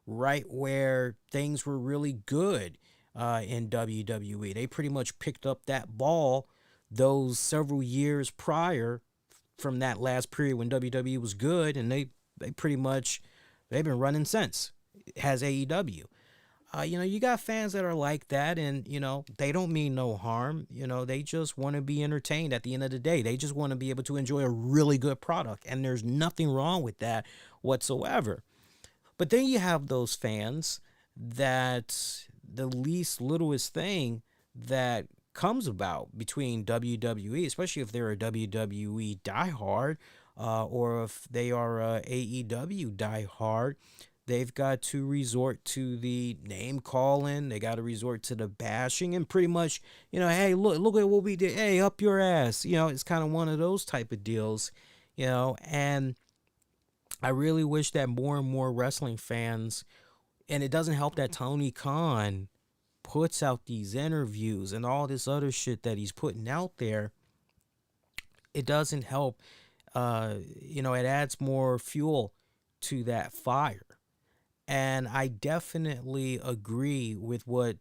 right where things were really good in WWE. They pretty much picked up that ball those several years prior from that last period when WWE was good, and they pretty much, they've been running since. It has AEW. You got fans that are like that, and, they don't mean no harm. They just want to be entertained at the end of the day. They just want to be able to enjoy a really good product, and there's nothing wrong with that whatsoever. But then you have those fans that the least littlest thing that comes about between WWE, especially if they're a WWE diehard, or if they are a AEW diehard, they've got to resort to the name calling. They got to resort to the bashing and pretty much, hey, look at what we did. Hey, up your ass. It's kind of one of those type of deals, and I really wish that more and more wrestling fans, and it doesn't help that Tony Khan puts out these interviews and all this other shit that he's putting out there. It doesn't help. It adds more fuel to that fire. And I definitely agree with what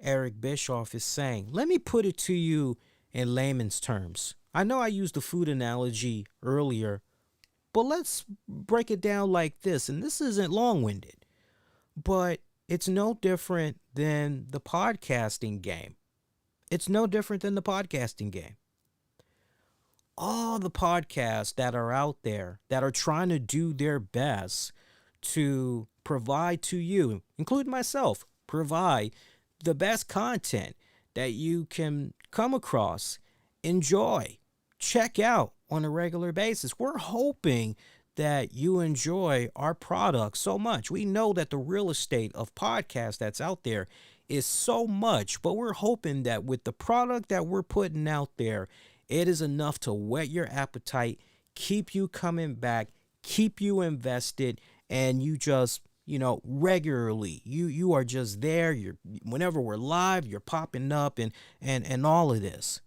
Eric Bischoff is saying. Let me put it to you in layman's terms. I know I used the food analogy earlier, but let's break it down like this. And this isn't long-winded, but it's no different than the podcasting game. It's no different than the podcasting game. All the podcasts that are out there that are trying to do their best to provide to you, including myself, provide the best content that you can come across, enjoy, check out on a regular basis. We're hoping that you enjoy our product so much. We know that the real estate of podcasts that's out there is so much, but we're hoping that with the product that we're putting out there, it is enough to whet your appetite, keep you coming back, keep you invested, and you just, regularly, you are just there. Whenever we're live, you're popping up and all of this.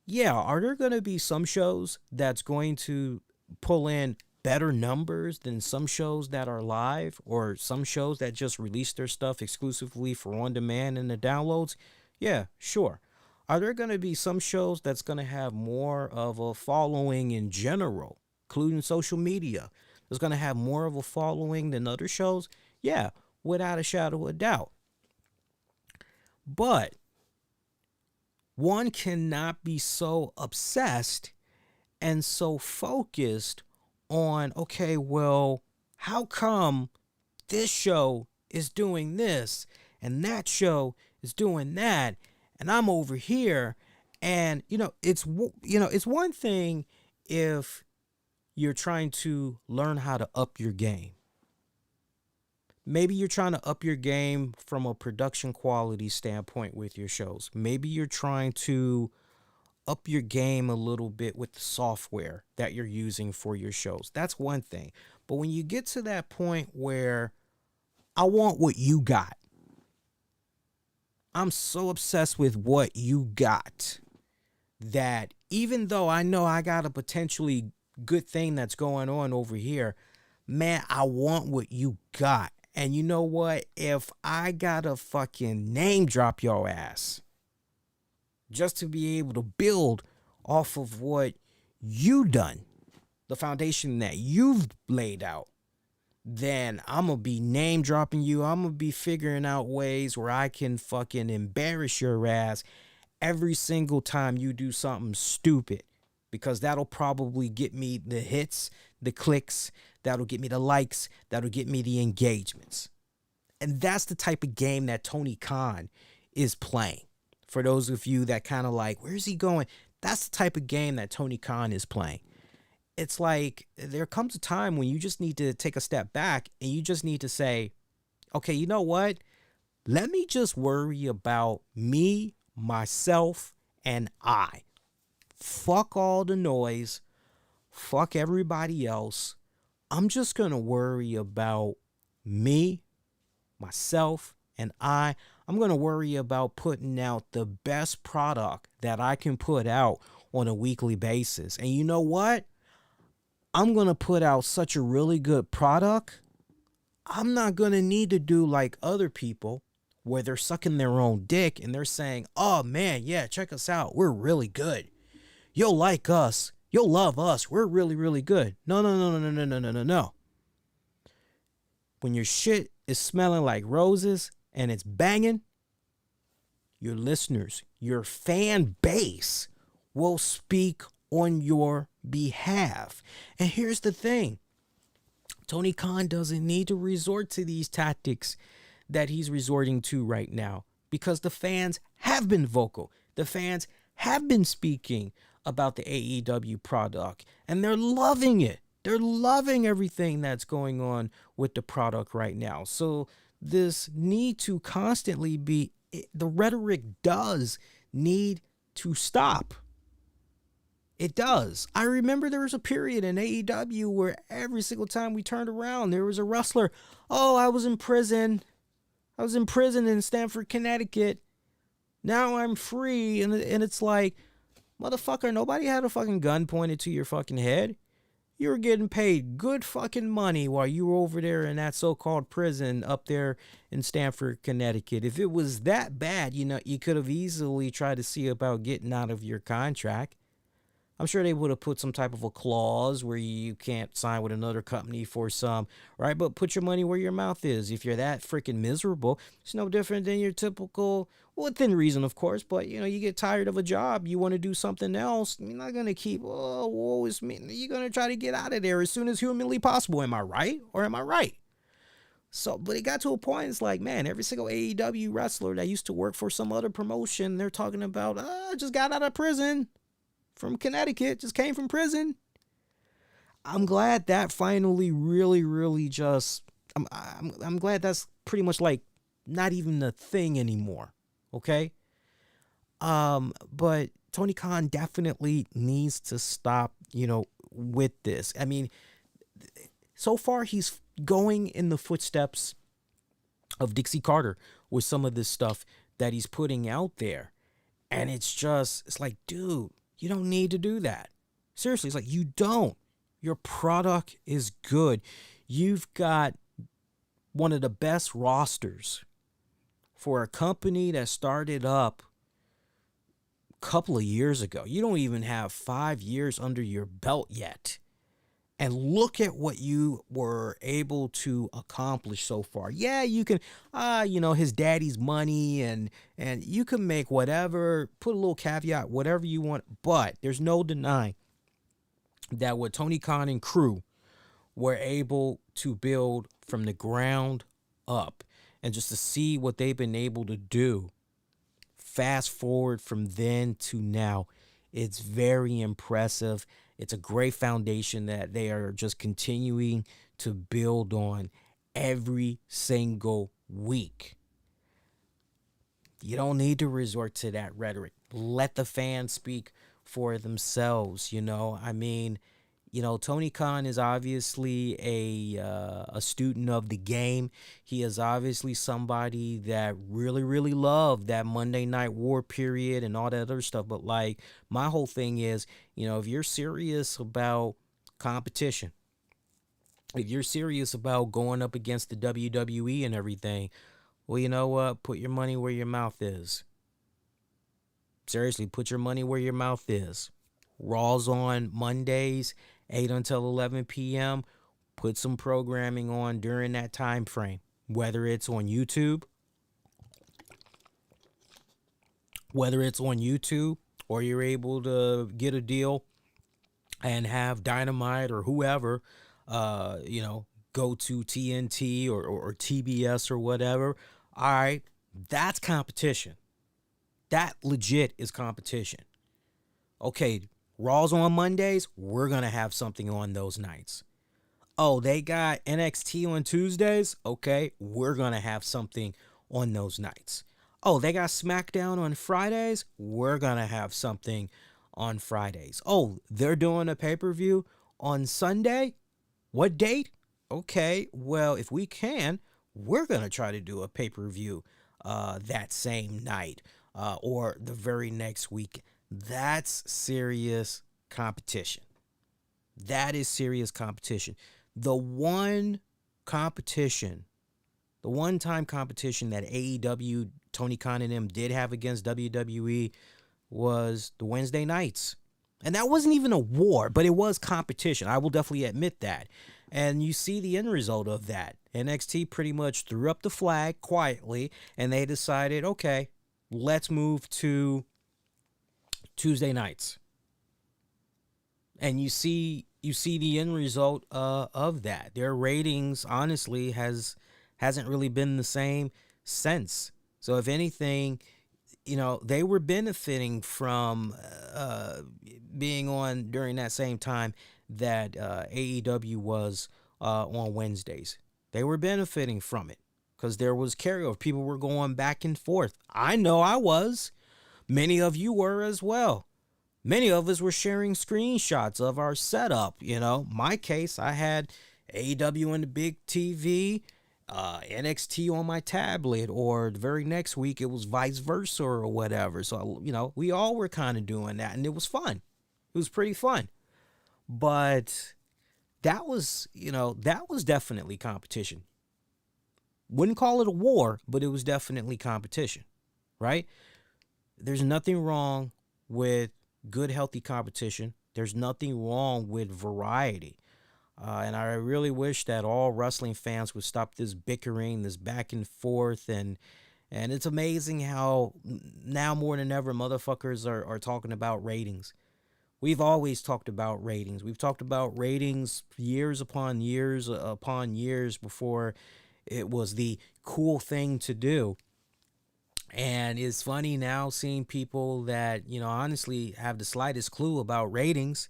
Yeah, are there going to be some shows that's going to pull in better numbers than some shows that are live, or some shows that just release their stuff exclusively for on demand and the downloads? Yeah, sure. Are there going to be some shows that's going to have more of a following in general, including social media, that's going to have more of a following than other shows? Yeah, without a shadow of a doubt. But one cannot be so obsessed and so focused on, okay, well, how come this show is doing this and that show is doing that, and I'm over here? And it's one thing if you're trying to learn how to up your game. Maybe you're trying to up your game from a production quality standpoint with your shows. Maybe you're trying to up your game a little bit with the software that you're using for your shows. That's one thing. But when you get to that point where I want what you got, I'm so obsessed with what you got that even though I know I got a potentially good thing that's going on over here, man, I want what you got. And you know what? If I gotta fucking name drop your ass just to be able to build off of what you done, the foundation that you've laid out, then I'm gonna be name dropping you. I'm gonna be figuring out ways where I can fucking embarrass your ass every single time you do something stupid, because that'll probably get me the hits, the clicks, that'll get me the likes, that'll get me the engagements. And that's the type of game that Tony Khan is playing. For those of you that kind of like, where's he going? That's the type of game that Tony Khan is playing. It's like there comes a time when you just need to take a step back and you just need to say, okay, you know what? Let me just worry about me, myself, and I. Fuck all the noise. Fuck everybody else. I'm just going to worry about me, myself, and I. I'm going to worry about putting out the best product that I can put out on a weekly basis. And you know what? I'm going to put out such a really good product. I'm not going to need to do like other people where they're sucking their own dick and they're saying, oh man, yeah, check us out. We're really good. You'll like us. You'll love us. We're really, really good. No. When your shit is smelling like roses and it's banging, your listeners, your fan base will speak on your behalf. And here's the thing. Tony Khan doesn't need to resort to these tactics that he's resorting to right now, because the fans have been vocal. The fans have been speaking about the AEW product, and they're loving it. They're loving everything that's going on with the product right now. So this need to constantly be, the rhetoric does need to stop. It does. I remember there was a period in AEW where every single time we turned around, there was a wrestler. Oh, I was in prison. I was in prison in Stamford, Connecticut. Now I'm free. And it's like, motherfucker, nobody had a fucking gun pointed to your fucking head. You were getting paid good fucking money while you were over there in that so-called prison up there in Stamford, Connecticut. If it was that bad, you could have easily tried to see about getting out of your contract. I'm sure they would have put some type of a clause where you can't sign with another company for some, right? But put your money where your mouth is. If you're that freaking miserable, it's no different than your typical, within reason, of course, but, you get tired of a job, you want to do something else, you're not going to keep, woe is me. You're going to try to get out of there as soon as humanly possible. Am I right? Or am I right? So, but it got to a point, it's like, man, every single AEW wrestler that used to work for some other promotion, they're talking about, I just got out of prison. From Connecticut, just came from prison. I'm glad that finally really just, I'm glad that's pretty much like not even a thing anymore. Okay. But Tony Khan definitely needs to stop, with this. I mean, so far he's going in the footsteps of Dixie Carter with some of this stuff that he's putting out there. And it's like, dude, you don't need to do that. Seriously, it's like, you don't. Your product is good. You've got one of the best rosters for a company that started up a couple of years ago. You don't even have 5 years under your belt yet. And look at what you were able to accomplish so far. Yeah, you can, his daddy's money and you can make whatever, put a little caveat, whatever you want. But there's no denying that what Tony Khan and crew were able to build from the ground up, and just to see what they've been able to do, fast forward from then to now, it's very impressive. It's a great foundation that they are just continuing to build on every single week. You don't need to resort to that rhetoric. Let the fans speak for themselves. I mean, Tony Khan is obviously a student of the game. He is obviously somebody that really loved that Monday Night War period and all that other stuff. But like, my whole thing is, if you're serious about competition, if you're serious about going up against the WWE and everything, well, you know what? Put your money where your mouth is. Seriously, put your money where your mouth is. Raw's on Mondays, 8 until 11 p.m. Put some programming on during that time frame, whether it's on YouTube, or you're able to get a deal and have Dynamite or whoever, go to TNT or TBS or whatever. All right, that's competition. That legit is competition. Okay, Raw's on Mondays, we're going to have something on those nights. Oh, they got NXT on Tuesdays? Okay, we're going to have something on those nights. Oh, they got Smackdown on Fridays? We're going to have something on Fridays. Oh, they're doing a pay-per-view on Sunday? What date? Okay, well, if we can, we're going to try to do a pay-per-view that same night or the very next week. That's serious competition. That is serious competition. The one-time competition that AEW, Tony Khan and them did have against WWE was the Wednesday nights. And that wasn't even a war, but it was competition. I will definitely admit that. And you see the end result of that. NXT pretty much threw up the flag quietly, and they decided, okay, let's move to Tuesday nights. And you see the end result of that. Their ratings, honestly, hasn't really been the same since. So if anything, they were benefiting from being on during that same time that AEW was on Wednesdays. They were benefiting from it because there was carryover. People were going back and forth. I know I was. Many of you were as well. Many of us were sharing screenshots of our setup. You know, my case, I had AEW on the big TV, NXT on my tablet, or the very next week it was vice versa or whatever. So, you know, we all were kind of doing that, and it was fun. It was pretty fun. But that was, you know, that was definitely competition. Wouldn't call it a war, but it was definitely competition, right? There's nothing wrong with good, healthy competition. There's nothing wrong with variety. And I really wish that all wrestling fans would stop this bickering, this back and forth. And it's amazing how now more than ever motherfuckers are talking about ratings. We've always talked about ratings. We've talked about ratings years upon years before it was the cool thing to do. And it's funny now seeing people that, you know, honestly have the slightest clue about ratings.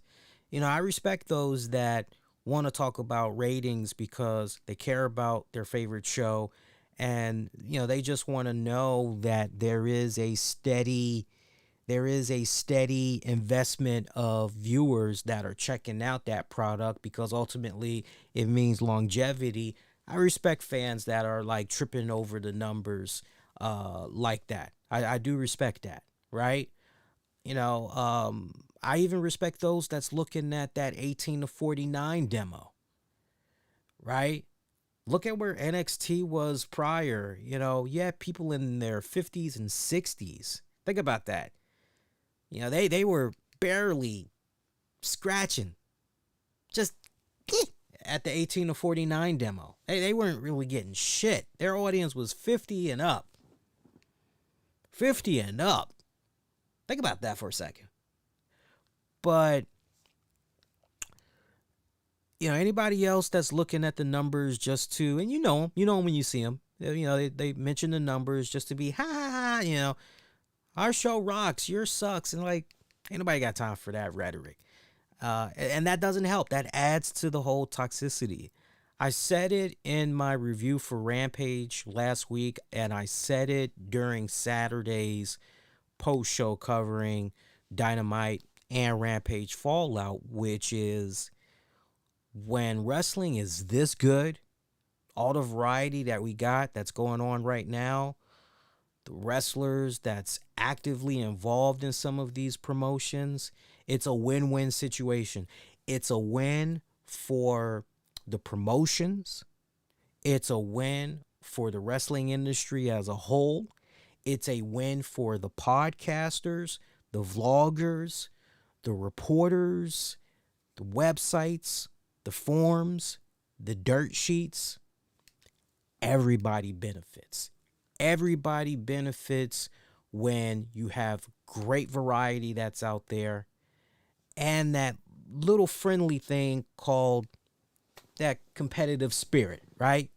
You know, I respect those that want to talk about ratings because they care about their favorite show, and, you know, they just want to know that there is a steady investment of viewers that are checking out that product, because ultimately it means longevity. I respect fans that are like tripping over the numbers like that. I do respect that, right? You know, I even respect those that's looking at that 18 to 49 demo, right? Look at where NXT was prior. You know, you had people in their 50s and 60s. Think about that. You know, they were barely scratching, just at the 18 to 49 demo. They weren't really getting shit. Their audience was 50 and up. 50 and up. Think about that for a second. But, you know, anybody else that's looking at the numbers just to, and you know them when you see them. You know, they mention the numbers just to be, ha, ha, ha, you know, our show rocks, yours sucks. And like, ain't nobody got time for that rhetoric. And that doesn't help. That adds to the whole toxicity. I said it in my review for Rampage last week, and I said it during Saturday's post-show covering Dynamite and Rampage Fallout, which is when wrestling is this good, all the variety that we got that's going on right now, the wrestlers that's actively involved in some of these promotions, it's a win-win situation. It's a win for the promotions. It's a win for the wrestling industry as a whole. It's a win for the podcasters, the vloggers, the reporters, the websites, the forums, the dirt sheets. Everybody benefits. Everybody benefits when you have great variety that's out there, and that little friendly thing called that competitive spirit, right?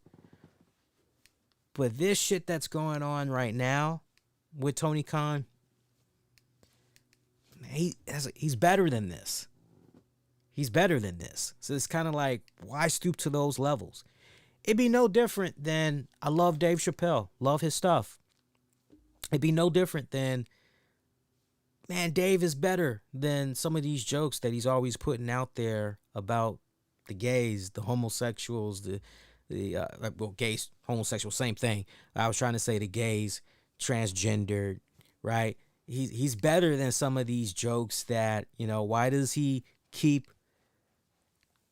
But this shit that's going on right now with Tony Khan, he's better than this. He's better than this. So it's kind of like, why stoop to those levels? It'd be no different than, I love Dave Chappelle, love his stuff. It'd be no different than, man, Dave is better than some of these jokes that he's always putting out there about the gays, the homosexuals, well, gays, homosexual, same thing. I was trying to say the gays, transgendered, right? He's better than some of these jokes that, you know, why does he keep?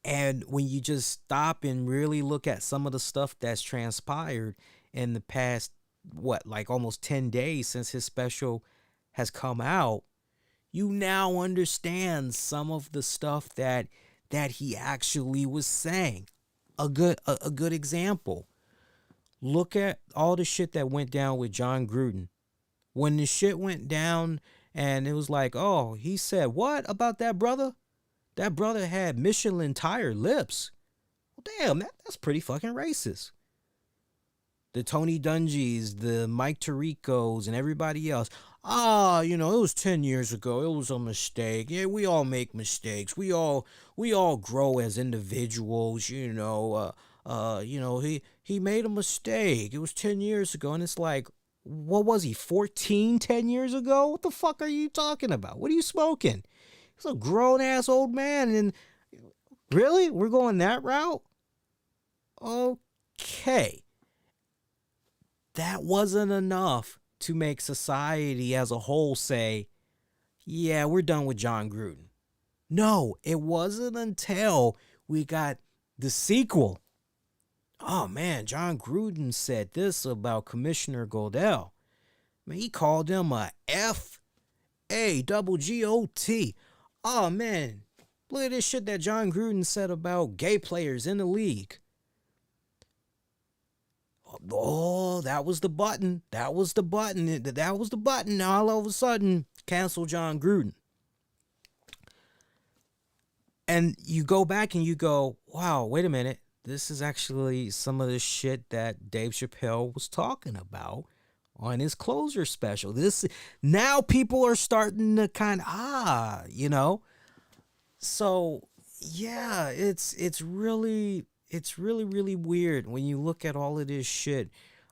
And when you just stop and really look at some of the stuff that's transpired in the past, like almost 10 days since his special has come out, you now understand some of the stuff that he actually was saying. A good example. Look at all the shit that went down with John Gruden. When the shit went down and it was like, oh, he said what about that brother? That brother had Michelin tire lips. Well, damn, that's pretty fucking racist. The Tony Dungies, the Mike Tiricos, and everybody else. it was 10 years ago. It was a mistake. Yeah, we all make mistakes. We all grow as individuals, he made a mistake. It was 10 years ago. And it's like, what was he, 14, 10 years ago? What the fuck are you talking about? What are you smoking? He's a grown-ass old man. And really? We're going that route? Okay. That wasn't enough to make society as a whole say, yeah, we're done with John Gruden. No, it wasn't until we got the sequel. Oh man, John Gruden said this about Commissioner Goldell. Man, he called him a F-A-double-G-O-T. Oh man, look at this shit that John Gruden said about gay players in the league. Oh, that was the button. That was the button. That was the button. Now all of a sudden, cancel John Gruden. And you go back and you go, wow, wait a minute. This is actually some of the shit that Dave Chappelle was talking about on his closer special. Now people are starting to kind of, So, yeah, it's really weird when you look at all of this shit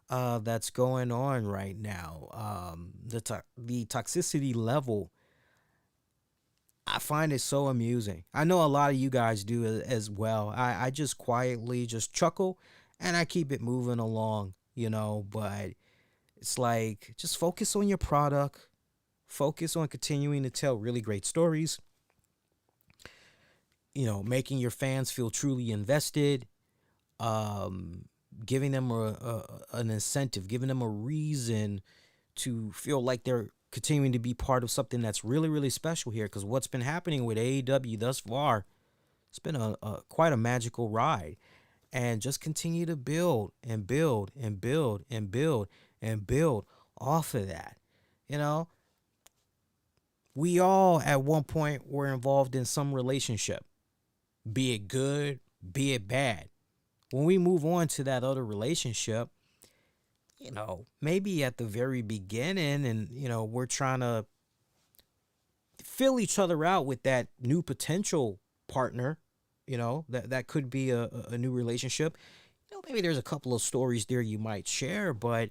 that's going on right now. The toxicity level, I find it so amusing. I know a lot of you guys do as well. I just quietly just chuckle and I keep it moving along, but it's like, just focus on your product. Focus on continuing to tell really great stories. Making your fans feel truly invested, giving them an incentive, giving them a reason to feel like they're continuing to be part of something that's really, really special here. Because what's been happening with AEW thus far, it's been a quite a magical ride. And just continue to build and build and build and build and build off of that. We all at one point were involved in some relationship. Be it good, be it bad. When we move on to that other relationship, maybe at the very beginning and, we're trying to fill each other out with that new potential partner, that could be a new relationship. Maybe there's a couple of stories there you might share, but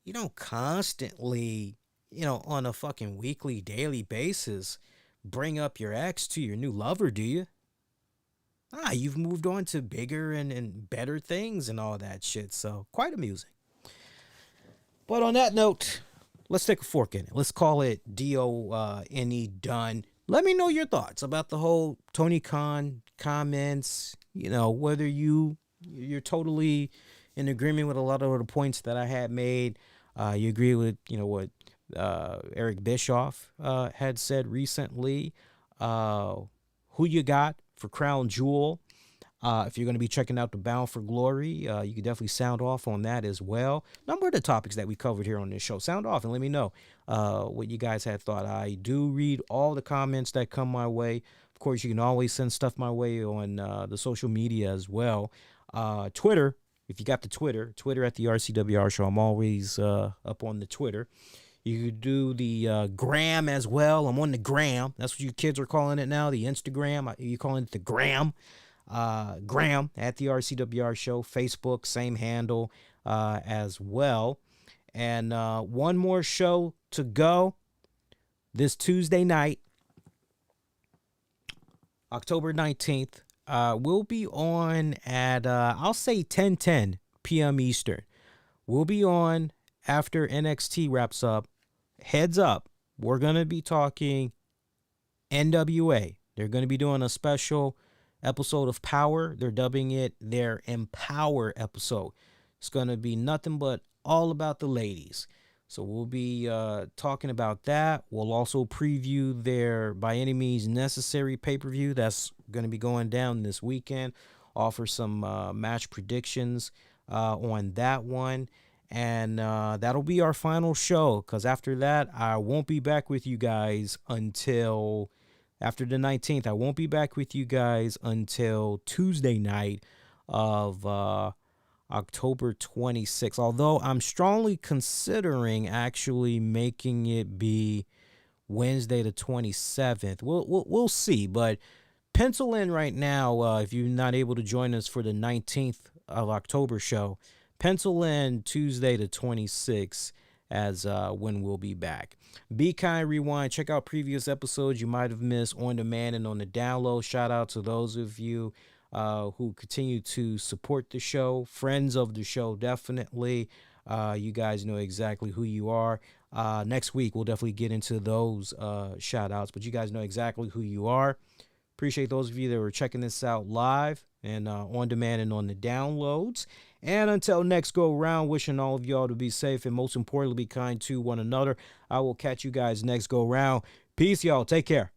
you don't constantly, on a fucking weekly, daily basis, bring up your ex to your new lover, do you? You've moved on to bigger and better things and all that shit. So quite amusing. But on that note, let's take a fork in it. Let's call it D-O-N-E done. Let me know your thoughts about the whole Tony Khan comments. Whether you're totally in agreement with a lot of the points that I had made. You agree with, what Eric Bischoff had said recently. Who you got for Crown Jewel. If you're going to be checking out the Bound for Glory, you can definitely sound off on that as well. Number of the topics that we covered here on this show. Sound off and let me know what you guys had thought. I do read all the comments that come my way. Of course, you can always send stuff my way on the social media as well. Twitter, if you got the Twitter at the RCWR show. I'm always up on the Twitter. You could do the gram as well. I'm on the gram. That's what you kids are calling it now, the Instagram. You're calling it the gram. Gram at the RCWR show. Facebook, same handle as well. And one more show to go this Tuesday night, October 19th. We'll be on at, I'll say 10:10 p.m. Eastern. We'll be on after NXT wraps up. Heads up, we're going to be talking NWA. They're going to be doing a special episode of Power. They're dubbing it their Empower episode. It's going to be nothing but all about the ladies. So we'll be talking about that. We'll also preview their By Any Means Necessary pay-per-view that's going to be going down this weekend. Offer some match predictions on that one. And that'll be our final show, because after that, I won't be back with you guys until after the 19th. I won't be back with you guys until Tuesday night of October 26th. Although I'm strongly considering actually making it be Wednesday the 27th. We'll see, but pencil in right now, if you're not able to join us for the 19th of October show, pencil in Tuesday the 26th as when we'll be back. Be kind, rewind. Check out previous episodes you might have missed on demand and on the download. Shout out to those of you who continue to support the show, friends of the show, definitely. You guys know exactly who you are. Next week, we'll definitely get into those shout outs, but you guys know exactly who you are. Appreciate those of you that were checking this out live and on demand and on the downloads. And until next go round, wishing all of y'all to be safe and most importantly, be kind to one another. I will catch you guys next go round. Peace, y'all. Take care.